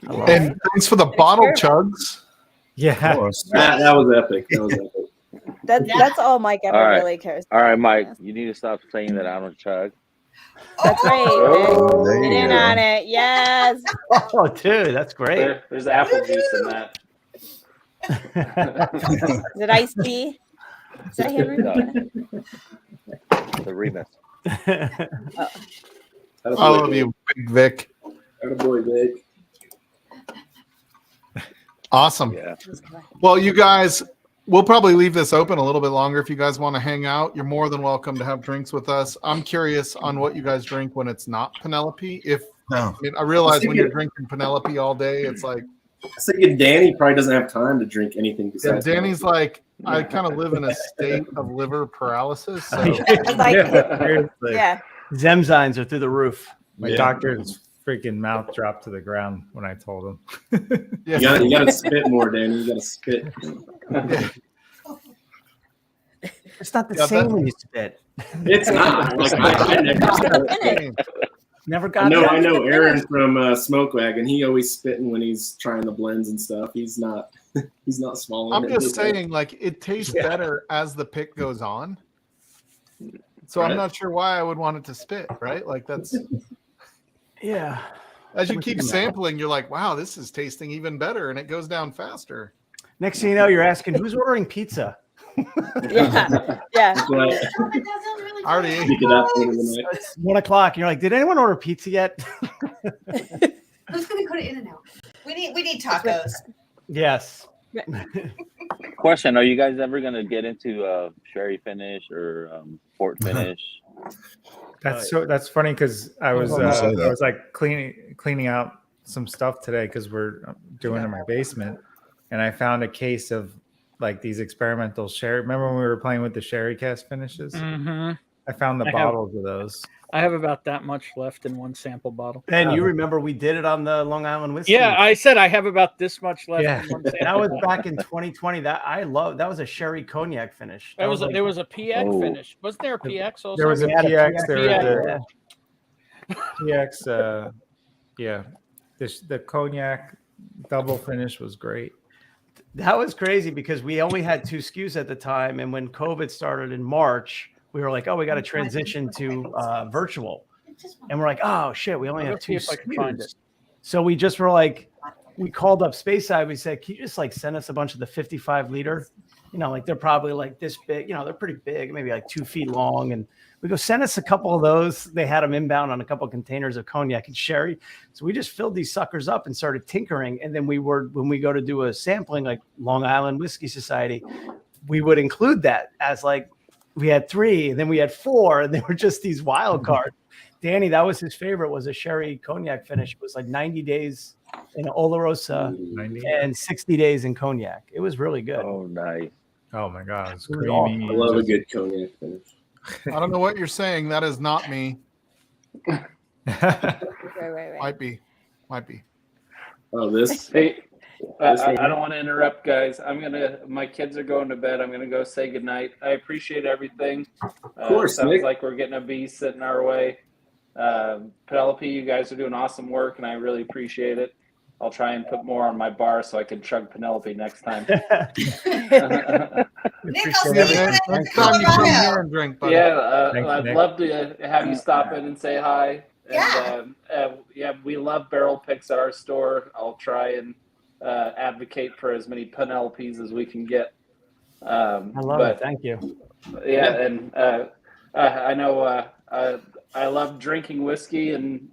And thanks for the bottle chugs. Yeah. Of course. That was epic. That was epic. That's all Mike ever All right. really cares. All right, Mike, you need to stop saying that I don't chug. That's right. Oh, there Get you in go. on it. Yes. Oh, dude, that's great. There's apple juice in that. Is it iced tea? Is that Henry? The remix. I love you, Big Vic. Attaboy, Vic. Awesome. Yeah. Well, you guys, we'll probably leave this open a little bit longer if you guys want to hang out. You're more than welcome to have drinks with us. I'm curious on what you guys drink when it's not Penelope. I realize when you're drinking Penelope all day, it's like I was thinking Danny probably doesn't have time to drink anything yeah, besides. Danny's like, I kind of live in a state of liver paralysis. So. Yeah. Zemzymes are through the roof. My doctor's freaking mouth dropped to the ground when I told him. You gotta spit more, Danny. You gotta spit. It's not the same when you spit. It's not. Like, I Never got. I know Aaron from Smoke Wagon. He always spitting when he's trying the blends and stuff. He's not swallowing. I'm just saying, like, it tastes better as the pick goes on. So I'm not sure why I would want it to spit, right? Like that's yeah. As you keep sampling, you're like, wow, this is tasting even better, and it goes down faster. Next thing you know, you're asking who's ordering pizza. Yeah. Right. I already ate it up in the night. It's 1 o'clock. And you're like, did anyone order pizza yet? Who's gonna go to In-N-Out? We need tacos. Yes. Question: are you guys ever gonna get into sherry finish or port finish? That's funny because I was like cleaning out some stuff today because we're doing in my basement, and I found a case of like these experimental sherry. Remember when we were playing with the sherry cast finishes? Mm-hmm. I found the bottles of those. I have about that much left in one sample bottle. And you remember we did it on the Long Island whiskey. Yeah, I said I have about this much left. Yeah, in one sample that was bottle. back in 2020. That was a sherry cognac finish. There was a PX finish. Wasn't there a PX also? There was a PX. There was PX. a PX. The cognac double finish was great. That was crazy because we only had 2 SKUs at the time, and when COVID started in March, we were like, "Oh, we got to transition to virtual," and we're like, "Oh shit, we only have 2 SKUs." So we just were like, we called up Speyside. We said, "Can you just like send us a bunch of the 55 liter? You know, like they're probably like this big. You know, they're pretty big, maybe like 2 feet long." And we go, "Send us a couple of those." They had them inbound on a couple of containers of cognac and sherry. So we just filled these suckers up and started tinkering. And then when we go to do a sampling, like Long Island Whiskey Society, we would include that as like. We had 3, and then we had 4, and they were just these wild cards. Danny, that was his favorite, was a sherry cognac finish. It was like 90 days in Olorosa and 60 days in cognac. It was really good. Oh, nice. Oh my God, it's creamy. creamy. I love a good cognac finish. I don't know what you're saying. That is not me. Right. Might be. Oh, this. Hey, I don't want to interrupt, guys. My kids are going to bed. I'm gonna go say goodnight. I appreciate everything. Of course, sounds Nick. like we're getting a bee sitting our way. Penelope, you guys are doing awesome work, and I really appreciate it. I'll try and put more on my bar so I can chug Penelope next time. Nick, I'll see you in Colorado. And drink, buddy. Yeah, Thanks, I'd Nick. love to have you stop in and say hi. Yeah. And, we love barrel picks at our store. I'll try and advocate for as many Penelopes as we can get. I love it. Thank you. Yeah, and I know I love drinking whiskey, and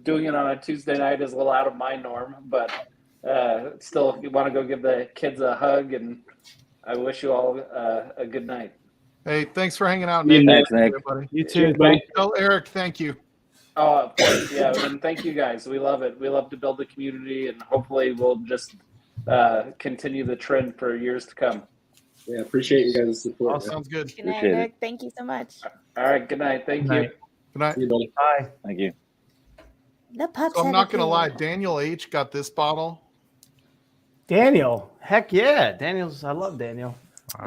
doing it on a Tuesday night is a little out of my norm, but still want to go give the kids a hug, and I wish you all a good night. Hey, thanks for hanging out, You Nick. Thanks, Nick. Everybody. You too. Tell Eric, thank you. Oh, of course, yeah, and thank you guys. We love it. We love to build the community, and hopefully we'll just continue the trend for years to come. Yeah, appreciate you guys' support. All sounds good. Good night, Appreciate it. Nick. Thank you so much. All right, good night. Thank you. Good night. See you, buddy. Bye. Thank you. The pups. So I'm have not a gonna key. lie. Daniel H got this bottle. Daniel. Heck yeah. Daniel's. I love Daniel.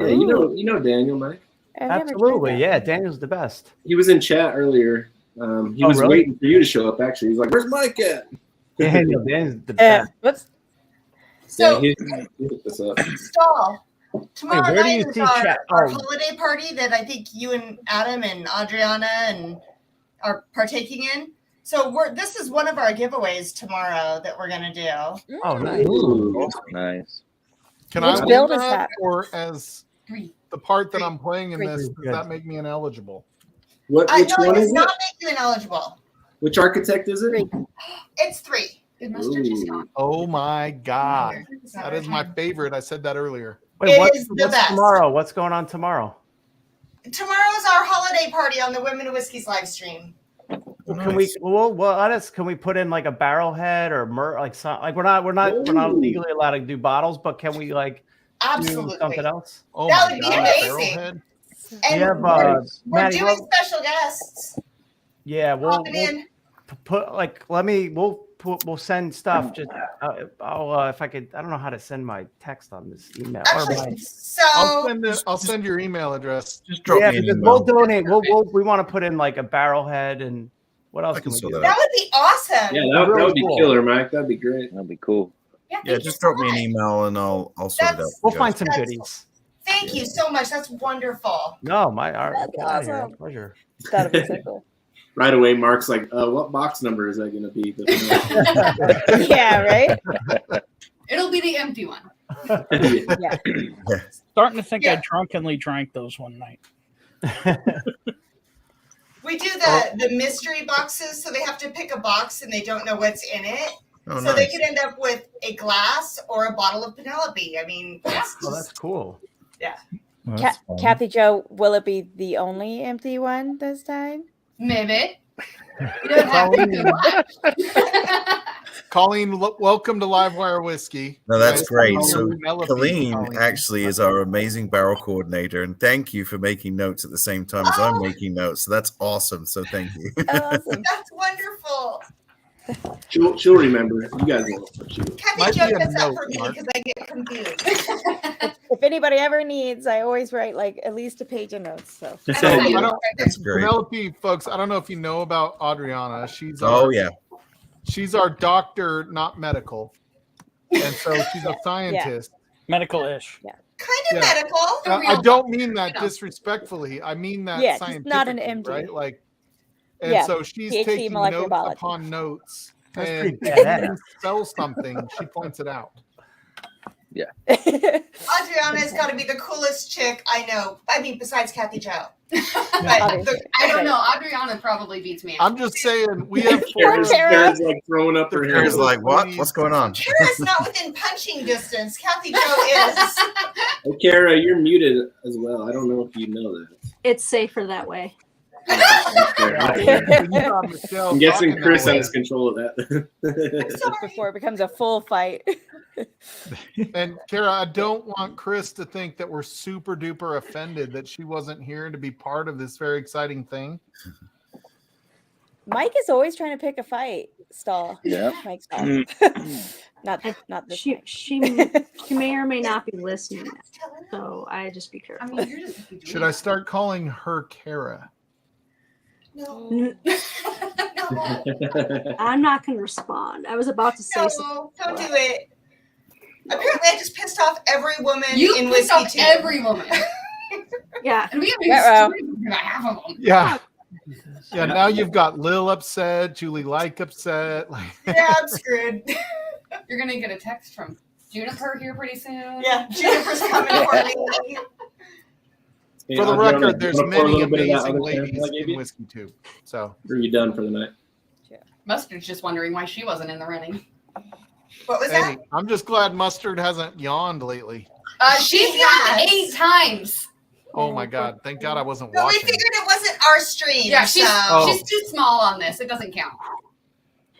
Yeah, you know Daniel, Mike. I've never tried Absolutely. that. Yeah. Daniel's the best. He was in chat earlier. He was really? waiting for you to show up. Actually, he's like, "Where's Mike at?" Daniel's the Yeah. best. Whoops. So, he looked this up. Stall. Tomorrow where do you night is see our Oh. holiday party that I think you and Adam and Adriana and are partaking in. So this is one of our giveaways tomorrow that we're gonna do. Oh, nice. Ooh. Nice. Can Which I win build is that, that? or as Three. the part that I'm playing in Three. this, does that make me ineligible? Which No, it one does is not it? make you ineligible. Which architect is it? Three. It's 3. Did mustard just Ooh. gone? Oh my god, It's not that our is my time. favorite. I said that earlier. Wait, It what's is the best. tomorrow? What's going on tomorrow? Tomorrow's our holiday party on the Women of Whiskey's live stream. Well, can we? Can we put in like a barrel head or we're not Ooh. legally allowed to do bottles, but can we like do Absolutely. something else? Oh That my would be god, amazing. Barrelhead. And We have, we're Maddie, doing special guests Yeah, we'll popping in. put like we'll send stuff. Just I'll if I could. I don't know how to send my text on this email. Actually, so I'll send your email address. Just drop Yeah, me an because email. we'll donate. We want to put in like a barrel head and what else I can can we sort do? that that would be awesome. Yeah, that Really would be cool. killer, Mike. That'd be great. That'd be cool. Yeah, Yeah, thank just you so drop me an much. email and I'll sort it out. That's- for We'll you find guys. some That's- goodies. Thank you so much. That's wonderful. No, our That's get out of here. awesome. Pleasure. That'd be so cool. Right away, Mark's like, what box number is that going to be? But, Yeah, right? It'll be the empty one. Yeah. Starting to think I Yeah. drunkenly drank those one night. We do the mystery boxes, so they have to pick a box and they don't know what's in it. Oh, So they nice. could end up with a glass or a bottle of Penelope. I mean, it's Oh, that's just, cool. Well, that's fun. Kathy Joe, will it be the only empty one this time? Maybe. You don't have to do that. Colleen, welcome to Livewire Whiskey. No, that's Nice great. to meet So you, Penelope, Colleen actually is our amazing barrel coordinator, and thank you for making notes at the same time as I'm making notes. So that's awesome. So thank you. Awesome. that's wonderful. she'll remember. You guys will. Kathy Might Joe be a does that note, for me Mark. because I get confused. If anybody ever needs, I always write like at least a page of notes. So So, I Yeah. don't- That's great. Penelope, folks, I don't know if you know about Adriana. She's Oh yeah. she's our doctor, not medical, and so she's a scientist. Medical-ish. Kind of Yeah. medical. Now, real I don't mean that you know. disrespectfully. I mean that Yeah, she's scientifically, not an MD. right? Like, and Yeah, so she's PhD taking molecular notes biology. upon notes. That's And pretty badass. when you spell something, she points it out. Adriana's got to be the coolest chick I know. I mean, besides Kathy Joe. But Obviously. I don't know. Adriana probably beats me. I'm just saying we have Kara's, Kara. Kara's like throwing up her hair. Kara's like, what? What's going on? Kara's not within punching distance. Kathy Joe is. Hey, Kara, you're muted as well. I don't know if you know that. It's safer that way. I'm guessing Chris has control of that. Before it becomes a full fight. And Kara, I don't want Chris to think that we're super duper offended that she wasn't here to be part of this very exciting thing. Mike is always trying to pick a fight. Stall. Yeah. Mike Stall. not this She time. she may or may not be listening, so I just be I careful. mean, you're just Should I start calling her Kara? No. N- I'm not going to respond. I was about to say something. No, don't do it. Apparently, I just pissed off every woman You in pissed Whiskey off Tube. every woman. Yeah. And we haven't Yeah, even about half of them. Yeah. Yeah, now you've got Lil upset, Julie Like upset. Like, Yeah, I'm screwed. You're going to get a text from Juniper here pretty soon. Yeah, Juniper's coming for me. for the Adriana, record, there's wanna pour a many little bit of that amazing other ladies sample I gave in you? Whiskey Tube. So Are you done for the night? Mustard's just wondering why she wasn't in the running. What was hey, that? I'm just glad Mustard hasn't yawned lately. She's got 8 times. Oh my God. Thank God I wasn't No, we watching. figured it wasn't our stream. Yeah, she's so. she's too small on this. It doesn't count.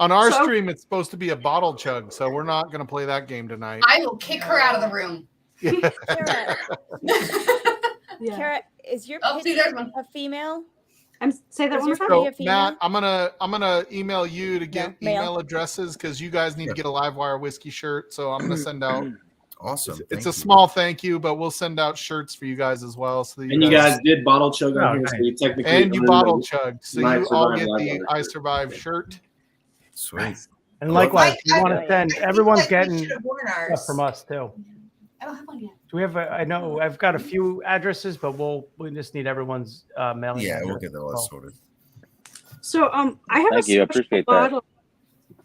On our So- stream, it's supposed to be a bottle chug, so we're not going to play that game tonight. I will kick her out of the room. Kara, Yeah. Kara, is your Oh, see, pitch there's one. a female? Say that Is one more your time. Are you So a female? Matt, I'm gonna email you to get male. email addresses because you guys need to get a Livewire whiskey shirt. So I'm gonna send out. Awesome. It's Thank a you. small thank you, but we'll send out shirts for you guys as well. So that And you guys did bottle chug on Oh, here, so nice. you technically and you earned bottle the chug, so Might you all Survive get the Livewire I shirt. Survive shirt. Sweet. And likewise, I- we want to send. I feel Everyone's like we getting should have worn stuff ours. from us too. I don't have one yet. Do we have? I know I've got a few addresses, but we just need everyone's mailing. Yeah, we'll address. get that all sorted. So I have Thank a you. I special appreciate that. bottle.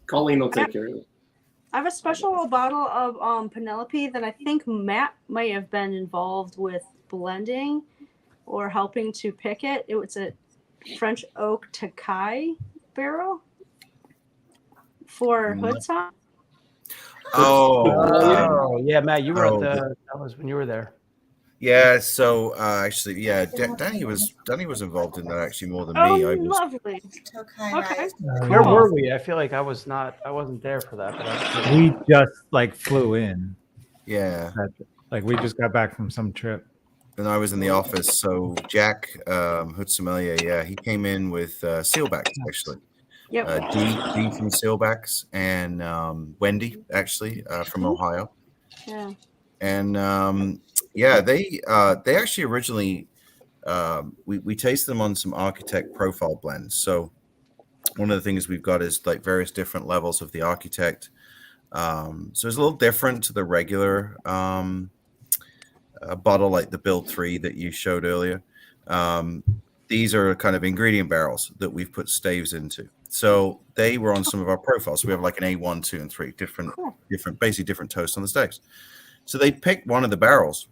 Colleen will take care of it. I have a special bottle of Penelope that I think Matt might have been involved with blending or helping to pick it. It was a French oak Takai barrel for Hoodson. Oh, yeah, Matt, you were at the. That was when you were there. Yeah, so actually, yeah, Danny was involved in that actually more than Oh, me. I was, lovely. Okay. Where were we? I feel like I wasn't there for that. But we just like flew in. yeah, Like we just got back from some trip. and I was in the office. So Jack, Hood Sommelier, yeah, he came in with Sealbacks actually. Yep. Dee from Sealbacks and Wendy actually from Ohio. Yeah. And yeah, they actually originally we tasted them on some Architect profile blends. So one of the things we've got is like various different levels of the Architect. So it's a little different to the regular bottle, like the Build 3 that you showed earlier. These are kind of ingredient barrels that we've put staves into. So they were on some of our profiles. So we have like an A1, 2, and 3 different, basically different toasts on the staves. So they picked one of the barrels,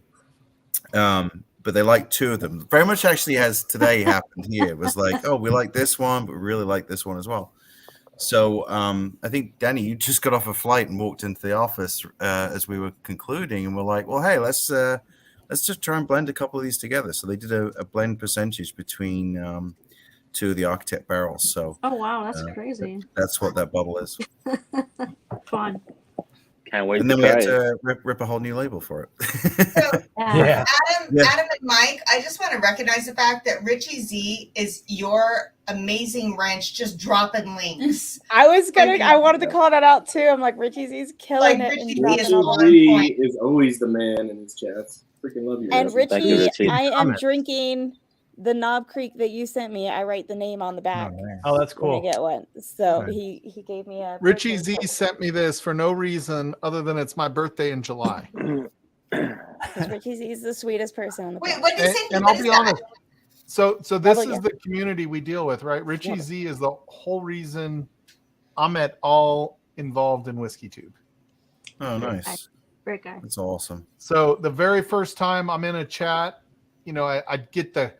but they liked two of them. Very much actually as today happened here. It was like, oh, we like this one, but we really like this one as well. So I think, Danny, you just got off a flight and walked into the office as we were concluding, and we're like, well, hey, let's just try and blend a couple of these together. So they did a blend percentage between two of the Architect barrels. So Oh wow, that's crazy. that's what that bottle is. Fun. Can't wait And to then we try had it. to rip a whole new label for it. Yeah. Adam and Mike, I just want to recognize the fact that Richie Z is your amazing wrench, just dropping links. I wanted to call that out too. I'm like, Richie Z's killing Like, it. Richie and Z dropping is the on ball. point. Is always the man in his chats. Freaking love you. And Richie. Thank you, Richie, Richie. I am Comment. drinking the Knob Creek that you sent me. I write the name on the back Oh, that's when I cool. get one. So Nice. he gave me a Richie birthday Z sent me this for no reason other than it's my birthday in July. present. Richie Z is the sweetest person on the Wait, planet. what did you say? And What I'll is be that? honest. So this Oh, is yeah. the community we deal with, right? Richie Z is the whole reason I'm at all involved in Whiskeytube. Oh, nice. Great guy. That's awesome. So the very first time I'm in a chat, I get the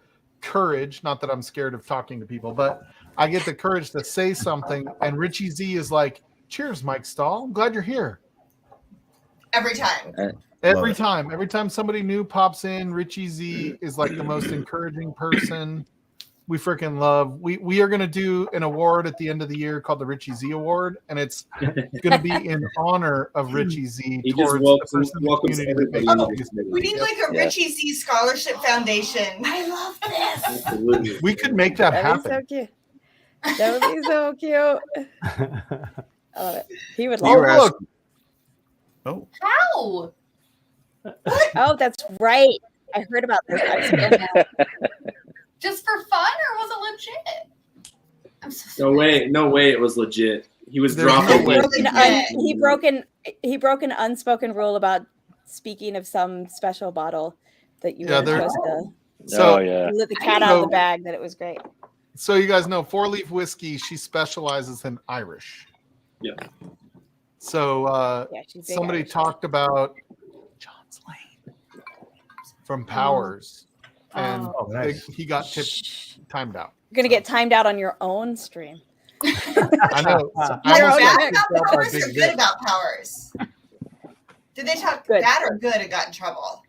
courage, not that I'm scared of talking to people, but I get the courage to say something. And Richie Z is like, cheers, Mike Stahl. I'm glad you're here. Every time. Every time somebody new pops in, Richie Z is like the most encouraging person. We freaking love. We are going to do an award at the end of the year called the Richie Z Award, and it's going to be in honor of Richie Z. He just welcomes everybody into this community. We need like a Yeah. Richie Z Scholarship Foundation. I love this. Absolutely. We could make that That'd be happen. so cute. That would be so cute. I love it. He would You love were it. asking- Oh, How? Oh, that's right. I heard about this. I'm so mad. Just for fun, or was it legit? I'm so No way, it was legit. He was There's dropping. no way. He broke an unspoken rule about speaking of some special bottle that you Yeah, were there's- supposed So, Oh yeah. to let the cat out of the So- bag. That it was great. so you guys know, 4 Leaf Whiskey, she specializes in Irish. Yeah. So Yeah, she's big somebody Irish. talked about John's Lane from Powers, and Oh. Oh, nice. he got timed out. You're gonna get timed out on your own stream. I know. I Like almost got bad kicked about out by Powers Big or good Vic. about Powers? Did they talk Good. bad or good and got in trouble?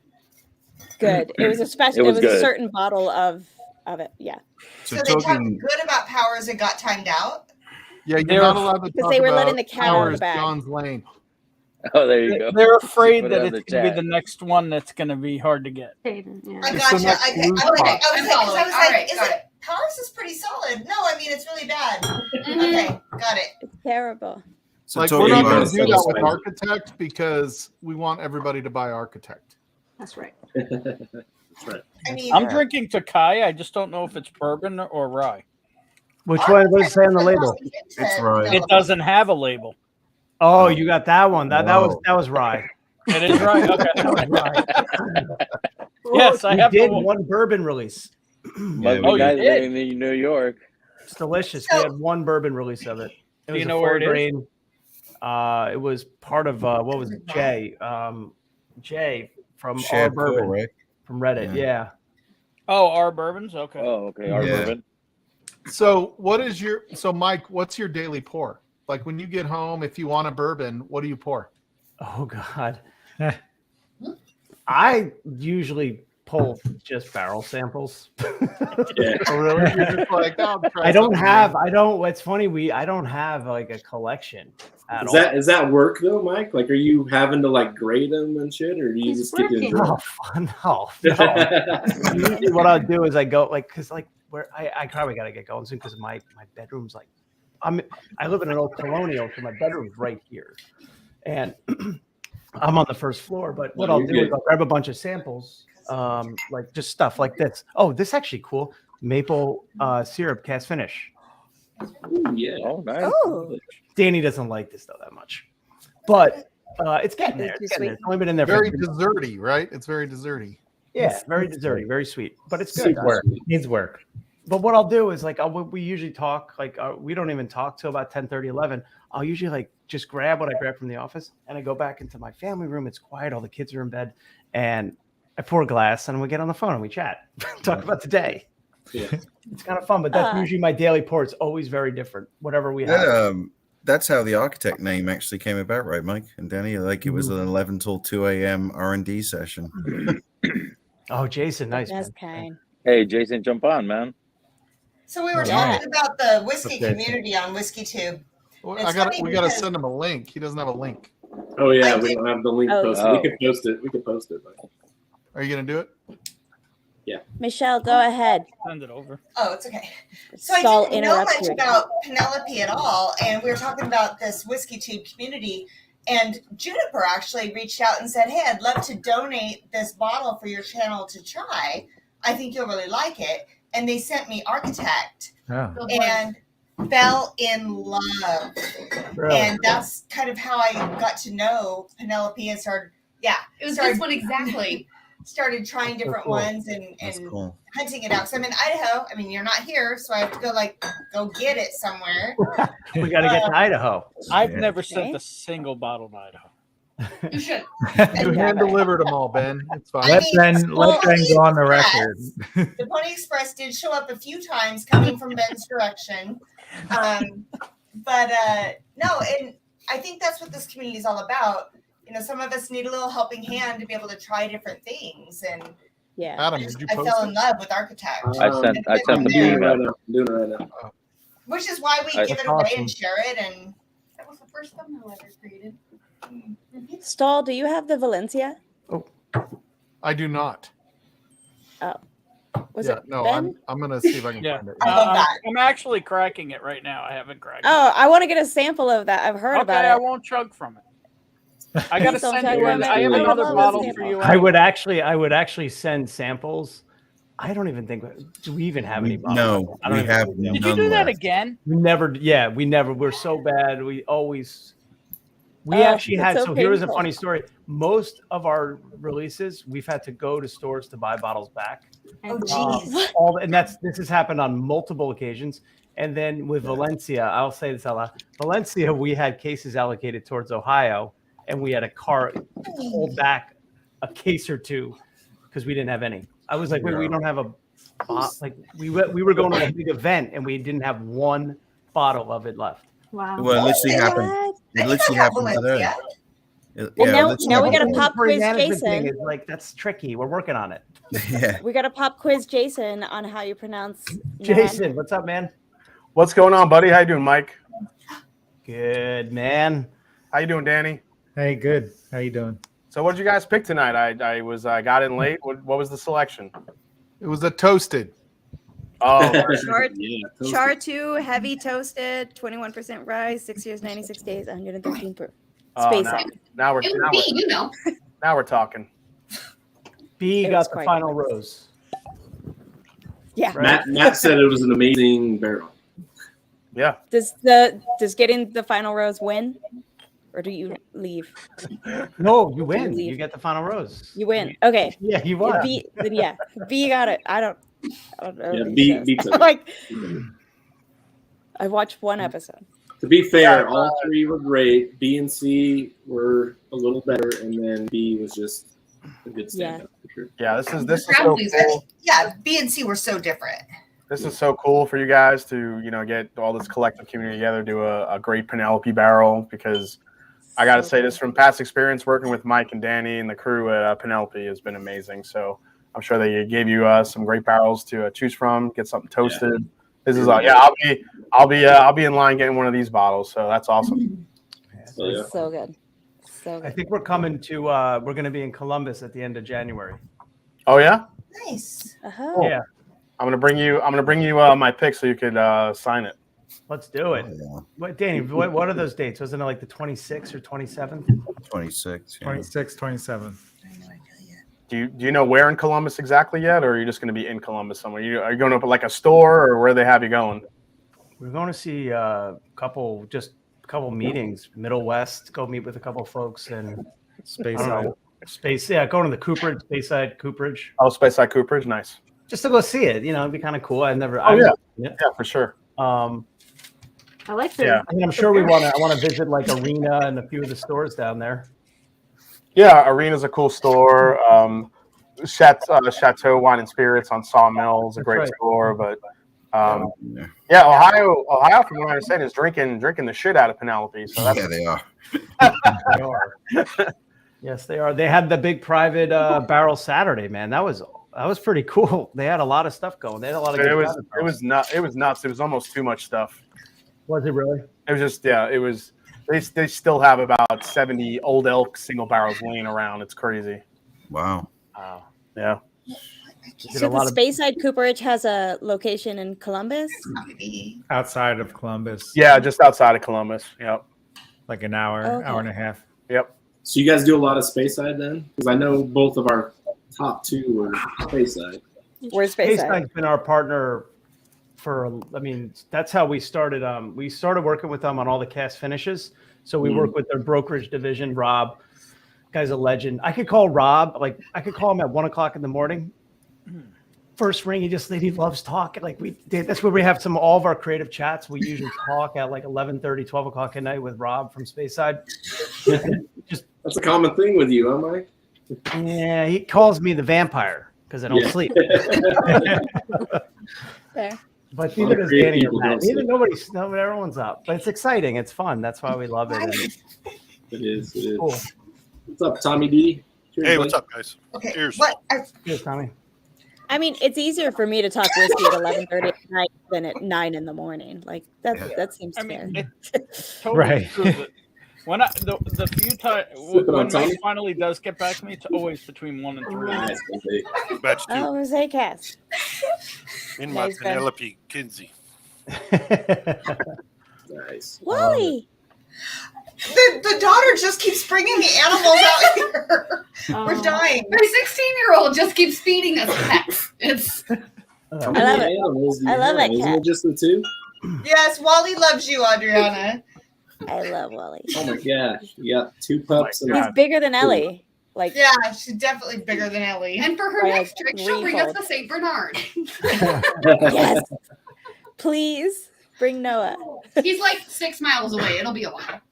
Good. It was a special. It It was was a good. certain bottle of it. Yeah, So, so they talked talking. good about Powers and got timed out? Yeah, you're They're- not allowed to because talk they were about letting the cat out of the Powers, bag. John's Lane. Oh, there you go. They're afraid Put it that on the it's going to be chat. the next one that's going to be hard to get. Hayden, yeah. I It's gotcha. the next I blue was spot. like, I'm following. I was All like, right, is got it Powers is pretty solid? No, I mean it's really bad. Mhm. Okay, got it. it's terrible. So Like, talking we're not about going to do that with Spice. Architect because we want everybody to buy Architect. That's right. That's right. I mean, I'm drinking Takai. I just don't know if it's bourbon or rye. Which one does it say on the label? It's right. It doesn't have a label. Oh, you got that one. That was rye. It is right. Okay. That was rye. Yes, I We have did the one bourbon release. Must Oh, be you nice did? living in New York. It's delicious. So- We had one bourbon release of it. It Do you was know a where it is? grain. It was part of what was it? Jay. Jay from Our Shared core, Bourbon right? from Reddit. Yeah. Yeah. Oh, our bourbons. Okay. Oh, okay. Our Yeah. bourbon. So Mike, what's your daily pour? Like when you get home, if you want a bourbon, what do you pour? Oh God. I usually pull just barrel samples. Yeah. Oh, really? You're just like, oh, try I don't something have. new. It's funny. I don't have like a collection at all. Is that work though, Mike? Like, are you having to like grade them and shit, or do you He's just get to working. enjoy? No, no. Usually what I'll do is I go like, cause like where I probably gotta get going soon because my bedroom's like, I live in an old colonial, so my bedroom's right here, and I'm on the first floor. But what Oh, I'll you're do is good. I'll grab a bunch of samples, like just stuff like this. Oh, this is actually cool. Maple syrup cast finish. Ooh, yeah. Oh, nice. Oh, Danny doesn't like this though that much, but it's getting there. Too It's getting there. sweet. It's only been in there Very for desserty, right? It's very desserty. yeah, very desserty, very sweet, but it's good. Super Work. sweet. Needs work. But what I'll do is like we usually talk like we don't even talk till about 10:30, 11. I'll usually like just grab what I grab from the office and I go back into my family room. It's quiet, all the kids are in bed, and I pour a glass and we get on the phone and we chat, talk about the day. Yeah. It's kind of fun, but that's usually my daily pour. It's always very different, whatever we have. That's how the architect name actually came about, right, Mike and Danny? Like it was an 11 till 2 a.m. R&D session. Oh, Jason, nice. that's Man. kind. Hey, Jason, jump on, man. So we were Yeah. talking about the whiskey Okay. community on Whiskeytube. Well, It's funny we gotta because- send him a link. He doesn't have a link. Oh yeah, I we did- don't have the link Oh, posted. yeah. We could post it. We could post it. But Are you gonna do it? Michelle, go ahead. Send it over. Oh, it's okay. So I Saul didn't know interrupts much you. about Penelope at all, and we were talking about this Whiskeytube community. And Juniper actually reached out and said, "Hey, I'd love to donate this bottle for your channel to try. I think you'll really like it." And they sent me Architect, Oh. and fell in love. Really? And that's kind of how I got to know Penelope and started. Yeah, It was Sorry. this one exactly. started trying That's so different cool. ones and That's cool. hunting it out. So I'm in Idaho. I mean, you're not here, so I have to go get it somewhere. We got to get to Idaho. I've Yeah. never sent Okay. a single bottle to Idaho. You should. You hand delivered them all, Ben. It's fine. I Let mean, Ben go on the record. The Pony Express did show up a few times coming from Ben's direction. But no, and I think that's what this community is all about. You know, some of us need a little helping hand to be able to try different things. And Yeah. Adam, did you I post fell it? in love with Architect. I sent the I'm doing it email. right now. I'm doing it right now. Which is why we I- give it That's away awesome. and share it. And That was the first thumbnail I ever created. Stall, do you have the Valencia? I do not. Was Yeah, it no, Ben? I'm gonna see if I can Yeah. find it. I love that. I'm actually cracking it right now. I haven't cracked it. Oh, I want to get a sample of that. I've heard Okay, about I it. won't chug from it. I gotta Please don't send chug you from in. it. I have I would another love a bottle for sample. you. I would actually send samples. I don't even think do we even have any bottles? No, I don't we even have think we do. Did you none do that left. again? We never. Yeah, we never. We're so bad. We always. We Oh, actually had. that's So so here is a painful. funny story. Most of our releases, we've had to go to stores to buy bottles back. oh, geez. This has happened on multiple occasions. And then with Valencia, I'll say this out loud. Valencia, we had cases allocated towards Ohio, and we had a car hold back a case or two because we didn't have any. I was like, wait, we don't have a like we were going to a big event and we didn't have one bottle of it left. Wow. Well, it literally happened. What? It I literally still have happened today. Valencia. It- Well, yeah, now- it literally now we happened gotta pop Inventory quiz management thing Jason. is like that's tricky. We're working on it. today. Yeah. We got to pop quiz Jason on how you pronounce Jason, what's up, man? What's going on, buddy? How you doing, Mike? Good, man. How you doing, Danny? Hey, good. How you doing? So, what did you guys pick tonight? I was got in late. What was the selection? It was a toasted. Oh, Chart, Yeah, toasted. char 2, heavy toasted, 21% rye, 6 years, 96 days, 113 proof. Space now, out. now we're It now would be, you know. we're talking. B It was got the quite final nice. rose. Yeah. Right? Matt said it was an amazing barrel. Yeah. Does getting the final rose win? or do you leave? No, you win. leave? You get the final rose. You win. Okay. Yeah, you won. B, then yeah, B got it. I don't know. Yeah, these shows. B took it. Like, I watched one episode. To be fair, all three were great. B and C were a little better, and then B was just a good stand-up. For sure. Yeah, this is The so crowd pleasers. cool. Yeah, B and C were so different. This is so cool for you guys to, get all this collective community together, do a great Penelope barrel, because I got to say this from past experience working with Mike and Danny and the crew at Penelope has been amazing. So I'm sure they gave you some great barrels to choose from, get something toasted. Yeah. This is I'll be in line getting one of these bottles. So that's awesome. So good. So good. I think we're coming to we're going to be in Columbus at the end of January. Oh yeah. Nice. Uh-huh. Yeah. I'm gonna bring you my pick so you could sign it. Let's do it. Yeah. What, Danny? What are those dates? Wasn't it like the 26th or 27th? 26. Yeah. 26, 27. Do you know where in Columbus exactly yet, or are you just going to be in Columbus somewhere? Are you going to like a store, or where they have you going? We're going to see a couple meetings, Middle West. Go meet with a couple folks and Speyside. Going to the Cooperage, Speyside Cooperage. Oh, Speyside Cooperage, nice. Just to go see it, it'd be kind of cool. Yeah, for sure. I like that. Yeah. I mean, I'm sure I want to visit like Arena and a few of the stores down there. Yeah, Arena's a cool store. Chateau Wine and Spirits on Sawmill is a great store, but Ohio, from what I understand, is drinking the shit out of Penelope. So that's They are. They are. Yes, they are. They had the big private barrel Saturday, man. That was pretty cool. They had a lot of stuff going. They had a lot of. It was nuts. It was almost too much stuff. Was it really? It was just it was. They still have about 70 old elk single barrels laying around. It's crazy. Wow. Yeah. So the Speyside Cooperage has a location in Columbus? Outside of Columbus. Yeah, just outside of Columbus. Yep. Like an hour, hour and a half. Yep. So you guys do a lot of Speyside then? Because I know both of our top two were Speyside. Where's Speyside? Speyside's been our partner that's how we started. We started working with them on all the cast finishes. So we work with their brokerage division. Rob, guy's a legend. I could call Rob, I could call him at 1 o'clock in the morning. First ring, he loves talking. That's where we have all of our creative chats. We usually talk at 11:30, 12 o'clock at night with Rob from Speyside. That's a common thing with you, huh, Mike? Yeah, he calls me the vampire because I don't sleep. There. But neither does Danny or Matt. Everyone's up. But it's exciting. It's fun. That's why we love it. It is. It is. Cool. What's up, Tommy D? Cheers, hey, buddy. what's up, guys? Okay. Cheers. Cheers, Tommy. I mean, it's easier for me to talk whiskey at 11:30 at night than at 9 in the morning. That seems fair. Totally Right. true. When the few times when Mike finally does get back to me, it's always between 1 and 3. Batch two. Oh, Jose Cass. In my Nice, Penelope Kinsey. Nice. Wally. The daughter just keeps bringing the animals out here. We're dying. My 16-year-old just keeps feeding us pets. It's. I love it. I love it, Isn't Kat. it just the two? Yes, Wally loves you, Adriana. I love Wally. Oh my gosh. You got two pups. He's bigger than Ellie. Yeah, she's definitely bigger than Ellie. And for her By next trick, she'll bring us the St. Bernard. Yes. Please bring Noah. He's like 6 miles away. It'll be a while.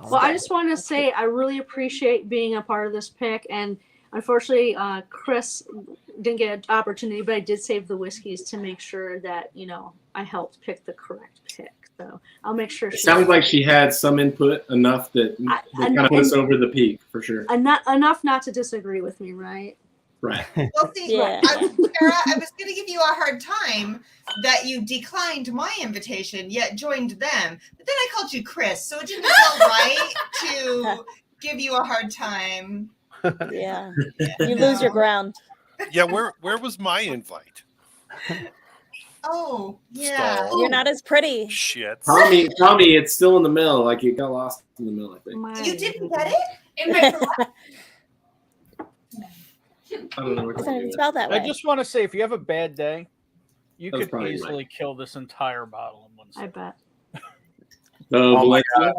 Well, I just want to say I really appreciate being a part of this pick, and unfortunately, Chris didn't get an opportunity, but I did save the whiskeys to make sure that I helped pick the correct pick. So I'll make sure. It sounds like she had some input enough that kind of put us over the peak for sure. Enough not to disagree with me, right? Right. Well, see, Yeah. Sarah, I was going to give you a hard time that you declined my invitation, yet joined them. But then I called you Chris, so it didn't feel right to give you a hard time. Yeah. You lose your ground. Yeah, where was my invite? Oh, yeah. Stall. You're not as pretty. Shit. Tommy, it's still in the mill. Like it got lost in the mill, I think. You didn't get it? Invite for what? I don't know what It's to not do. even spelled that way. I just want to say, if you have a bad day, you That's could probably easily right. kill this entire bottle in one I sitting. bet. Oh my Valencia?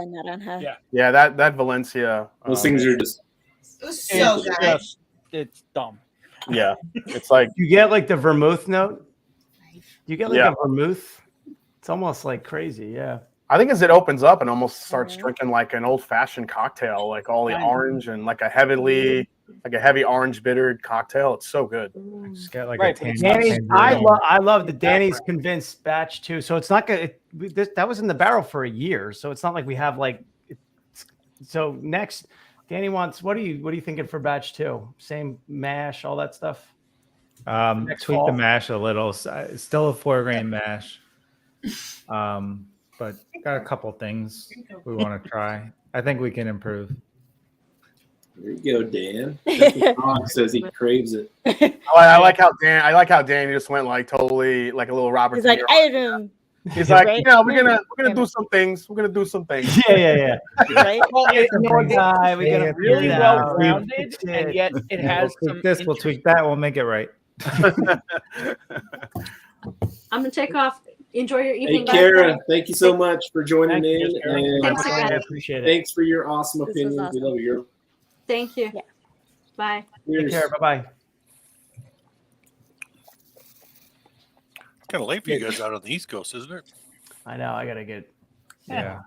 God. Yeah. Yeah, that Valencia. Those things are just. It was so It's good. just, it's dumb. Yeah, it's like You get like the vermouth note. You get like Yeah. a vermouth. It's almost like crazy. Yeah. I think as it opens up and almost starts drinking like an old fashioned cocktail, like all the I know. orange and like a heavy orange bittered cocktail. It's so good. Just get like Right, a but it's tangy. I love that Danny's convinced batch 2. So it's not good. That was in the barrel for a year. So it's not like we have like. So next, Danny wants. What are you thinking for batch 2? Same mash, all that stuff. Next Tweak fall. the mash a little. It's still a 4-grain mash. But got a couple things we want to try. I think we can improve. There you go, Dan. Captain Frog says he craves it. I like how Danny just went like totally like a little Robert. He's De like, Niro. He's like, Right? yeah, we're gonna do some things. We're gonna do some things. Yeah. Right? Well, We get a really yeah. well rounded, and yet it has We'll some. tweak this, we'll tweak that, we'll make it right. I'm gonna take off. Enjoy your Hey, evening. Kara, thank you so much for joining Thank you, in. Kara. And Thanks again. I appreciate it. thanks for your awesome This was opinions. awesome. We love you. Thank you. Yeah. Bye. Take Cheers. care. Bye bye. It's kind of late for you guys out on the East Coast, isn't it? I know. I gotta get. Yeah.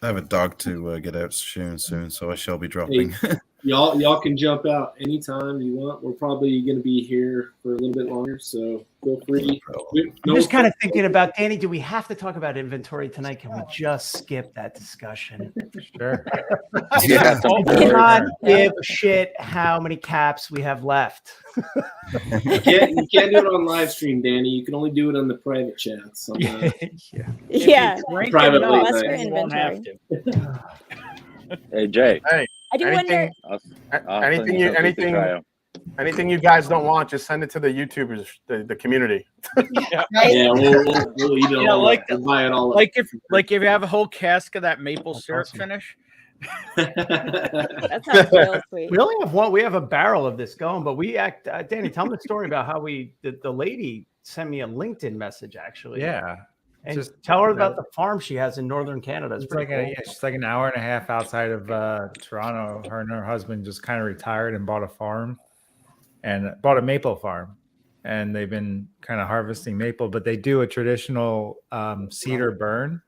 I have a dog to get out soon, so I shall be dropping. Y'all can jump out anytime you want. We're probably going to be here for a little bit longer, so feel free. I'm just kind of thinking about Danny. Do we have to talk about inventory tonight? Can we just skip that discussion? Sure. Yeah. Cannot give a shit how many caps we have left. You can't do it on live stream, Danny. You can only do it on the private chats. On the, Yeah. Privately, No, that's for like, You won't have inventory. to. Hey Jay. Hey, I do wonder. anything you guys don't want, just send it to the YouTubers, the community. yeah, we'll eat it Yeah, all. like- We'll buy it all. Like if you have a whole cask of that maple syrup finish. That sounds real sweet. We only have one. We have a barrel of this going, but we act. Danny, tell me the story about how the lady sent me a LinkedIn message actually. Yeah. And Just- tell her about the farm she has in northern Canada. It's It's pretty like cool. she's like an hour and a half outside of Toronto. Her and her husband just kind of retired and bought a farm and bought a maple farm. And they've been kind of harvesting maple, but they do a traditional cedar burn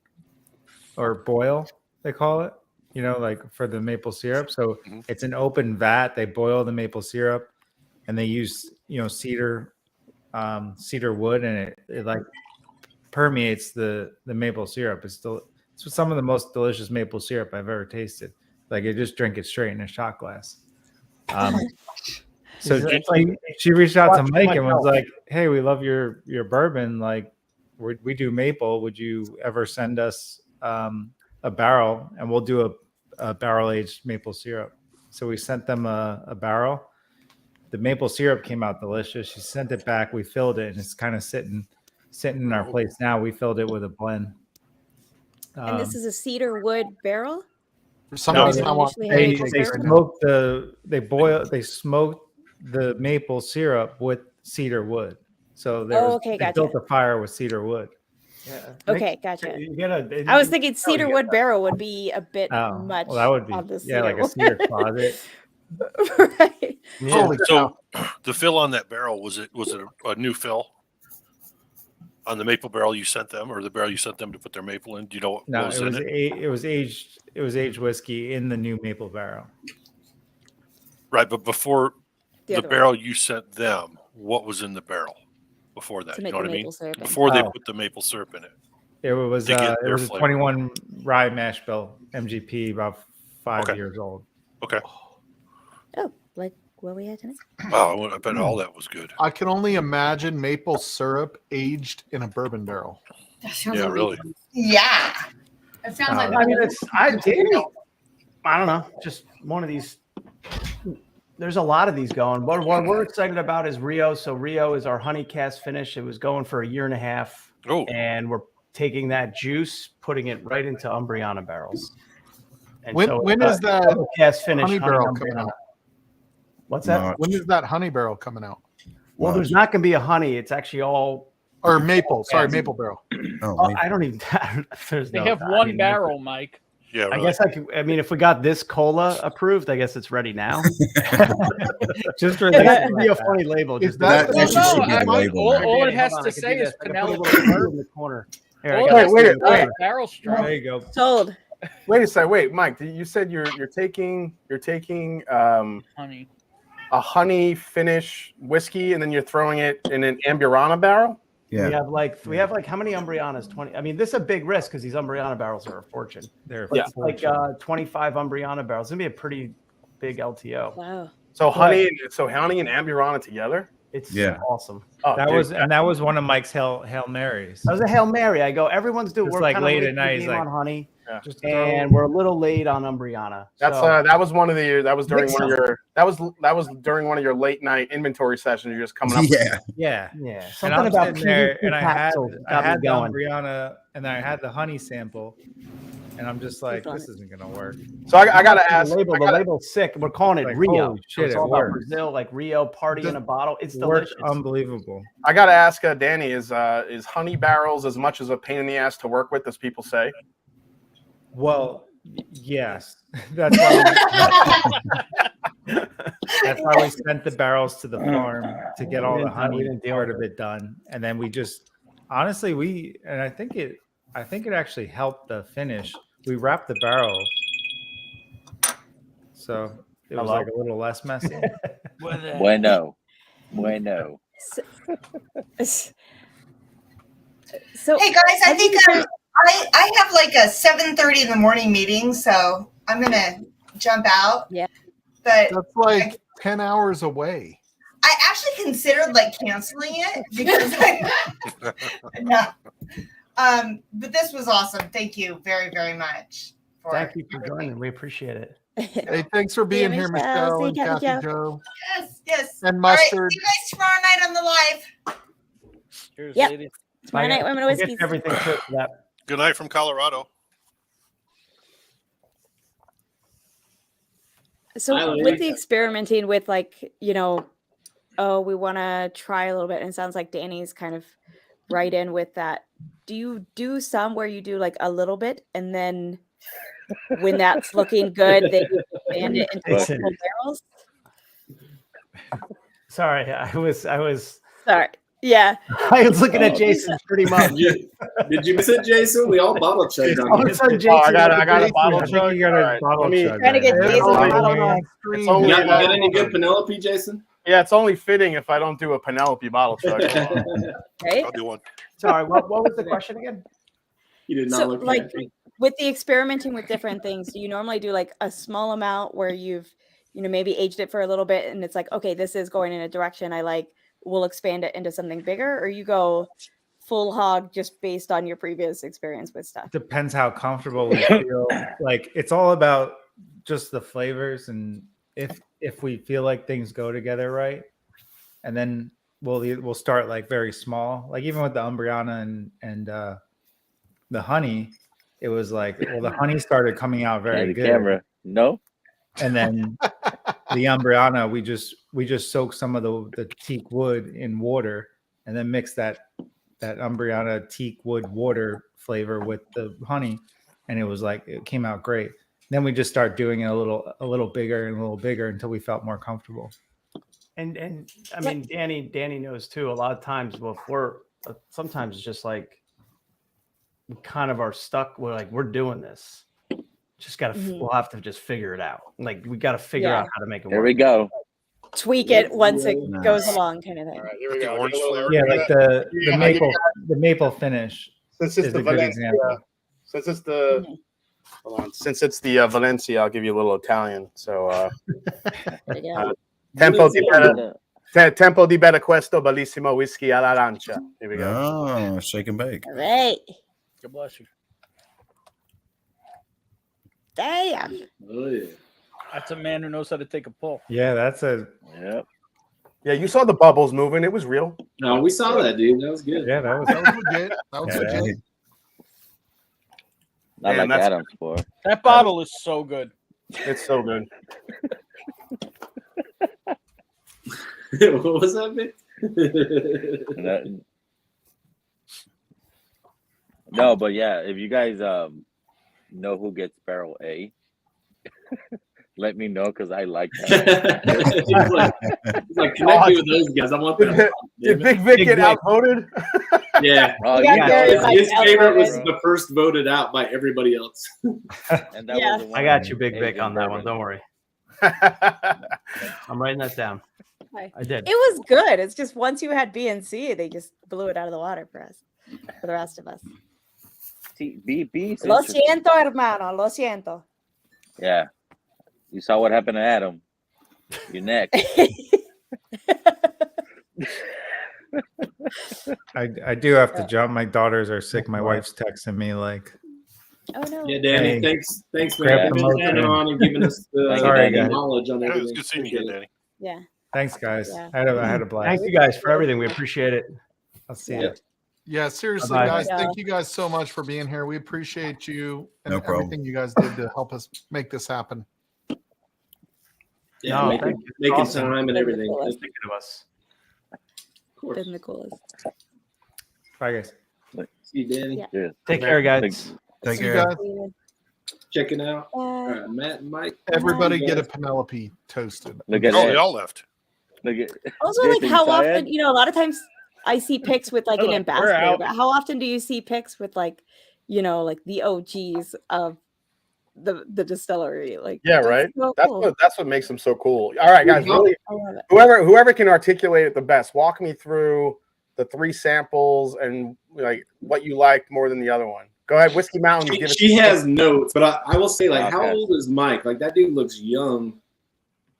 or boil, they call it, like for the maple syrup. So it's an open vat. They boil the maple syrup and they use, cedar wood, and it like permeates the maple syrup. It's some of the most delicious maple syrup I've ever tasted. Like, you just drink it straight in a shot glass. So she reached out to Mike and was like, "Hey, we love your bourbon. Like, we do maple. Would you ever send us a barrel, and we'll do a barrel aged maple syrup?" So we sent them a barrel. The maple syrup came out delicious. She sent it back. We filled it, and it's kind of sitting in our place now. We filled it with a blend. And this is a cedar wood barrel. Somebody's No, not want initially They smoked the maple syrup with cedar wood. So they gotcha. built a fire with cedar wood. Yeah. Okay, gotcha. You gotta, I was thinking cedar wood barrel would be a bit Oh, much. well, that would be on the like a wood. cedar closet. Right. Yeah. So the fill on that barrel, was it a new fill on the maple barrel you sent them, or the barrel you sent them to put their maple in? Do you know what No, was it in was it? it was aged whiskey in the new maple barrel. Right, but before The the other barrel you sent them, what was in the barrel before that? To You make know what the I mean? maple syrup in. Before they Oh. put the maple syrup in it. It was To get it their was a flavor. 21 rye mash bill MGP, about 5 Okay. years old. Okay. Oh, like what we had tonight. Wow, I bet all that was good. I can only imagine maple syrup aged in a bourbon barrel. That sounds Yeah, amazing. really. Yeah. It sounds like I mean, I don't know, just one of these. There's a lot of these going. What we're excited about is Rio. So Rio is our honey cast finish. It was going for a year and a half. Oh. And we're taking that juice, putting it right into Umbriana barrels. And When is that double cast finish honey barrel coming Umbriana. out? What's that? March. When is that honey barrel coming out? Well, there's not going to be a honey. It's actually all or maple. Sorry, maple barrel. Oh, I don't even. There's They no, have I one mean, barrel, Mike. Yeah, I really. guess I mean, if we got this cola approved, I guess it's ready now. Just for Yeah, that that would be a funny label. Is Just that- That Well, should be the no, label all, now. all it Danny, has hold on, to I can say do is this. I can put a Penelope. little blue in the corner. Here, I All got it it. has Wait, to wait, say is wait. barrel strength. There you go. Sold. Wait a second. Wait, Mike. You said you're taking Honey. a honey finish whiskey and then you're throwing it in an Amburana barrel. We have like how many Umbrianas? 20. I mean, this is a big risk because these Umbriana barrels are a fortune. They're It's like 25 Umbriana barrels. It's gonna be a pretty big LTO. Wow. So honey and Amburana together. It's Yeah. awesome. Oh, that dude. was one of Mike's Hail Marys. That was a Hail Mary. I go, everyone's doing. Just We're like kind of late late at night, in the he's game like, on honey, Yeah. Just and we're a little late on Umbriana. That's So- that was one of the that was during Mix one of them. your that was during one of your late night inventory sessions. You're just coming up. Yeah. Yeah. And Something I'm about sitting there, and I had capsules got me the going. Umbriana, and then I had the honey sample, and I'm just like, this isn't gonna work. So I gotta ask. The label. The label's sick. We're calling it Like, Rio. holy So shit, it's it all about works. Brazil, like Rio party in a bottle. It's Works delicious. unbelievable. I gotta ask Danny, is honey barrels as much as a pain in the ass to work with as people say? Well, yes, that's why. That's why we sent the barrels to the farm to get all the honey part of it done, and then we just honestly I think it actually helped the finish. We wrapped the barrel, so it was like a little less messy. Bueno. So Hey guys, I think I have like a 7:30 in the morning meeting, so I'm gonna jump out. Yeah. But That's like 10 hours away. I actually considered like canceling it because no. But this was awesome. Thank you very, very much. Thank you for joining. We appreciate it. Hey, thanks for being here, Michelle and Kathy Joe. Yes, yes. And All right, Mustard. see you guys tomorrow night on the live. Cheers, Yep. lady. Tomorrow night, women We'll get whiskeys. everything to that. Good night from Colorado. So Hi, lady. with the experimenting with like, we want to try a little bit, and it sounds like Danny's kind of right in with that. Do you do some where you do like a little bit, and then when that's looking good, then you expand it into multiple barrels? Sorry, I was Sorry. Yeah. I was looking at Jason pretty much. Did you miss it, Jason? We all bottle checked on All of you. a sudden, Jason, I got a bottle I think chug. you got a All right, bottle let me- chug. Trying to get right? Jason only- a bottle on It's You only, got, you got any good Penelope, Jason? yeah, it's only fitting if I don't do a Penelope bottle chug. right? I'll do one. Sorry, what was the question again? You did not So look like happy. with the experimenting with different things, do you normally do like a small amount where you've, maybe aged it for a little bit and it's like, okay, this is going in a direction I like, we'll expand it into something bigger, or you go full hog just based on your previous experience with stuff? Depends how comfortable we feel. Like it's all about just the flavors, and if we feel like things go together right, and then we'll start like very small. Like even with the Umbriana and the honey, it was like, well, the honey started coming out very the good. camera. No. And then the Umbriana, we just soak some of the teak wood in water, and then mix that Umbriana teak wood water flavor with the honey, and it came out great. Then we just start doing it a little bigger and a little bigger until we felt more comfortable. And I mean, Danny knows too. A lot of times, sometimes it's just like we kind of are stuck. We're doing this. Just gotta. We'll have to just figure it out. Like we got to figure out how to make it work. There we go. Tweak it once it goes along, kind of thing. All right, here we The go. orange flavor. Yeah, like the maple finish Since is it's a the good Valencia, example. since it's the hold on, since it's the Valencia, I'll give you a little Italian. So There you go. tempo di bere questo bellissimo whiskey all'arancia. Here we go. Oh, shake and bake. All right. God bless you. Damn. Oh, yeah. That's a man who knows how to take a pull. Yeah, that's a Yep. Yeah, you saw the bubbles moving. It was real. No, we saw that, dude. That was good. yeah, that was That was legit. That was Yeah, legit. Not Man, like that's- Adam's for. That bottle is so good. It's so good. What was that bit? No, but yeah, if you guys know who gets barrel A, let me know because I like that. He's like, connect me with those guys. I want that. Did Big Vic get outvoted? Yeah. Oh, His favorite was the first voted out by everybody else. And that was the one I got you, Big A's Vic, in on that one. Bourbon. Don't worry. I'm writing that down. I did. It was good. It's just once you had B and C, they just blew it out of the water for us, for the rest of us. See, B. Lo siento, hermano. Lo siento. Yeah. You saw what happened to Adam. You're next. I do have to jump. My daughters are sick. My wife's texting me like, oh no. Yeah, Danny, Hey, thanks for grab coming promotion. on and giving us the Sorry, guys. knowledge on It everything. was good seeing you again, Danny. Yeah. Thanks, guys. Yeah. I had a blast. Thank you guys for everything. We appreciate it. I'll see Yeah. you. Yeah, seriously, Bye-bye. guys, Yeah. thank you guys so much for being here. We appreciate you and No problem. everything you guys did to help us make this happen. Yeah, No, making, thank you. making Awesome. time and everything. Cool. Thinking of us. Of course. Been the coolest. Bye, guys. See you, Danny. Yeah. Yeah. Take care, guys. Take See you care. guys. Checking out. All Bye. right, Matt and Mike. Everybody get a Guys. Penelope toasted. Look at Oh, that. they all left. Look at Also, Good like thing, how Syed. often, a lot of times I see pics with like an We're ambassador, out. but how often do you see pics with like, like the OGs of the distillery? Like, Yeah, that's right. so That's cool. what makes them so cool. All right, guys. Really, I love it. whoever can articulate it the best, walk me through the 3 samples and like what you liked more than the other one. Go ahead, Whiskey Mountains. Give it. She has notes, but I will say, like, how Okay. old is Mike? Like, that dude looks young,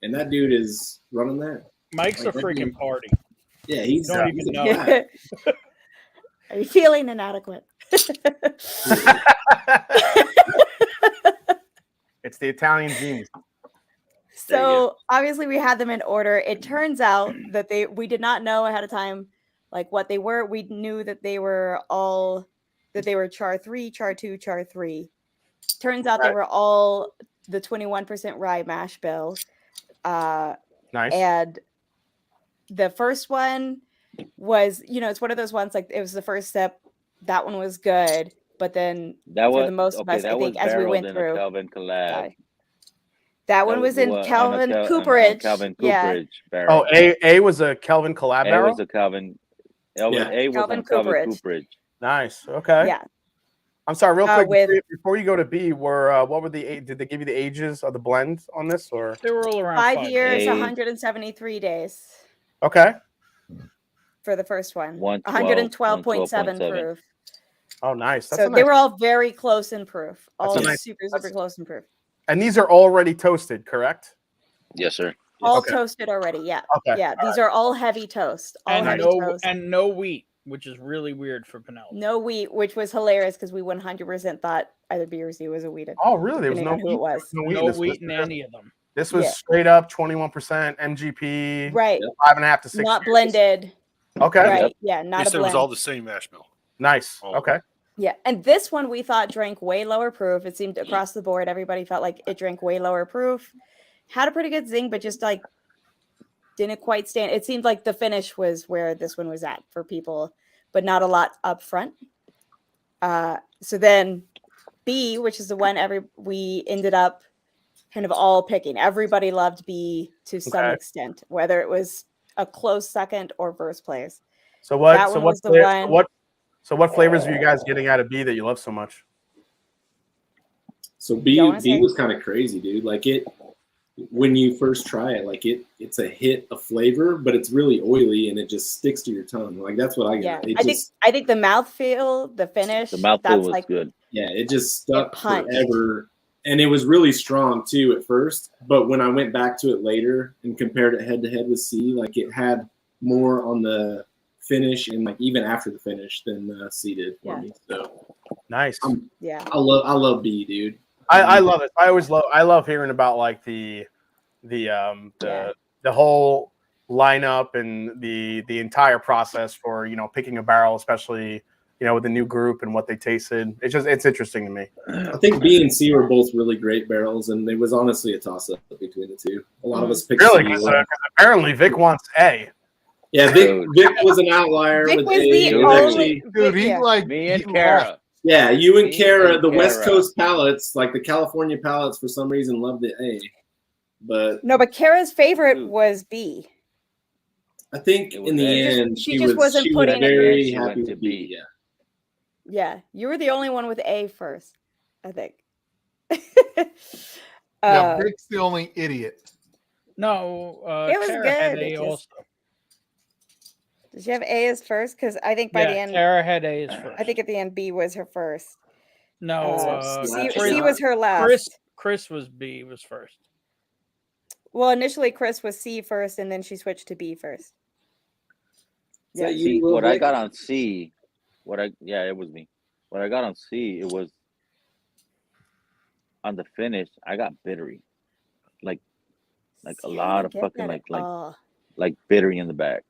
and that dude is running that. Mike's a Like, that freaking dude- party. Yeah, he's Don't he's even a know. guy. Are you feeling inadequate? It's the Italian genes. So obviously we had them in order. It turns out that we did not know ahead of time like what they were. We knew that they were char 3, char 2, char 3. Turns out they Right. were all the 21% rye mash bill. Nice. And the first one was, it's one of those ones like it was the first step. That one was good, but then that for was the most of us, I that think was as we barreled went in through, a Calvin collab. sorry. That one was in on a Calvin on a Cooperage. Calvin Yeah. Cooperage barrel. Oh, A was a Kelvin collab A barrel. was a Calvin. Yeah. A was Calvin on Calvin Cooperage. Cooperage. Nice. Okay. Yeah. I'm sorry, real quick with- before you go to B, what were did they give you the ages of the blend on this or? They were all around 5 years, Age. 173 days Okay. for the first one. 112, 112.7 proof. Oh, nice. That's So a they nice- were all very close in proof. That's All a nice- super that's- close in proof. And these are already toasted, correct? Yes, sir. All Okay. toasted already. Yeah. Okay. Yeah. These are all heavy toast. All And heavy no toast. and no wheat, which is really weird for Penelope. No wheat, which was hilarious because we 100% thought either B or C was a wheated. Oh, really? There was depending no on who wheat? it was. No wheat, No in this. wheat in any of them. This was Yeah. straight up 21% MGP, Right. 5.5 to 6. Not years. blended. Okay. Right. Yeah. They Not a said it was blend. all the same mash bill. Nice. Oh. Okay. Yeah, and this one we thought drank way lower proof. It seemed across the board, everybody felt like it drank way lower proof. Had a pretty good zing, but just like didn't quite stand. It seemed like the finish was where this one was at for people, but not a lot up front. So then B, which is the one we ended up kind of all picking. Everybody loved B to some Okay. extent, whether it was a close second or first place. So what? That So one what? was the fla- one- So what flavors are you guys getting out of B that you love so much? So B Don't wanna say- was kind of crazy, dude. Like when you first try it, like it's a hit of flavor, but it's really oily and it just sticks to your tongue. Like that's what I Yeah, got. It I think the mouthfeel, the finish, The mouthfeel that's was like good. Yeah, it just stuck punched. forever. And it was really strong too at first. But when I went back to it later and compared it head to head with C, like it had more on the finish and like even after the finish than C did for Yeah. me. So Nice. Yeah. I love B, dude. I love it. I love hearing about like the whole lineup and the entire process for picking a barrel, especially with the new group and what they tasted. It's interesting to me. I think B and C were both really great barrels, and it was honestly a toss up between the two. A lot of us picked Really, C. because apparently Vic wants A. Yeah, Vic was an outlier. Vic with was A. the It was only actually- Dude, he yeah. like Me and he Kara. lost Yeah, you and Me Kara, and the West Kara. Coast palates, like the California palates, for some reason love the A. But No, but Kara's favorite Ooh. was B. I think It in was the A. end, She just wasn't she was putting it- very She went happy to with B. B. Yeah. Yeah, you were the only one with A first, I think. Yeah, Vic's the only idiot. No, It was Kara had good, A it just- also. Did she have A as first? Because I think by Yeah, the end, Kara had A as first. I think at the end B was her first. No, C was her last. Chris was B was first. Well, initially Chris was C first, and then she switched to B first. Is that you, See, Will what I Vic? got on C, it was me. What I got on C, it was on the finish. I got bittery, like See, a I lot didn't of get fucking that at all. like bittery in the back,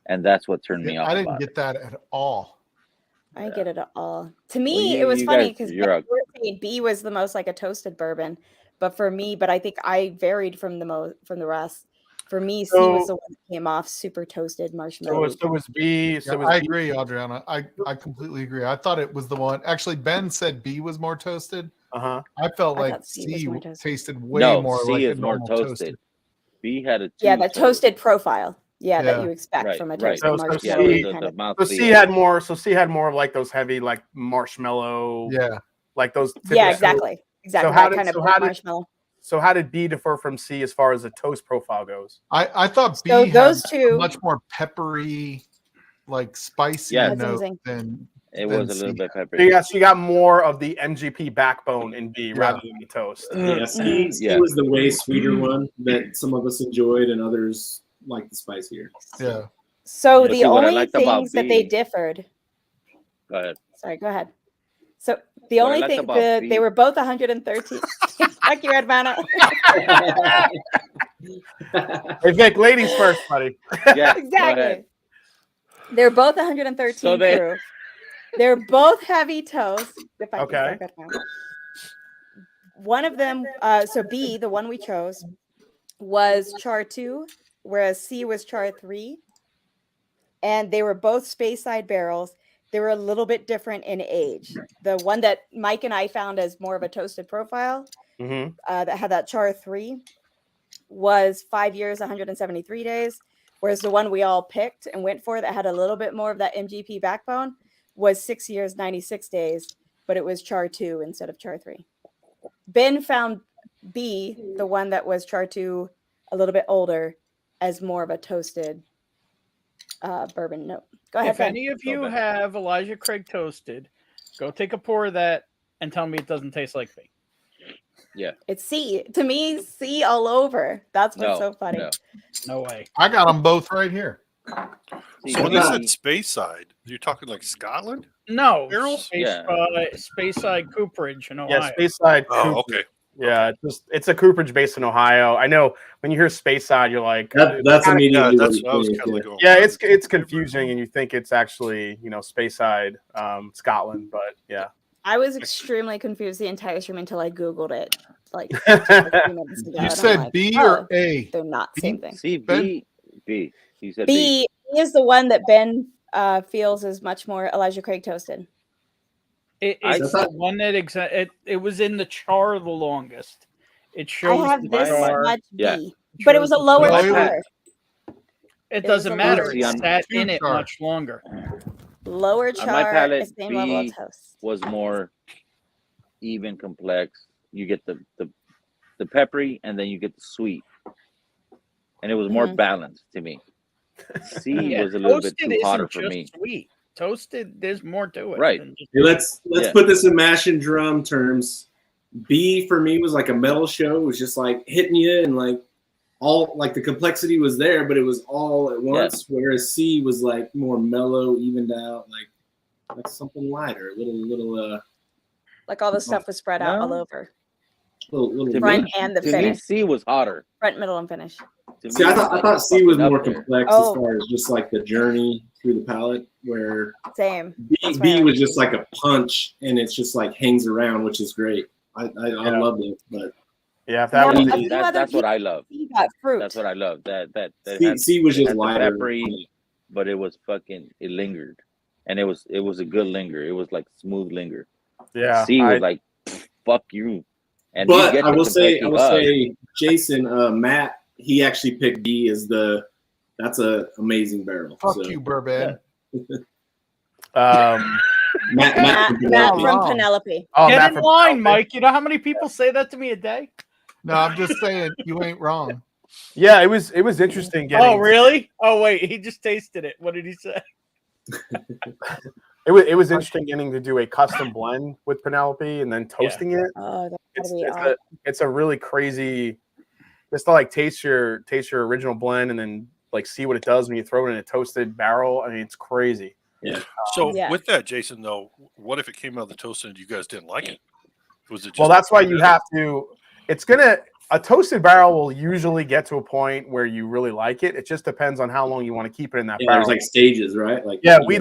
and that's what turned me off. I didn't about get that at all. I didn't get it at all. To Well, me, you- it was you funny guys- because you're a- B was the most like a toasted bourbon, but for me, I think I varied from the rest. For me, C was the one that came off super toasted marshmallow. So it was B. So Yeah, it was I B. agree, Adriana. I completely agree. I thought it was the one. Actually, Ben said B was more toasted. Uh-huh. I felt I like thought C was C more toasted. tasted way No, more C like a is more normal toasted. B had a Yeah, two that to it. toasted profile. Yeah, that Yeah. you expect Right, from a right. toasted So marshmallow. C, kind of. mouth so feel. C had more. So C had more of like those heavy, like marshmallow. Yeah. Like those. Yeah, typical- exactly. Exactly. So how that did kind of so burnt how did marshmallow. so how did B differ from C as far as the toast profile goes? I thought B So had those a two- much more peppery, like spicy Yes. That's note amazing. than It than was a little C. bit So peppery. she got more of the MGP backbone in B rather than the toast. Yeah, C Yeah. was the way sweeter one that some of us enjoyed, and others liked the spicier. Yeah. So But the see, what I only liked about things that they B- differed. Go ahead. Sorry, go ahead. So the What I only liked thing about they B- were both 113. Fuck you, Edvana. Hey Vic, ladies first, buddy. Yeah, Exactly. They're both 113 So they- proof. They're both heavy toast. If I can Okay. stop it now. One of them, so B, the one we chose, was char 2, whereas C was char 3. And they were both space side barrels. They were a little bit different in age. The one that Mike and I found as more of a toasted profile, Mm-hmm. that had that char 3, was 5 years, 173 days. Whereas the one we all picked and went for that had a little bit more of that MGP backbone was 6 years, 96 days, but it was char 2 instead of char 3. Ben found B, the one that was char 2, a little bit older, as more of a toasted bourbon note. Go ahead, If Ben. any of you have Elijah Craig toasted, go take a pour of that and tell me it doesn't taste like me. Yeah. It's C. To me, C all over. That's what's so funny. No way. I got them both right here. So when you said space side, you're talking like Scotland? No, Barrels? Space side cooperage in Ohio. Yeah, Speyside. Oh, Cooperage. okay. Yeah, it's a cooperage based in Ohio. I know when you hear Speyside, you're like, That's kinda- immediately Yeah, what that's you I was think, kind of yeah. going. Yeah, it's confusing, and you think it's actually Speyside, Scotland, but yeah. I was extremely confused the entire stream until I Googled it. Like, just a few minutes ago, You and I'm said like, B oh, or A? they're not the same thing. See, B. He said B is the one that Ben feels is much more Elijah Craig toasted. It's the one that it was in the char the longest. It shows I have the this char. much Yeah. B, but it was a lower No, char. It was doesn't a matter. lower It char. sat in it char. much longer. Lower On my char, palate, same level of B toast. was more even complex. You get the peppery, and then you get the sweet, and it was more Mhm. balanced to me. C Yeah, was a little bit toasted too isn't hotter for just me. Sweet. Toasted, there's more to it. Right. than just- Hey, let's Yeah. put this in mash and drum terms. B for me was like a metal show. It was just like hitting you, and like all like the complexity was there, but it was all at once. Whereas C was like more mellow, evened out, like something lighter, a little Like all the stuff was spread out all No. over. little. To Front me, and the to me, finish. C was hotter. Front, middle, and finish. To See, me, I it was thought like C was fucking more up there. complex Oh. as far as just like the journey through the palate. Where Same. That's why B I was like just like a punch, and it's just like hangs around, which is great. I loved it, but Yeah, if Now, that a was few other That's what I people love. see that fruit. That's what I love. That C was it just had the lighter. peppery, but it was fucking. It lingered, and it was a good linger. It was like smooth linger. Yeah, C was like, fuck you. And but you get I will say, Jason, Matt, he actually picked B as that's a amazing barrel. Fuck you, Bourben. Matt from Penelope. Get in line, Mike. You know how many people say that to me a day? No, I'm just saying you ain't wrong. Yeah, it was interesting getting. Oh, really? Oh, wait. He just tasted it. What did he say? It was interesting getting to do a custom blend with Penelope and then toasting it. Oh, that's gotta be awesome. It's a really crazy. Just to like taste your original blend and then like see what it does when you throw it in a toasted barrel. I mean, it's crazy. Yeah. So with that, Jason, though, what if it came out of the toast and you guys didn't like it? Was it just well, that's why you have to. A toasted barrel will usually get to a point where you really like it. It just depends on how long you want to keep it in that barrel. There's like stages, right? Like we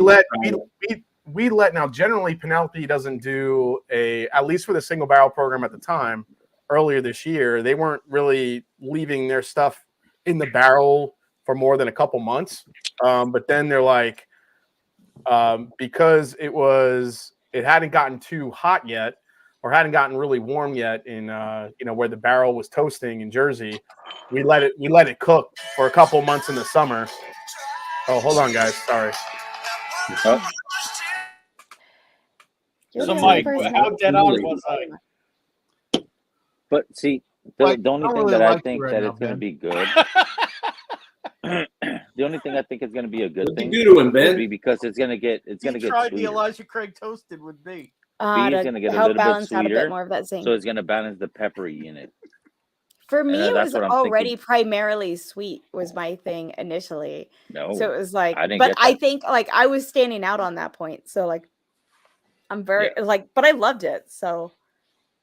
let now. Generally, Penelope doesn't do at least for the single barrel program at the time. Earlier this year, they weren't really leaving their stuff in the barrel for more than a couple months. But then they're like, because it hadn't gotten too hot yet, or hadn't gotten really warm yet in where the barrel was toasting in Jersey, we let it cook for a couple months in the summer. Oh, hold on, guys. Sorry. So, Mike, how dead on was I? But see, the only thing that I think that it's going to be good. The only thing I think is going to be a good thing would be because it's going to get tried sweeter. the Elijah Craig toasted with B. B is going to get a little bit sweeter, out a bit more of that zing. So it's going to balance the peppery in it. For me, it was already thinking. Primarily sweet was my thing initially. No, so it was like, but I think like I was standing out on that point. So like, I'm very but I loved it. So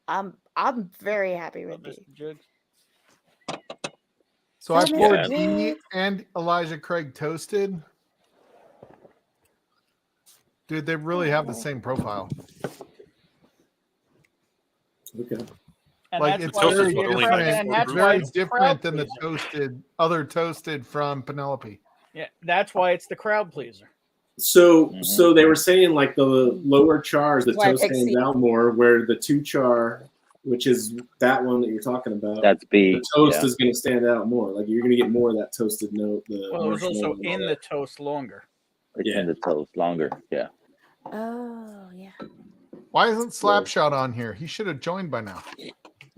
I'm very happy with it. So I poured B and Elijah Craig toasted. Dude, they really have the same profile. Okay. And like that's it's very different. It's very different than the toasted from Penelope. Yeah, that's why it's the crowd pleaser. So they were saying like the lower chars, the toast stands out more, where the 2 char, which is that one that you're talking about, that's B. The toast is going to stand out more. Like you're going to get more of that toasted note. It was also in the toast longer. It's in the toast longer. Yeah. Oh yeah. Why isn't Slapshot on here? He should have joined by now.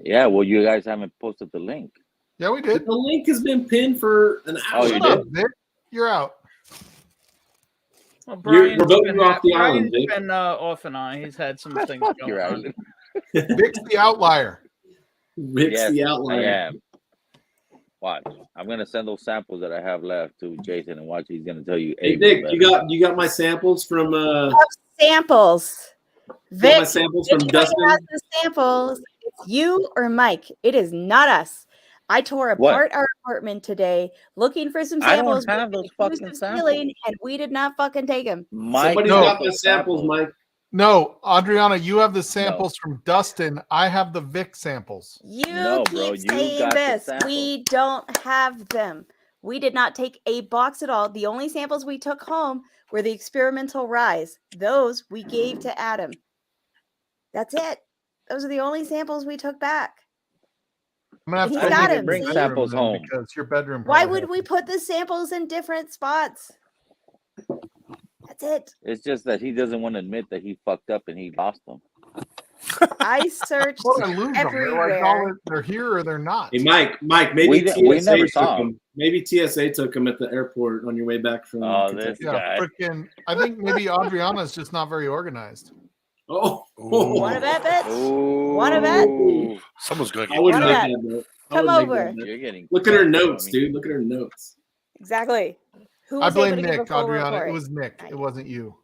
Yeah, well, you guys haven't posted the link. Yeah, we did. The link has been pinned for an hour. Oh, you did? Vic, you're out. Well, Brian's we're voting off the island, Brian's Vic. been off and on. He's had some things going on. Vic's the outlier. Vic's the outlier. I am. Watch. I'm gonna send those samples that I have left to Jason and watch. He's gonna tell you. Hey, Vic, you got my samples from samples. Vic, my samples from Dustin. Has the samples. It's you or Mike. It is not us. I tore apart our apartment today looking for some samples. I don't have those fucking samples. And we did not fucking take them. Somebody's got the samples, Mike. No, Adriana, you have the samples from Dustin. I have the Vic samples. You keep saying this. We don't have them. We did not take a box at all. The only samples we took home were the experimental ryes. Those we gave to Adam. That's it. Those are the only samples we took back. I'm gonna have to bring samples home because your bedroom. Why would we put the samples in different spots? That's it. It's just that he doesn't want to admit that he fucked up and he lost them. I searched everywhere. They're here or they're not. Hey, Mike, maybe we never TSA saw took them. Maybe TSA took them at the airport on your way back from. This guy. I think maybe Adriana's just not very organized. Oh, want to bet, bitch? Want to bet? Someone's going to get Come over. Look at her notes, dude. Look at her notes. Exactly. Who I blame Nick, Adriana. It was Nick. It wasn't you.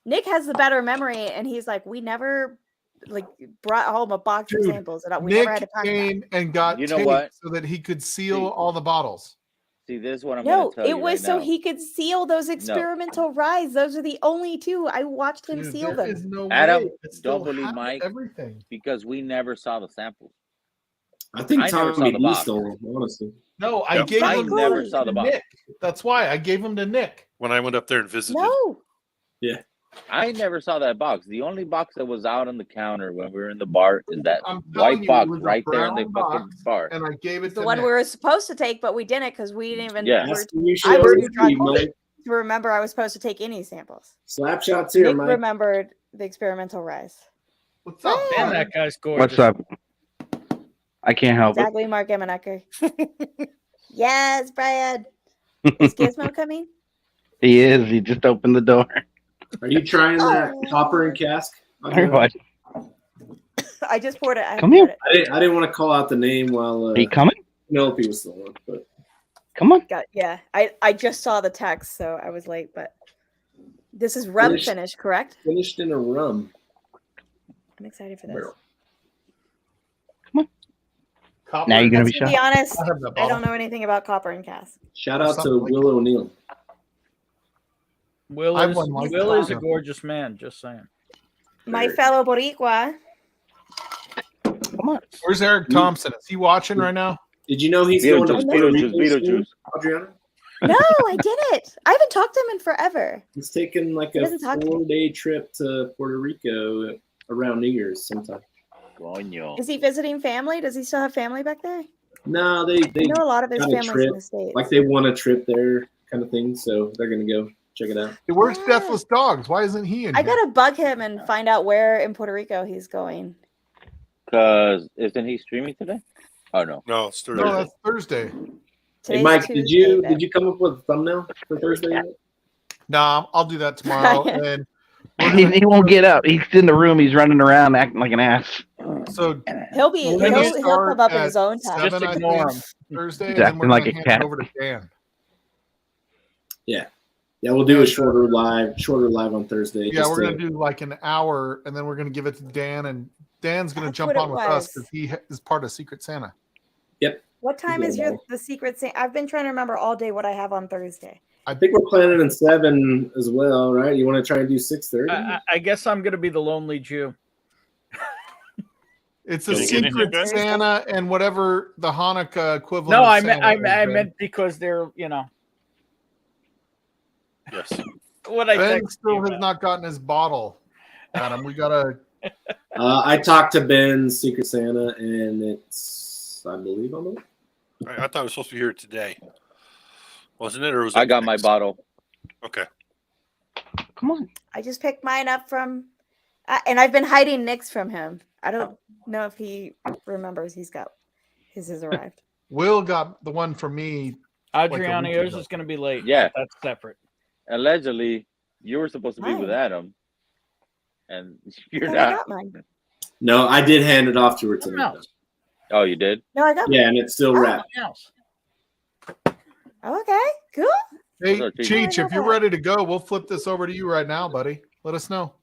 Nick has the better memory, and he's like, we never brought home a box of samples. And we Nick never had to pack came and got tape so that he could seal all the bottles. See, this is what I'm going to tell you. No, it was so he could seal those experimental ryes. Those are the only 2. I watched him seal them. No Adam, way. don't believe Mike. Everything. Because we never saw the samples. I think Tommy stole them, honestly. No, I Yep. gave I him never to saw the box. Nick. That's why I gave him to Nick. When I went up there and visited. No. Yeah. I never saw that box. The only box that was out on the counter when we were in the bar is that I'm telling white you, it box was a right there in the brown fucking box, bar. and I gave it The to one Nick. we were supposed to take, but we didn't because we didn't even. Yeah. Were, You I should was always too drunk Mike. to remember I was supposed to take any samples. Slap shots here, Nick Mike. remembered the experimental rice. What's up, Man, bud? that guy's gorgeous. What's up? I can't help it. Exactly, Mark Emanucker. Yes, Brad. Is Gizmo coming? He is. He just opened the door. Are you trying that copper and cask? Everybody, I just poured it. I come haven't here. got it. I didn't want to call out the name while Are you coming? Penelope was still on, but Come on. Yeah, I just saw the text, so I was late, but this is rum finish, correct? Finished in a rum. I'm excited for this. Barrel. Copper Now you're gonna be To shot. be honest, I have that I don't bottle. know anything about copper and cask. Shout out to Something like Will O'Neill. Will I is, won like Will is a that. gorgeous man. Just saying. My fellow Boricua. Come on. Where's Eric Thompson? Is he watching right now? Did you know he's Beetlejuice, going to Puerto Beetlejuice, Rico soon, Beetlejuice. Adriana? No, I didn't. I haven't talked to him in forever. He's taking like He a doesn't talk to me. 4-day trip to Puerto Rico around New Year's sometime. Coño. Is he visiting family? Does he still have family back there? No, they I know a lot of his got a family's trip, in the States. like they won a trip there, kind of thing. So they're gonna go check it out. Hey, where's Deathless Dogs? Why isn't he in I here? gotta bug him and find out where in Puerto Rico he's going. Because isn't he streaming today? Oh no. No, it's Thursday. No, that's Thursday. Hey Today's Mike, Tuesday, did you come up with a thumbnail for Thursday? yet? Nah, I'll do that tomorrow. And He won't get up. He's in the room. He's running around acting like an ass. so He'll we're come gonna up in start his own at time. 7, I ignore think, him. Thursday, He's and then acting we're like gonna a hand cat. it over to Dan. Yeah, we'll do a shorter live on Thursday. Yeah, just we're to- gonna do like an hour, and then we're gonna give it to Dan, and Dan's gonna That's jump what it on with us was. because he is part of Secret Santa. What time Yeah, is no. the secret Santa? I've been trying to remember all day what I have on Thursday. I think we're planning on 7 as well, right? You want to try and do 6:30? I guess I'm going to be the lonely Jew. It's a Did you get Secret anything, guys? Santa and whatever the Hanukkah equivalent. No, of I meant Santa I is, meant because they're Yes. what I Ben text still you has about. not gotten his bottle. Adam, we gotta. I talked to Ben's Secret Santa, and it's, I believe, on the way. I thought I was supposed to be here today. Wasn't it? Or was I it got my next? bottle. Okay. Come on. I just picked mine up from, and I've been hiding Nick's from him. I don't know if he remembers he's got his has arrived. Will got the one for me. Adriana, week yours ago. is going to be late. Yeah. That's separate. Allegedly, you were supposed to be with Mine. Adam, and you're No, I not. got mine. No, I did hand it off to her tonight. else. Oh, you did? No, I got Yeah, and it's still wrapped. Else. mine. Okay, cool. Hey, What's up, Cheech? Cheech, if you're ready to go, we'll flip this over to you right now, buddy. Let us know.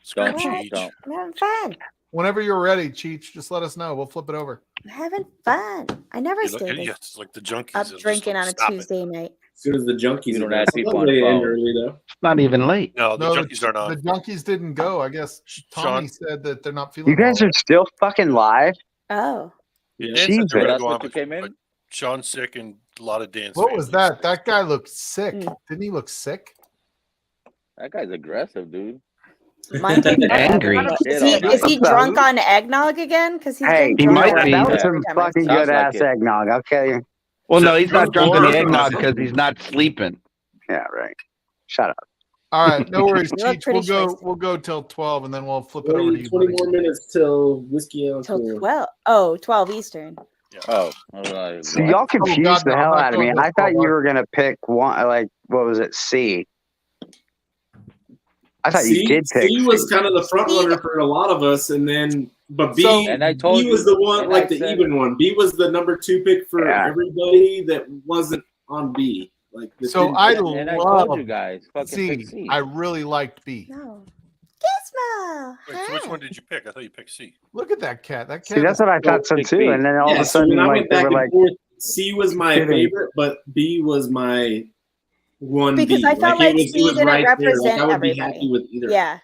Screw Don't, Cheech. don't. I'm having fun. Whenever you're ready, Cheech, just let us know. We'll flip it over. I'm having fun. I never You look- stay yeah, it's like the junkies. up It's just drinking like, on a stop it. Tuesday night. As soon as the junkies You don't are ask done. people on They the end phone. early though. It's not even late. No, the No, junkies aren't on. The junkies didn't go. I guess Tommy Sean? said that they're not feeling. You guys well. are still fucking live? Oh, Yeah, Yeah. Dan said they were Jesus. gonna That's go on, what you came in? but Sean's sick and a lot of Dan's. What was families. that? That guy looked sick. Mm. Didn't he look sick? That guy's aggressive, dude. mine tastes Angry. Is he drunk on eggnog again? Because he's Hey, been he drunk might on be. that eggnog was some every time I fucking see Sounds good like ass it. eggnog. Okay. Well, So no, he's not drunk on Bourben the does eggnog it. because he's not sleeping. Yeah, right. Shut up. All right, no worries, You look Cheech. pretty We'll go till 12, and then we'll flip it over to 20, you. 20 buddy. more minutes till whiskey on till tour. 12. Oh, 12 Eastern. Oh, I was like, So what? y'all confused God, the no, hell I'm not out of me. going to I thought you 12. were gonna pick one. Like, what was it? C. I thought you did pick C was C. kind of the front runner for a lot of us, and then but B, So- And I told B was you, the one and like I the said- even one. B was the number 2 pick for Yeah. everybody that wasn't on B. Like this So didn't- I And I told you love guys, fucking pick C. C. I really liked B. No. Gizmo. Wait, so which one did you pick? I thought you picked C. Look at that cat. That cat. See, that's what I thought so Pick too. B. And then all yeah, of a so sudden, when I like went they back were and like, forth, C was my kidding. favorite, but B was my 1B. Because I felt like C it was didn't right there. Like, represent I would be everybody. happy with either. Yeah.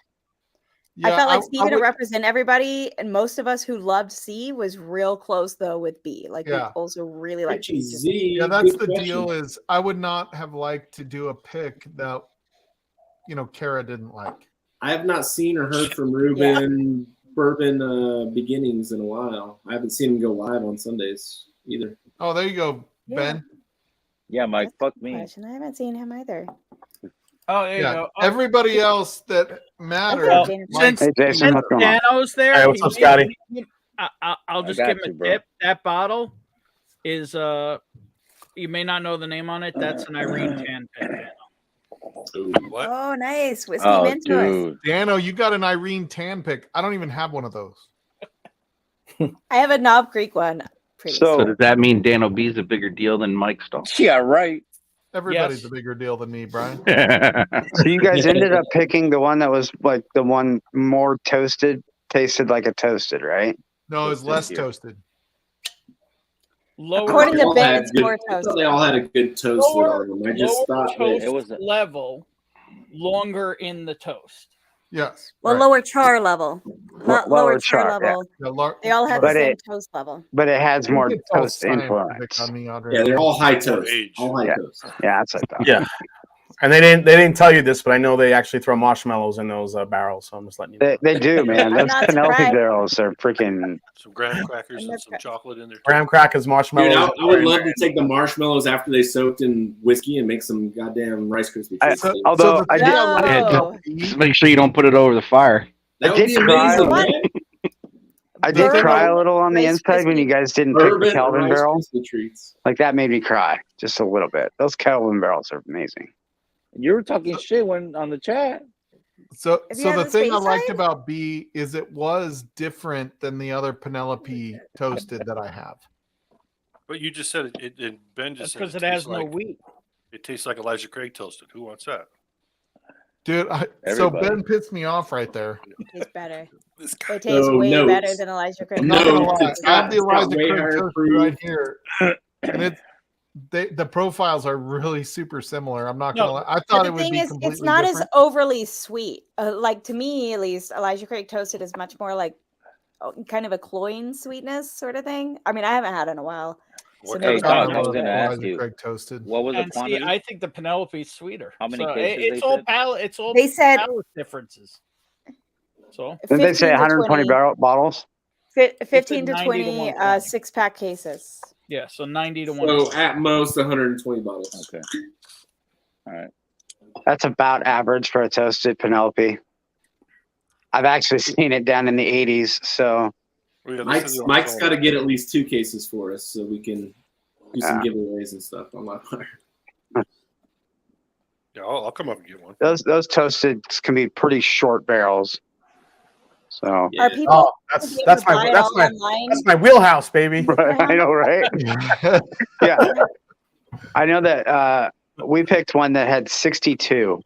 I felt like C didn't represent everybody, and most of us who loved C was real close though with B. Like we also really liked B. Yeah, that's the deal. Is I would not have liked to do a pick that Kara didn't like. I have not seen or heard from Ruben Bourbon beginnings in a while. I haven't seen him go live on Sundays either. Oh, there you go, Ben. Yeah, Mike, fuck me. I haven't seen him either. Oh, there you go. Oh. Everybody else that matters. Well, since Dano's there, hey, what's up, Scotty? I'll just give him a tip. That bottle is you may not know the name on it. That's an Irene Tan pick. What? Oh, nice. Whiskey Mentors. Dano, you got an Irene Tan pick. I don't even have one of those. I have a Knob Creek one. So does that mean Dano B is a bigger deal than Mike Stahl? Yeah, right. Everybody's a bigger deal than me, Brian. So you guys ended up picking the one that was like the one more toasted, tasted like a toasted, right? No, it was less toasted. According to Ben, it's more toasted. They all had a good toast with all of them. I just thought toast it was level longer in the toast. Yes. Well, lower char level. Lower char level. Yeah. They all have the same toast level. But it has more toast influence. Yeah, they're all high toast. All high toast. Yeah, that's what I thought. Yeah. And they didn't tell you this, but I know they actually throw marshmallows in those barrels, so I'm just letting you know. They do, man. Those Penelope barrels are freaking. Some graham crackers and some chocolate in there. Graham crackers, marshmallows. Dude, I would love to take the marshmallows after they soaked in whiskey and make some goddamn Rice Krispie treats. Although I did, just make sure you don't put it over the fire. That would be amazing, man. I did cry a little on the inside when you guys didn't pick the Kelvin barrel. Treats. Like that made me cry just a little bit. Those Kelvin barrels are amazing. You were talking shit when on the chat. So the thing I liked about B is it was different than the other Penelope Toasted that I have. But you just said it Ben just said because it has no wheat. It tastes like Elijah Craig toasted. Who wants that? Dude, so Ben pissed me off right there. It's better. It tastes way better than Elijah Craig. I have the Elijah Craig toasted right here. And the profiles are really super similar. I'm not gonna lie. I thought it would be completely it's not different. as overly sweet. Like to me, at least, Elijah Craig Toasted is much more like kind of a cloying sweetness sort of thing. I mean, I haven't had it in a while. So Hey, Doc, I was going to ask you. Craig Toasted. What was the And quantity? see, I think the Penelope's sweeter. How many So cases it's they all said? palate. It's all They said palate differences. So Didn't they say 120 bottles? 15 to 90 to 20 120. 6-pack cases. yeah, so 90 to 1. So at most 120 bottles. Okay. All right. That's about average for a toasted Penelope. I've actually seen it down in the 80s. So Mike's got to get at least 2 cases for us so we can do some giveaways and stuff on my part. Yeah, I'll come up and get one. those toasteds can be pretty short barrels. So Are people that's my wheelhouse, baby. I know, right? Yeah, I know that we picked one that had 62.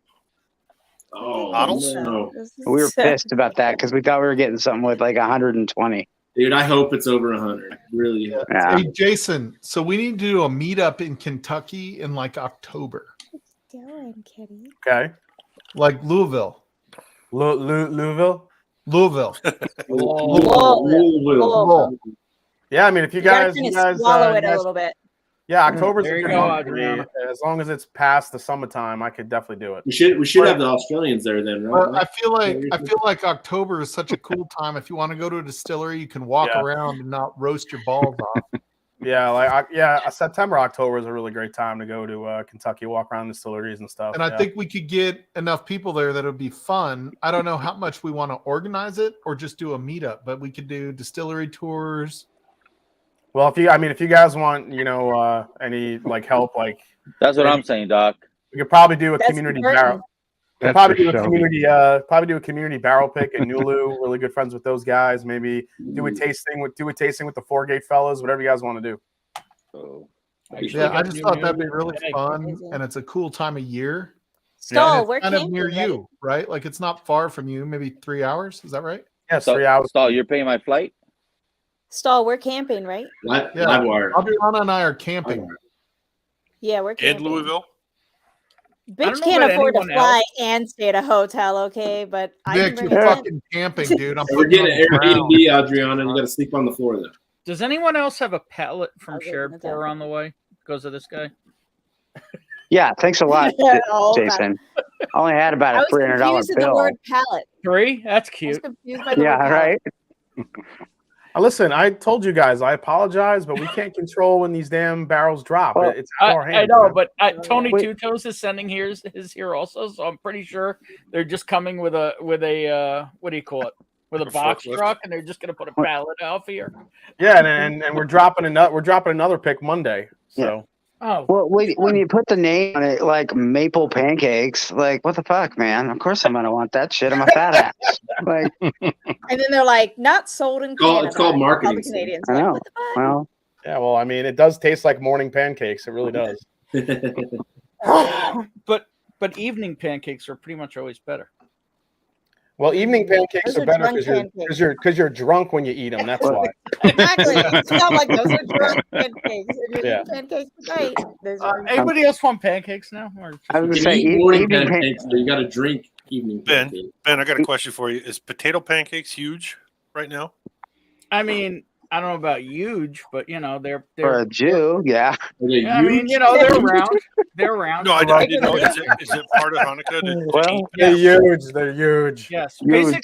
Oh, Bottles? no. We were pissed about that because we thought we were getting something with like 120. Dude, I hope it's over 100. Really. Yeah. Hey Jason, so we need to do a meetup in Kentucky in like October. Doing, kitty. Okay. Like Louisville. Louisville? Louisville. Louisville. Yeah, I mean, if you guys swallow it a little bit. Yeah, October's There a you good go, month for me. Adriana. As long as it's past the summertime, I could definitely do it. We should have the Australians there then, right? Well, I feel like October is such a cool time. If you want to go to a distillery, you can walk around and not roast your balls off. Yeah, September, October is a really great time to go to Kentucky, walk around distilleries and stuff. And I think we could get enough people there that it would be fun. I don't know how much we want to organize it or just do a meetup, but we could do distillery tours. Well, if you guys want, any like help, like That's what I'm saying, Doc. we could probably do a community barrel. That's Probably for do a Shelby. community barrel pick in Nulu. Really good friends with those guys. Maybe do a tasting with the 4-gate fellas. Whatever you guys want to do. So, Yeah, I just thought that'd be really fun, and it's a cool time of year. Stall, and we're it's kind of camping, near right? you, right? Like it's not far from you, maybe 3 hours. Is that right? Yes, 3 hours. Stall, you're paying my flight? Stall, we're camping, right? Livewire. Adriana and I are camping. Yeah, we're In camping. Louisville? Bitch can't afford to fly and stay at a hotel, okay? But I Vic, can you're bring fucking camping, dude. I'm We're putting you getting on an the ground. Airbnb, Adriana. You got to sleep on the floor though. Does anyone else have a pallet from Okay, Shared that's Pour on the way because of this guy? Yeah, thanks a lot, Oh, God. Jason. I only had about I a was $300 confused at the bill. word palette. 3? That's I was cute. confused by the Yeah, word palette. right. Listen, I told you guys, I apologize, but we can't control when these damn barrels drop. Well, It's out of our I hands. know, man. but Tony Wait. Two Toes is sending his here also, so I'm pretty sure they're just coming with a what do you call it? With a box forklift. truck, and they're just gonna put a pallet off here. Yeah, and we're dropping another pick Monday. So Oh, Well, when you put the name on it, like Maple Pancakes, like, what the fuck, man? Of course I'm going to want that shit. I'm a fat ass. Like, And then they're like, not sold in Canada. It's called marketing. All the Canadians I are like, know. what the fuck? Well, yeah, well, I mean, it does taste like morning pancakes. It really does. but evening pancakes are pretty much always better. Well, evening pancakes Those are are better drunk because you're drunk when you eat them. That's why. Exactly. It's not like those are drunk pancakes. If you're Yeah. eating pancakes tonight, those are Anybody else want pancakes now? Or I was You going to can say, eat morning evening pancakes, but you got to drink evening Ben, pancakes. Ben, I got a question for you. Is potato pancakes huge right now? I mean, I don't know about huge, but you know, they're for a Jew, yeah. yeah, I mean, you know, they're around. They're around. No, I didn't know. Is it part of Hanukkah to Well, eat? They're huge. They're huge. Yes. Huge.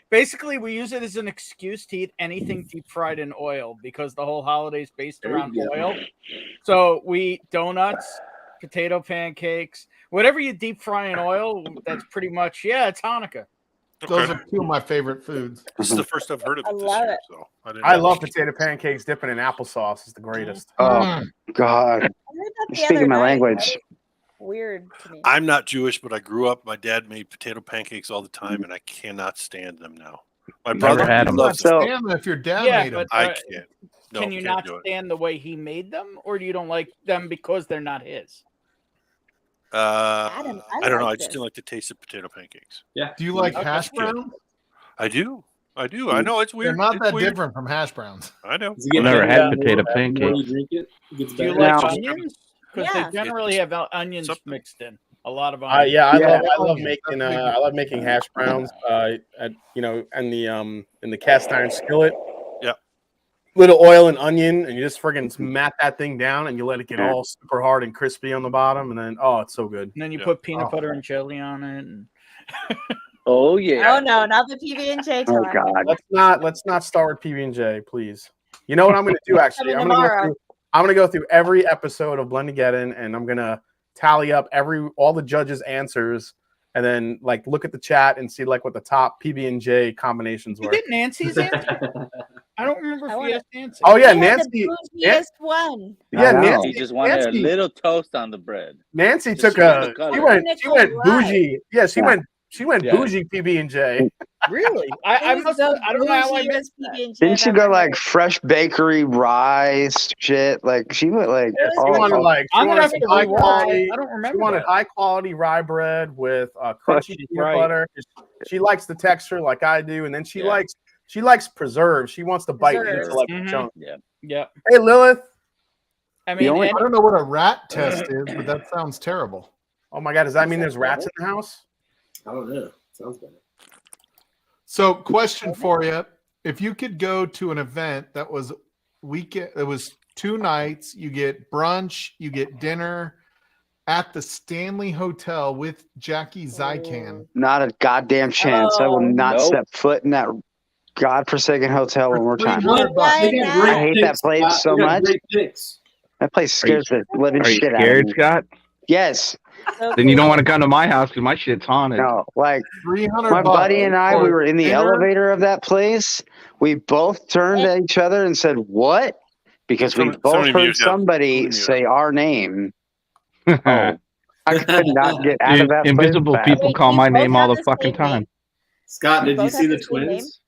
Basically, we use it as an excuse to eat anything deep fried in oil because the whole holiday is based There around you go. oil. So we eat donuts, potato pancakes, whatever you deep fry in oil. That's pretty much it's Hanukkah. Those are two of my favorite foods. This is the first I've heard of I it this love year. it. So didn't I know. love potato pancakes dipping in applesauce. It's the greatest. Oh, God. I heard that You're the speaking other my night. language. Weird to me. I'm not Jewish, but I grew up. My dad made potato pancakes all the time, and I cannot stand them now. My Never brother had 'em. loves So- them. Damn, if your dad Yeah, made them. but I can't. No, can you can't not do it. stand the way he made them, or do you don't like them because they're not his? Adam, I don't know. like I just this. didn't like the taste of potato pancakes. Yeah. Do you like Okay. hash browns? I do. I know it's They're weird. not It's that weird. different from hash browns. I know. Does it get I've never better had the potato more you pancakes. drink it? It gets Do you better. like Now- onions? Because Yeah. they generally have onions Something. mixed in. A lot of I onions. yeah, I Yeah. love making hash browns. In the cast iron skillet. Yeah. Little oil and onion, and you just friggin' mat that thing down, and you let it get all super hard and crispy on the bottom, and then it's so good. And then you Yeah. put peanut butter and jelly on it. And Oh yeah. Oh no, not the PB&J Oh, time. God. Let's not start with PB&J, please. You know what I'm going to do? Actually, Coming tomorrow. I'm going to go through every episode of Blendageddon, and I'm going to tally up all the judges' answers, and then look at the chat and see what the top PB&J combinations you were. get Nancy's answer? I don't remember if you asked Nancy. Oh yeah, He had Nancy. the bougiest one. Yeah, I know. Nancy. He just wanted Nancy, a little toast on the bread. Nancy Just took change the she color. went Nickel bougie. Yeah, she Yeah. went Yeah. bougie PB&J. Really? I It was must. the I don't know how I bougiest missed that. PB&J Didn't she I've go ever like heard. fresh bakery rye shit? Like she went like It was She all, good. wanted all- I'm gonna have some to high rewatch quality. it. I don't She remember wanted that. high quality rye bread with crunchy She's peanut right. butter. She likes the texture like I do, and then she Yeah. likes preserves. She wants to bite into Preserves. like Mhm. a chunk. Yeah. Yeah. Hey Lilith. I The mean, only- I don't know what a rat test is, but that sounds terrible. Oh my god, does that mean there's rats in the house? I don't know. Sounds better. So, question for you: if you could go to an event that was weekend, it was 2 nights. You get brunch, you get dinner at the Stanley Hotel with Jackie Zykan. not a goddamn chance. I will not Nope. step foot in that godforsaken hotel one more time. $300. They got I great I hate picks, that place Scott. so They got much. Great picks. That place scares the living Are you shit out of scared, me. Scott? Yes. So Then you don't cool. want to come to my house because my shit's haunted. No. Like $300. my buddy and I, we were in the dinner. elevator of that place. We both turned at each other and said, "What?" Because we Somebody both mute heard him. somebody Somebody mute say our name. Oh, I could not get out of Dude, that invisible place. people Wait, call you my both name all have the the fucking same name? time. Scott, did you both see have the the same name? twins?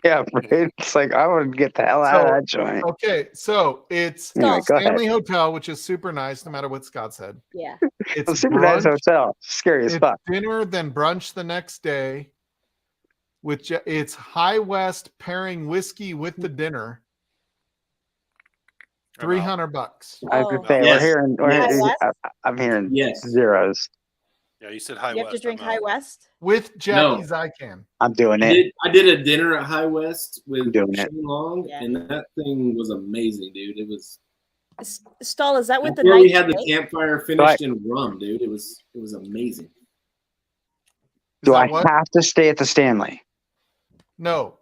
Yeah, it's like I would get the hell out of that joint. Okay, so it's Anyway, go ahead. Stanley Hotel, which is super nice, no matter what Scott said. Yeah. It's A super nice brunch, hotel. Scary as it's fuck. dinner, then brunch the next day. It's High West pairing whiskey with the dinner. $300. I Oh. could say Yes. we're Yes. I'm hearing Yes. zeros. Yeah, you said High You have West. to drink I'm High out. West. With Jackie's Zycan. I'm doing I it. did a dinner at High West with doing it. Shane Long, Yeah. and that thing was amazing, dude. It was. Stall, is that with the Where we night had the steak? campfire finished in rum, dude. It was amazing. Do I what? have to stay at the Stanley? No.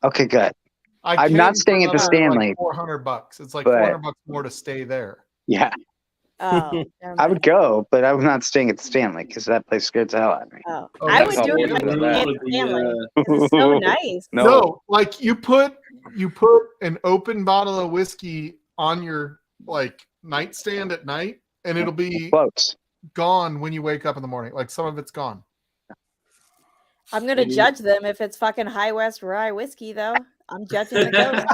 Okay, good. I'm came not for staying at the another, Stanley. Like $400. It's like but- $400 more to stay there. Yeah. Oh, I would go, but I was not staying at the Stanley because that place scares the hell out of me. Oh, Oh, I that's would do it if I how could weird. stay at the Stanley. 'Cause it's so nice. No, like you put an open bottle of whiskey on your like nightstand at night, and it'll be gone when you wake up in the morning. Like some of it's gone. I'm gonna judge them if it's fucking High West rye whiskey, though. I'm judging the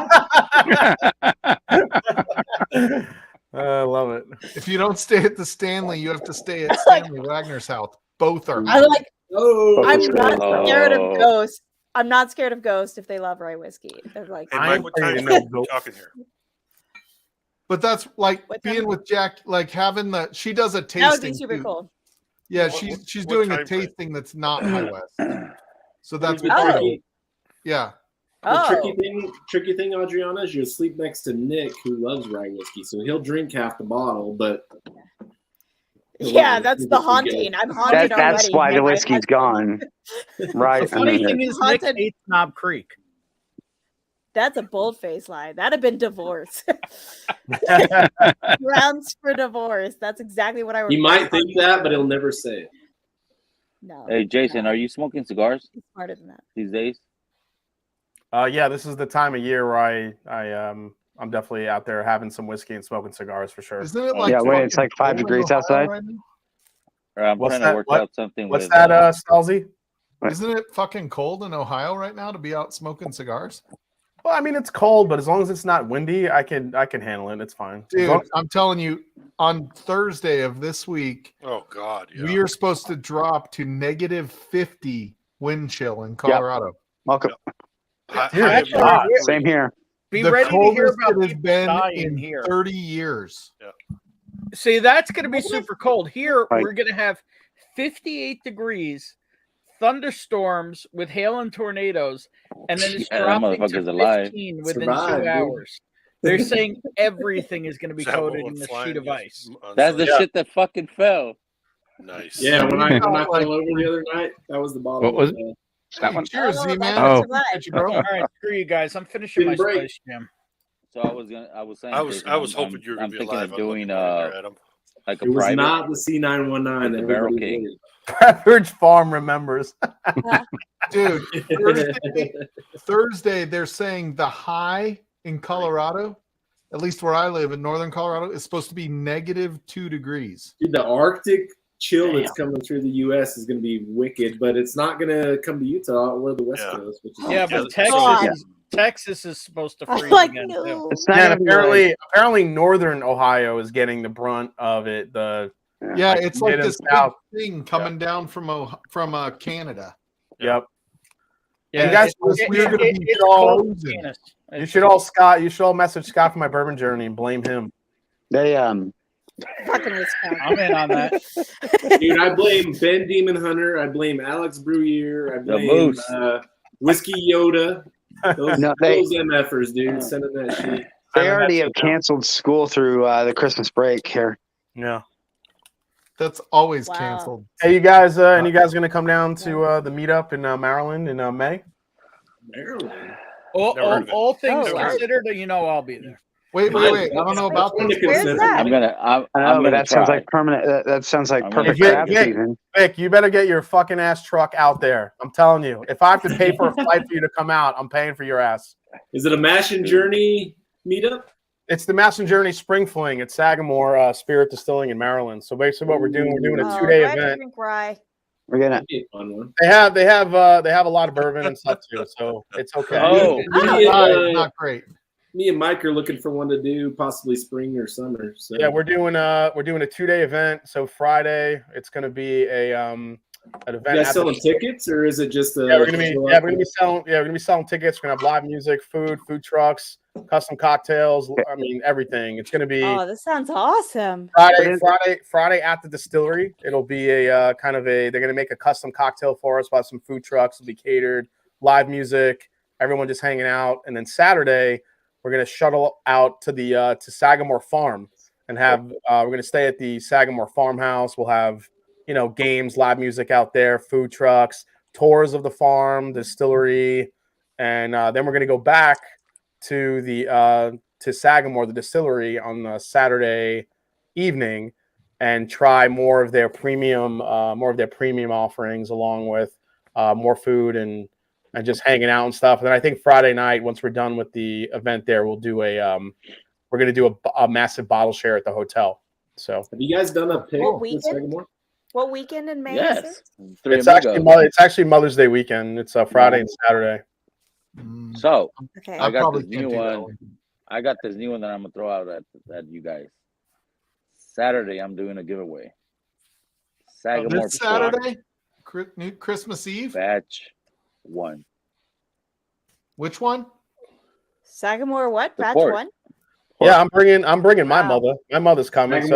ghost. I love it. If you don't stay at the Stanley, you have to stay at Stanley Wagner's house. Both are. I like. Oh, I'm not scared of ghosts. I'm not scared of ghosts if they love rye whiskey. They're like. Hey, Mike, what time are you talking here? But that's like being with Jack, like having the. She does a tasting. That would be super too. cool. Yeah, What- she's what doing a time frame? tasting that's not High West. So that's The what. tricky- Yeah. The Oh. tricky thing, Adriana, is you sleep next to Nick, who loves rye whiskey, so he'll drink half the bottle, but Yeah, that's the haunting. I'm haunted That's already. why by the my whiskey's gone. Right. The funny I mean, thing is, Nick hates Knob Creek. That's a bold-faced lie. That'd have been divorce. Grounds for divorce. That's exactly what I would. he might think that, but he'll never say it. No. Hey, Jason, are you smoking cigars He's smarter than that. these days? Yeah, this is the time of year where I'm definitely out there having some whiskey and smoking cigars for sure. Isn't it like yeah, wait, it's like 5 degrees outside. Or I'm What's trying to that? work What- out something What's with. that, Stalzy? Isn't it fucking cold in Ohio right now to be out smoking cigars? Well, I mean, it's cold, but as long as it's not windy, I can handle it. It's fine. As Dude, long- I'm telling you, on Thursday of this week, Oh God, yeah. we are supposed to drop to -50 wind chill in Colorado. Welcome. Same here. Be The ready to hear coldest about it has people been dying in here. 30 years. See, that's going to be super cold. Here, Right. we're going to have 58 degrees, thunderstorms with hail and tornadoes, and then it's Yeah, that dropping motherfucker's to alive. 15 within Survive, 2 dude. hours. They're saying everything is going to be Is that what coated went in a flying sheet of just ice. on That's the Sunday? shit that fucking fell. Nice. Yeah, when I Like- fell over the other night, that was the bottle. What was of, it? That one? Cheers, Oh, Z-Man. that's Oh. survive. Get you, bro. All right, screw you guys. I'm finishing my Didn't break. Spice Jam. So I was saying. I was Jason, hoping you were I'm gonna be thinking alive. of doing I'm looking right there at him. like a It was private. not the C919. With the Barrel everybody King. did. Pepperidge Farm remembers. Dude, Thursday, they're saying the high in Colorado, at least where I live in northern Colorado, is supposed to be -2 degrees. Dude, the Arctic chill that's coming through the U.S. is going to be wicked, but it's not going to come to Utah or the West Yeah. Coast. Which is Yeah, Yeah, but Texas, God. Texas is supposed to I'm freeze like, again no. too. It's not And gonna be like- apparently northern Ohio is getting the brunt of it. Yeah, it's like mid and this big south. thing coming down from Canada. Yep. Yeah, You guys, we're gonna be it's all cold, frozen. Dennis. you should all message Scott for my bourbon journey and blame him. They Fucking Wisconsin. I'm in on that. Dude, I blame Ben Demon Hunter. I blame Alex Bruyere. I The blame Moose. Whiskey Yoda. Those, No, they- those MFers, dude, sending that shit. they already have canceled school through the Christmas break here. Yeah. That's always Wow. canceled. Hey, you guys, and you guys gonna come down to the meetup in Maryland in May? Maryland. All, Never heard of it. all things Oh, wow. considered, you know I'll be there. Wait. I don't know about That's this. one to Where's consider. that? I'm gonna. I'm I know, gonna but that sounds try. like permanent. That sounds like I'm gonna perfect try. craft Vic, season. Vic, you better get your fucking ass truck out there. I'm telling you. If I have to pay for a flight for you to come out, I'm paying for your ass. Is it a Mash and Journey meetup? It's the Mass and Journey Spring Fling at Sagamore Spirit Distilling in Maryland. So basically, what we're doing a Oh, 2-day do I have to event. drink rye? We're gonna. That'd be a fun one. They have a lot of bourbon and stuff too, so it's okay. Oh. Me, Rye and, is not great. me and Mike are looking for one to do, possibly spring or summer. So Yeah, we're doing a 2-day event. So Friday, it's going to be a an You event. guys at the selling tickets, or is it just a? Yeah, we're gonna be selling tickets. We're gonna have live music, food trucks, custom cocktails. I mean, everything. It's gonna be Oh, this sounds awesome. Friday at the distillery. It'll be a kind of a. They're gonna make a custom cocktail for us. We'll have some food trucks. It'll be catered, live music, everyone just hanging out. And then Saturday, we're gonna shuttle out to the to Sagamore Farm and have. We're gonna stay at the Sagamore Farmhouse. We'll have games, live music out there, food trucks, tours of the farm, distillery, and then we're going to go back to the to Sagamore, the distillery, on Saturday evening, and try more of their premium offerings, along with more food and just hanging out and stuff. And then I think Friday night, once we're done with the event there, we'll do we're going to do a massive bottle share at the hotel. So, have you guys done a pick with Sagamore? What weekend in May Yes. is it? It's actually Mother's Day weekend. It's Friday and Saturday. So Okay. I got this new one. I got this new one that I'm gonna throw out at you guys. Saturday, I'm doing a giveaway. Sagamore This Saturday, new Christmas Eve. Batch 1. Which one? Sagamore what? Batch port. 1? Yeah, I'm bringing my mother. My mother's coming.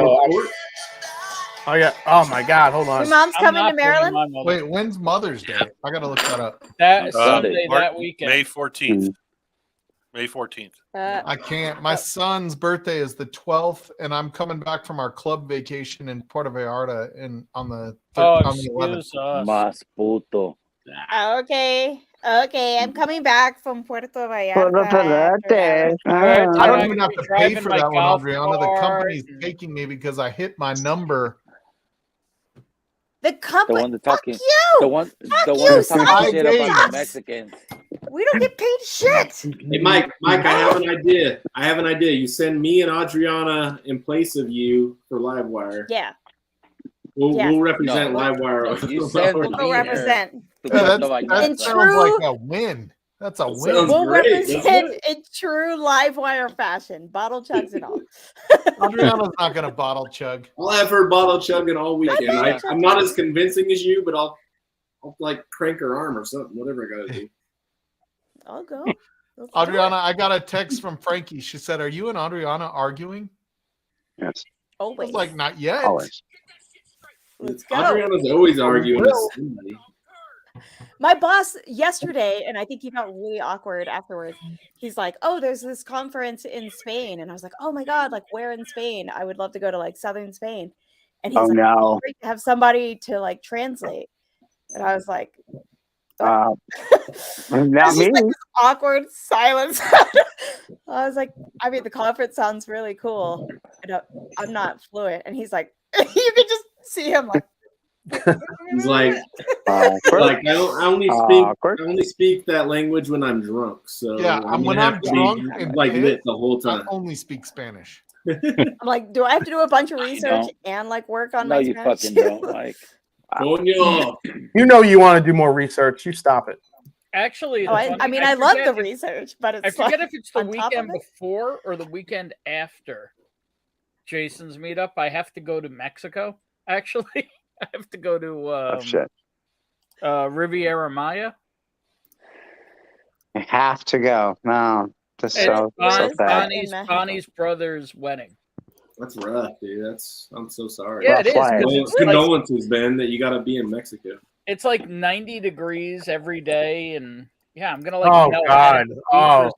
Oh yeah. Oh my God. Hold on. Your mom's coming to Maryland? Wait, when's Mother's Day? I gotta look that up. That Sunday, that weekend. May 14th. May 14th. I can't. My son's birthday is the 12th, and I'm coming back from our club vacation in Puerto Vallarta on the 11th. Mas puto. Okay. Okay, I'm coming back from Puerto Vallarta. I don't even have to pay for that one, Adriana. The company's taking me because I hit my number. The company. The one that's talking. You! The one that's talking shit about the Mexicans. We don't get paid shit. Hey, Mike, I have an idea. You send me and Adriana in place of you for Livewire. Yeah. We'll represent Livewire. We'll represent. That sounds like a win. That's a win. We'll represent in true Livewire fashion. Bottle chugs and all. Adriana's not going to bottle chug. I'll have her bottle chugging all weekend. I'm not as convincing as you, but I'll like crank her arm or something, whatever I got to do. I'll go. Adriana, I got a text from Frankie. She said, "Are you and Adriana arguing?" Yes. Always. I was like, not yet. Always. Let's go. Adriana's always arguing with somebody. My boss yesterday, and I think he felt really awkward afterwards. He's like, "Oh, there's this conference in Spain," and I was like, "Oh my God, like where in Spain? I would love to go to like southern Spain." And he's like, no, "Great to have somebody to like translate." And I was like, not me. me. Like awkward silence. I was like, I mean, the conference sounds really cool. I'm not fluent, and he's like, you can just see him like. He's like, I only speak that language when I'm drunk. So yeah, when I'm drunk and like lit the whole time. I only speak Spanish. I'm like, do I have to do a bunch of research and like work on my Spanish? No, you fucking don't. Like, you know, you want to do more research. You stop it. Actually, I love the research, but it's I forget like, if it's the weekend before or the weekend after Jason's meetup. I have to go to Mexico. Actually, I have to go to Riviera Maya. I have to go. No, that's so bad. Bonnie's brother's wedding. That's rough, dude. I'm so sorry. Yeah, it is. Condolences, Ben, that you got to be in Mexico. It's like 90 degrees every day, and yeah, I'm gonna Oh God! Oh,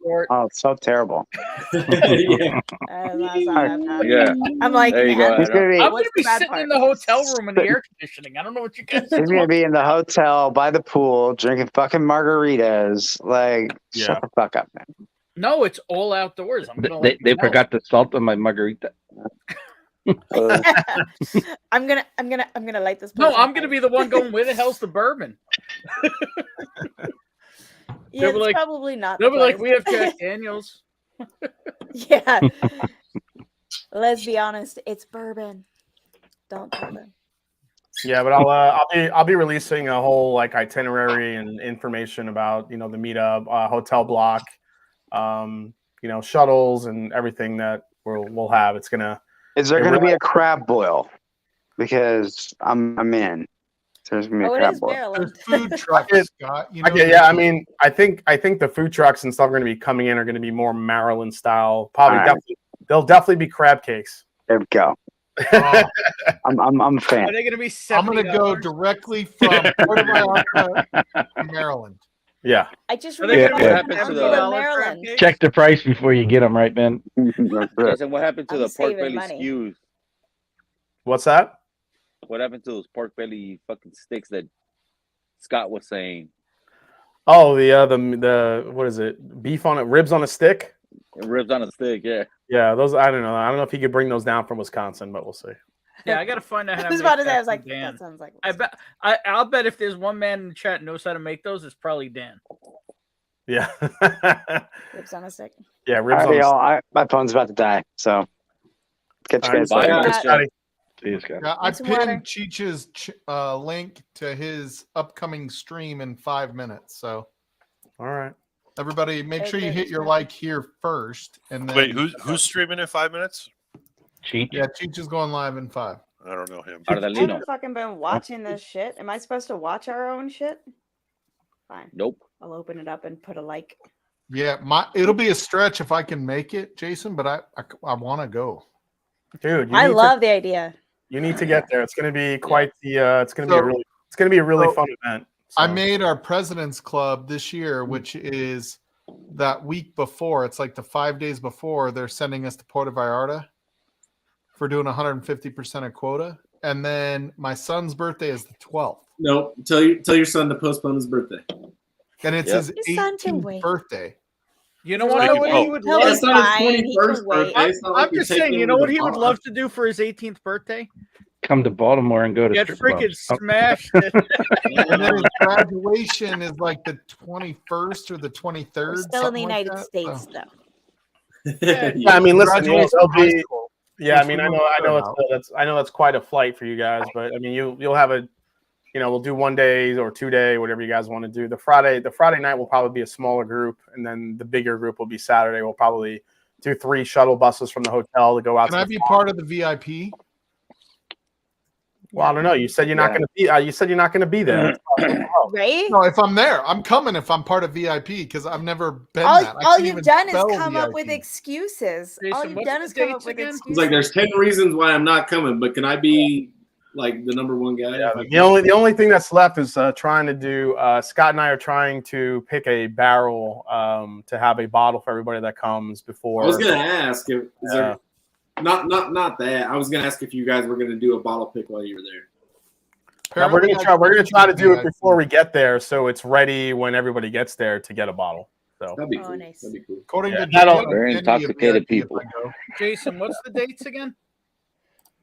it's so terrible. Yeah. Yeah. I'm like, there you go. I'm gonna be sitting in the hotel room in the air conditioning. I don't know what you guys. He's gonna be in the hotel by the pool drinking fucking margaritas. Like, shut the fuck up, man. No, it's all outdoors. I'm gonna. They forgot the salt on my margarita. I'm gonna light this. No, I'm gonna be the one going. Where the hell's the bourbon? Yeah, it's like, probably not. They'll be like, we have Jack Daniels. Yeah. Let's be honest, it's bourbon. Don't tell them. Yeah, but I'll be releasing a whole like itinerary and information about the meetup, hotel block, shuttles and everything that we'll have. It's gonna. Is there gonna be a crab boil? Because I'm in. There's gonna be a Oh, it crab is boil. Maryland. There's food trucks, Scott. You know, Yeah, I mean, I think the food trucks and stuff are going to be coming in are going to be more Maryland style. Probably, All right. definitely, they'll definitely be crab cakes. There we go. Oh, I'm a fan. Are they going to be I'm $70? going to go directly from Puerto Vallarta to Maryland. Yeah. I just Yeah, remember yeah. What happened to the Maryland. Check the price before you get them, right, Ben? Jason? What happened to I'm the pork saving belly money. skews? What's that? What happened to those pork belly fucking sticks that Scott was saying? Oh, the what is it? Beef on it, ribs on a stick. Ribs on a stick, yeah. Yeah, those. I don't know. I don't know if he could bring those down from Wisconsin, but we'll see. Yeah, I got to find out how to I was make about to say, that I was like, from Dan. that sounds like. I'll bet if there's one man in the chat who knows how to make those, it's probably Dan. Yeah. Ribs on a stick. Yeah, ribs Alrighty, on y'all. My phone's about to die, so catch you guys Bye, later. Scotty. See you, Scott. Yeah, I Need some water. pinned Cheech's link to his upcoming stream in 5 minutes. So All right. everybody, make sure you Everybody hit your smart. like here first, and then Wait, who's streaming in 5 minutes? Cheech. Yeah, Cheech is going live in 5. I don't know him. I Ardalino. haven't fucking been watching this shit. Am I supposed to watch our own shit? Fine. Nope. I'll open it up and put a like. Yeah, it'll be a stretch if I can make it, Jason, but I want to go. Dude, I love the idea. You need to get there. It's going to be quite the. It's going to be a really fun event. I So. made our President's Club this year, which is that week before. It's like the 5 days before they're sending us to Puerto Vallarta for doing 150% of quota. And then my son's birthday is the 12th. No, tell your son to postpone his birthday. And it's Yep. his His son can 18th wait. birthday. You know what? Oh. He would He'll love. be That's not his fine. He can 21st wait. birthday. It's not like I'm you're just saying. taking You him know to what the he would bar. love to do for his 18th birthday? Come to Baltimore and go to Get strip freaking clubs. Oh, smashed. And then his graduation is like the 21st or the 23rd. We're still in the something like United that. States, So, though. Yeah, I mean, listen, graduation it'll from high be. school, Yeah, I which mean, we I won't know care about. that's quite a flight for you guys, but I mean, you'll have a, we'll do 1 day or 2 day, whatever you guys want to do. The Friday night will probably be a smaller group, and then the bigger group will be Saturday. We'll probably do 3 shuttle buses from the hotel to go out. Can I to be the part of the VIP? Well, I don't know. You said you're not going to be. You said you're not going to be there. Right? No, if I'm there, I'm coming. If I'm part of VIP, because I've never been. All, that. I all can't you've even done is spell come up with VIP. excuses. All Jason, you've what's done the is come dates up with again? excuses. He's like, there's 10 reasons why I'm not coming, but can I be like the number one guy? Yeah, the only thing that's left is trying to do. Scott and I are trying to pick a barrel to have a bottle for everybody that comes before. I was gonna ask if is there not that. I was gonna ask if you guys were gonna do a bottle pick while you were there. Now, we're gonna try to do it before we get there, so it's ready when everybody gets there to get a bottle. So That'd be cool. Nice. That'd be cool. According Yeah, to that'll- Jen, Very I'll be a intoxicated VIP if people. I go. Jason, what's the dates again?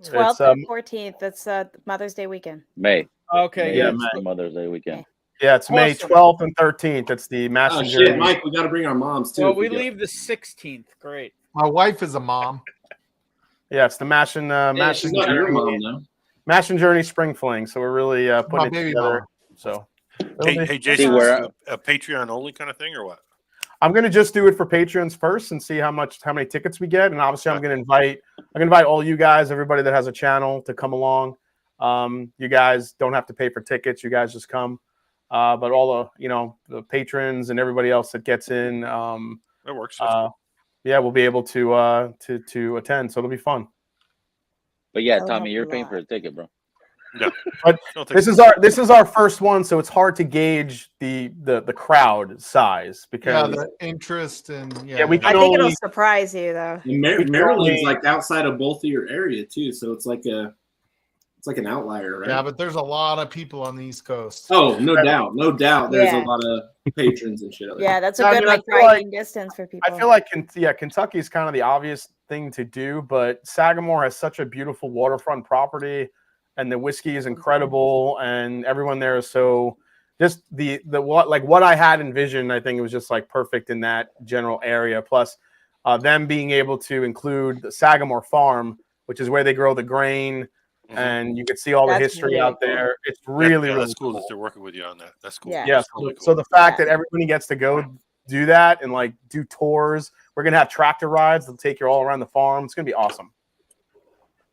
12th It's, and 14th. That's Mother's Day weekend. May. Okay, Yeah, yeah. It's the Mother's Day weekend. yeah, it's May Awesome. 12th and 13th. It's the Master Oh Journey. shit, Mike, we got to bring our moms too. Well, if we go. leave the 16th. Great. My wife is a mom. Yeah, it's the Mash and She's not your mom though. Mash and Journey Spring Fling. So we're really My putting it baby together. mom. So Hey, Jason, a Patreon only kind of thing or what? I'm gonna just do it for patrons first and see how many tickets we get. And obviously, I'm gonna invite all you guys, everybody that has a channel, to come along. You guys don't have to pay for tickets. You guys just come. But all the patrons and everybody else that gets in, That works. That's cool. yeah, we'll be able to attend. So it'll be fun. But yeah, That'll Tommy, help you're a paying lot. for a ticket, bro. Yeah. But Don't think this is our first one, so it's hard to gauge the crowd size Yeah, because the interest and yeah, we I can think it'll only surprise you, though. And Maryland's like outside of both of your area too, so it's like an outlier, right? yeah, but there's a lot of people on the East Coast. Oh, no doubt. There's Yeah. a lot of patrons and shit. Yeah, that's a I good mean, I like feel riding distance for people. I feel like Kentucky is kind of the obvious thing to do, but Sagamore has such a beautiful waterfront property, and the whiskey is incredible, and everyone there is so just the what I had envisioned. I think it was just like perfect in that general area. Plus, them being able to include the Sagamore Farm, which is where they grow the grain, and you can see all the That's history really out cool. there. It's Yeah, really that's cool. cool that they're working with you on that. That's cool. Yeah. Yeah, That's really so cool. the fact Yeah. that everybody gets to go do that and like do tours, we're gonna have tractor rides that'll take you all around the farm. It's gonna be awesome.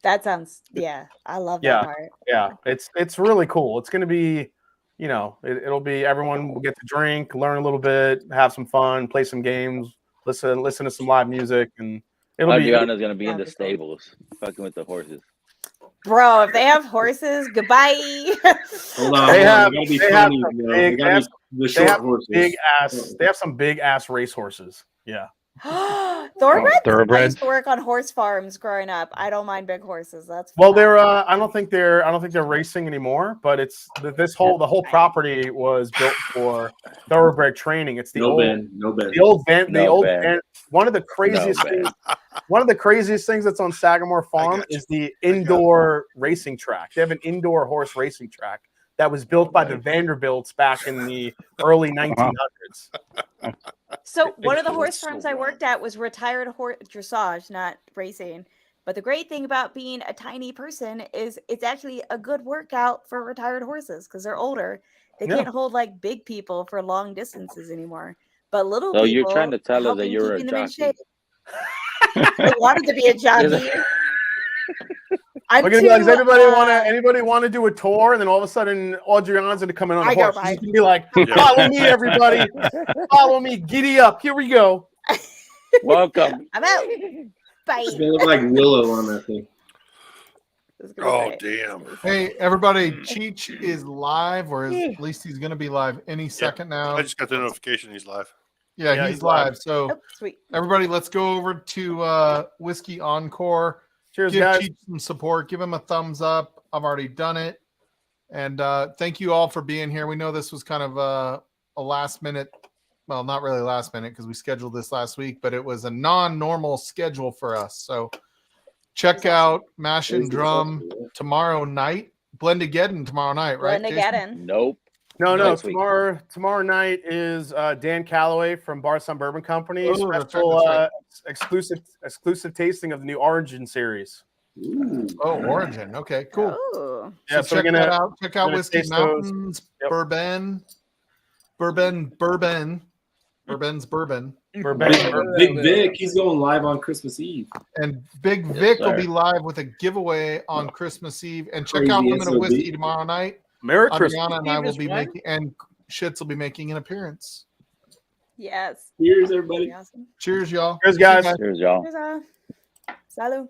That sounds, yeah, I love that Yeah, part. yeah, it's really cool. It's going to be, you know, it'll be everyone will get to drink, learn a little bit, have some fun, play some games, listen to some live music, and it'll be. Adriana's gonna be in the stables, fucking with the horses. Bro, if they have horses, goodbye. Hold on, They hold on. have, They gotta be they have funny, some bro. big, They gotta be the short horses. they have some big ass race horses. Yeah. Thoroughbreds? I Thoroughbreds. used to work on horse farms growing up. I don't mind big horses. That's Well, fine. they're I don't think they're racing anymore, but it's the whole property was built for thoroughbred training. It's the No old Ben, no Ben. the old van, the No old Ben. van, one of the craziest No Ben. things. One of the craziest things that's on Sagamore Farm is the indoor racing track. They have an indoor horse racing track that was built by the Vanderbilts back in the early 1900s. So one of the horse farms I worked at was retired horse dressage, not racing. But the great thing about being a tiny person is it's actually a good workout for retired horses because they're older. They Yeah. can't hold like big people for long distances anymore. But little So people, you're trying to tell us that helping you're a keeping them in jockey. shape. I wanted to be a jockey. I'm We're gonna be like, does too, anybody want to do a tour? And then all of a sudden, Adriana's gonna come in on a I go horse. by. She's gonna be like, "Follow me, everybody! Follow me! Giddy up! Here we go!" Welcome. I'm out. Bye. It's gonna look like Willow on that thing. Oh, damn. Hey, everybody, Cheech is live, or at least he's going to be live any second now. I just got the notification he's live. Yeah, he's live. So, Oh, sweet. everybody, let's go over to Whiskey Encore. Cheers, Give guys. Cheech some support. Give him a thumbs up. I've already done it. And thank you all for being here. We know this was kind of a last minute, well, not really last minute because we scheduled this last week, but it was a non-normal schedule for us. So check out Mash and Drum tomorrow night. Blendageddon tomorrow night, right? Jason? Blendageddon. Nope. No, Next week. tomorrow night is Dan Calloway from Bar Sun Bourbon Company. Oh, that's Special right, exclusive tasting of the new Origin series. Oh, Origin. Okay, cool. Oh. Yeah, So so we're check gonna- that out. Check out gonna Whiskey taste those. Mountains, Yep. Bourbon's Bourbon. Big Vic, he's going live on Christmas Eve. And Big Vic will sir. be live with a giveaway on Christmas Eve. And check Crazy out Women of SOB. Whiskey tomorrow night. Merry Christmas. Adriana and I will be Eve is when? making, and Shits will be making an appearance. Yes. Cheers, everybody. Awesome. Cheers, y'all. Cheers, See you guys. Cheers, y'all. Cheers, Salud.